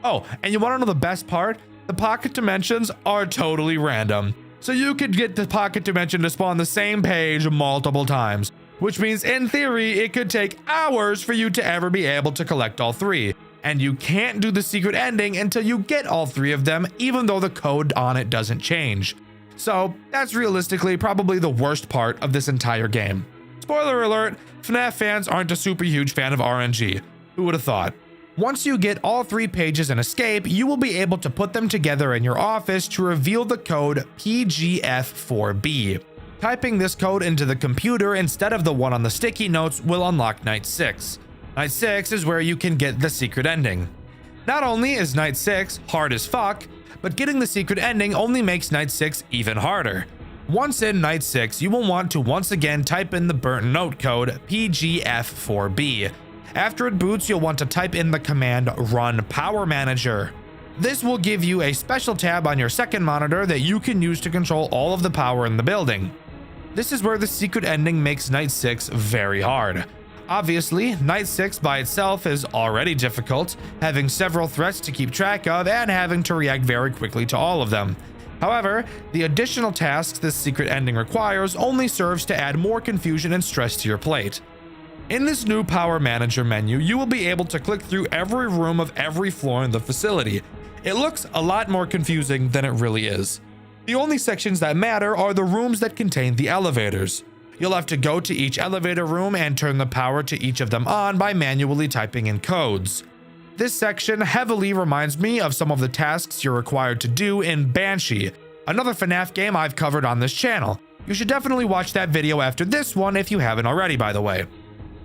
Oh, and you want to know the best part? The pocket dimensions are totally random, so you could get the pocket dimension to spawn the same page multiple times, which means in theory it could take hours for you to ever be able to collect all 3, and you can't do the secret ending until you get all 3 of them, even though the code on it doesn't change. So that's realistically probably the worst part of this entire game. Spoiler alert, FNAF fans aren't a super huge fan of RNG. Who would have thought? Once you get all 3 pages and escape, you will be able to put them together in your office to reveal the code PGF4B. Typing this code into the computer instead of the one on the sticky notes will unlock Night 6. Night 6 is where you can get the secret ending. Not only is Night 6 hard as fuck, but getting the secret ending only makes Night 6 even harder. Once in Night 6, you will want to once again type in the burnt note code PGF4B. After it boots, you'll want to type in the command run power manager. This will give you a special tab on your second monitor that you can use to control all of the power in the building. This is where the secret ending makes Night 6 very hard. Obviously, Night 6 by itself is already difficult, having several threats to keep track of and having to react very quickly to all of them. However, the additional tasks this secret ending requires only serves to add more confusion and stress to your plate. In this new Power Manager menu, you will be able to click through every room of every floor in the facility. It looks a lot more confusing than it really is. The only sections that matter are the rooms that contain the elevators. You'll have to go to each elevator room and turn the power to each of them on by manually typing in codes. This section heavily reminds me of some of the tasks you're required to do in Banshee, another FNAF game I've covered on this channel. You should definitely watch that video after this one if you haven't already, by the way.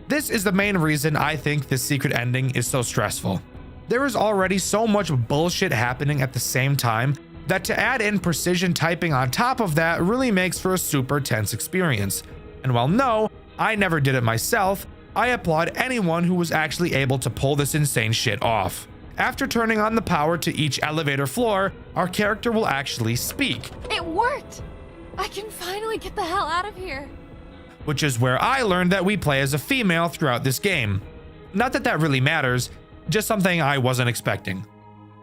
This is the main reason I think this secret ending is so stressful. There is already so much bullshit happening at the same time that to add in precision typing on top of that really makes for a super tense experience. And while no, I never did it myself, I applaud anyone who was actually able to pull this insane shit off. After turning on the power to each elevator floor, our character will actually speak. It worked! I can finally get the hell out of here. Which is where I learned that we play as a female throughout this game. Not that that really matters, just something I wasn't expecting.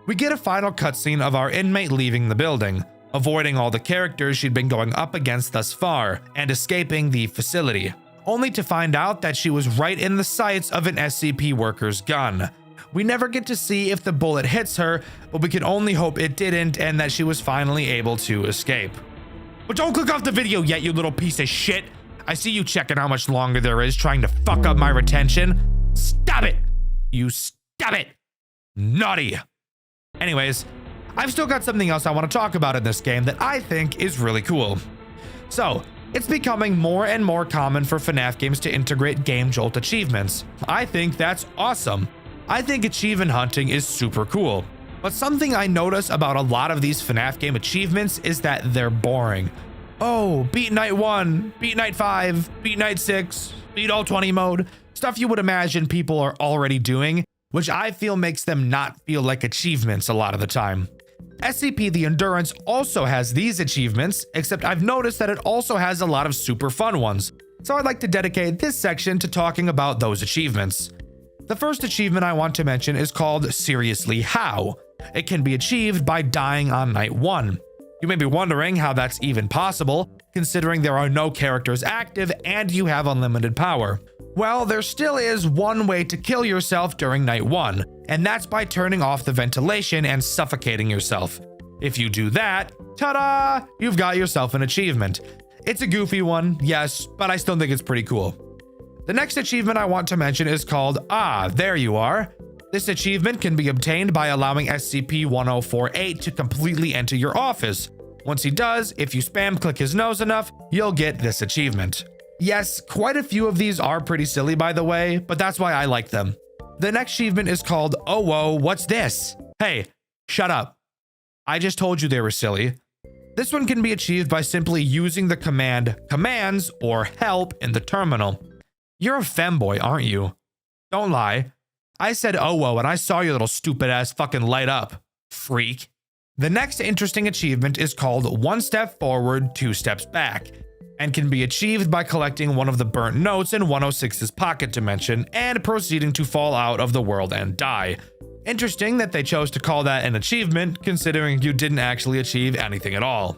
We get a final cutscene of our inmate leaving the building, avoiding all the characters she'd been going up against thus far, and escaping the facility, only to find out that she was right in the sights of an SCP worker's gun. We never get to see if the bullet hits her, but we can only hope it didn't and that she was finally able to escape. But don't click off the video yet, you little piece of shit! I see you checking how much longer there is, trying to fuck up my retention. Stop it! You stop it! Naughty! Anyways, I've still got something else I want to talk about in this game that I think is really cool. So, it's becoming more and more common for FNAF games to integrate Game Jolt achievements. I think that's awesome. I think achievement hunting is super cool. But something I notice about a lot of these FNAF game achievements is that they're boring. Oh, beat night 1, beat night 5, beat night 6, beat all 20 mode. Stuff you would imagine people are already doing, which I feel makes them not feel like achievements a lot of the time. SCP The Endurance also has these achievements, except I've noticed that it also has a lot of super fun ones. So I'd like to dedicate this section to talking about those achievements. The first achievement I want to mention is called Seriously How. It can be achieved by dying on night 1. You may be wondering how that's even possible, considering there are no characters active and you have unlimited power. Well, there still is one way to kill yourself during night 1, and that's by turning off the ventilation and suffocating yourself. If you do that, ta-da! You've got yourself an achievement. It's a goofy one, yes, but I still think it's pretty cool. The next achievement I want to mention is called Ah, There You Are. This achievement can be obtained by allowing SCP-1048 to completely enter your office. Once he does, if you spam click his nose enough, you'll get this achievement. Yes, quite a few of these are pretty silly by the way, but that's why I like them. The next achievement is called Oh Whoa, What's This? Hey, shut up. I just told you they were silly. This one can be achieved by simply using the command commands or help in the terminal. You're a femboy, aren't you? Don't lie. I said oh whoa and I saw your little stupid ass fucking light up, freak. The next interesting achievement is called One Step Forward, Two Steps Back, and can be achieved by collecting one of the burnt notes in 106's pocket dimension and proceeding to fall out of the world and die. Interesting that they chose to call that an achievement, considering you didn't actually achieve anything at all.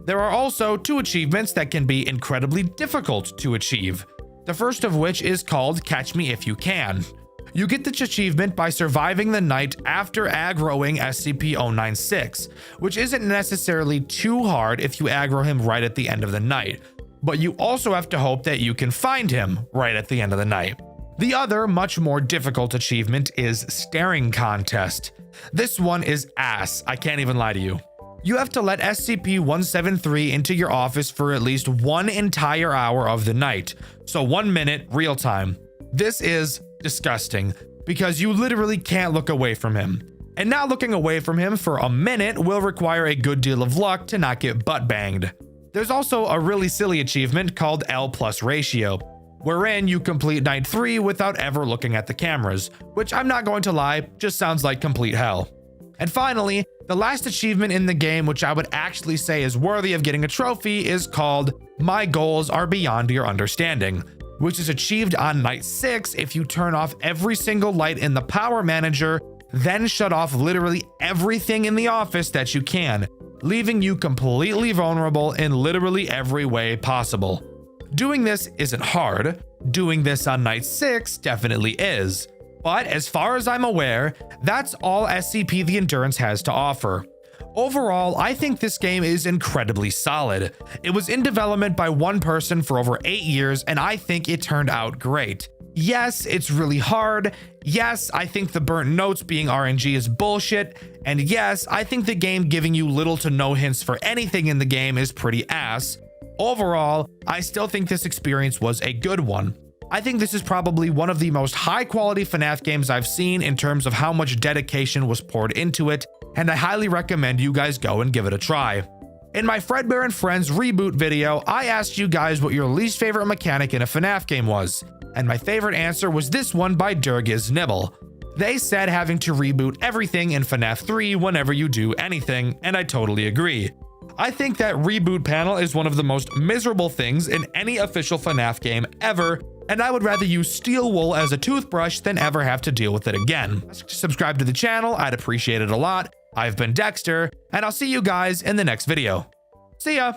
There are also 2 achievements that can be incredibly difficult to achieve. The first of which is called Catch Me If You Can. You get this achievement by surviving the night after aggroing SCP-096, which isn't necessarily too hard if you aggro him right at the end of the night. but you also have to hope that you can find him right at the end of the night. The other, much more difficult achievement is Staring Contest. This one is ass, I can't even lie to you. You have to let SCP-173 into your office for at least 1 entire hour of the night, so 1 minute real time. This is disgusting, because you literally can't look away from him. And not looking away from him for a minute will require a good deal of luck to not get butt banged. There's also a really silly achievement called L+ ratio, wherein you complete night 3 without ever looking at the cameras, which I'm not going to lie, just sounds like complete hell. And finally, the last achievement in the game, which I would actually say is worthy of getting a trophy, is called My Goals Are Beyond Your Understanding, which is achieved on night 6 if you turn off every single light in the power manager, then shut off literally everything in the office that you can, leaving you completely vulnerable in literally every way possible. Doing this isn't hard. Doing this on night 6 definitely is. But as far as I'm aware, that's all SCP The Endurance has to offer. Overall, I think this game is incredibly solid. It was in development by one person for over 8 years, and I think it turned out great. Yes, it's really hard. Yes, I think the burnt notes being RNG is bullshit. And yes, I think the game giving you little to no hints for anything in the game is pretty ass. Overall, I still think this experience was a good one. I think this is probably one of the most high quality FNAF games I've seen in terms of how much dedication was poured into it, and I highly recommend you guys go and give it a try. In my Fredbear and Friends reboot video, I asked you guys what your least favorite mechanic in a FNAF game was, and my favorite answer was this one by Durgiz Nibble. They said having to reboot everything in FNAF 3 whenever you do anything, and I totally agree. I think that reboot panel is one of the most miserable things in any official FNAF game ever, and I would rather use steel wool as a toothbrush than ever have to deal with it again. Subscribe to the channel, I'd appreciate it a lot. I've been Dexter, and I'll see you guys in the next video. See ya!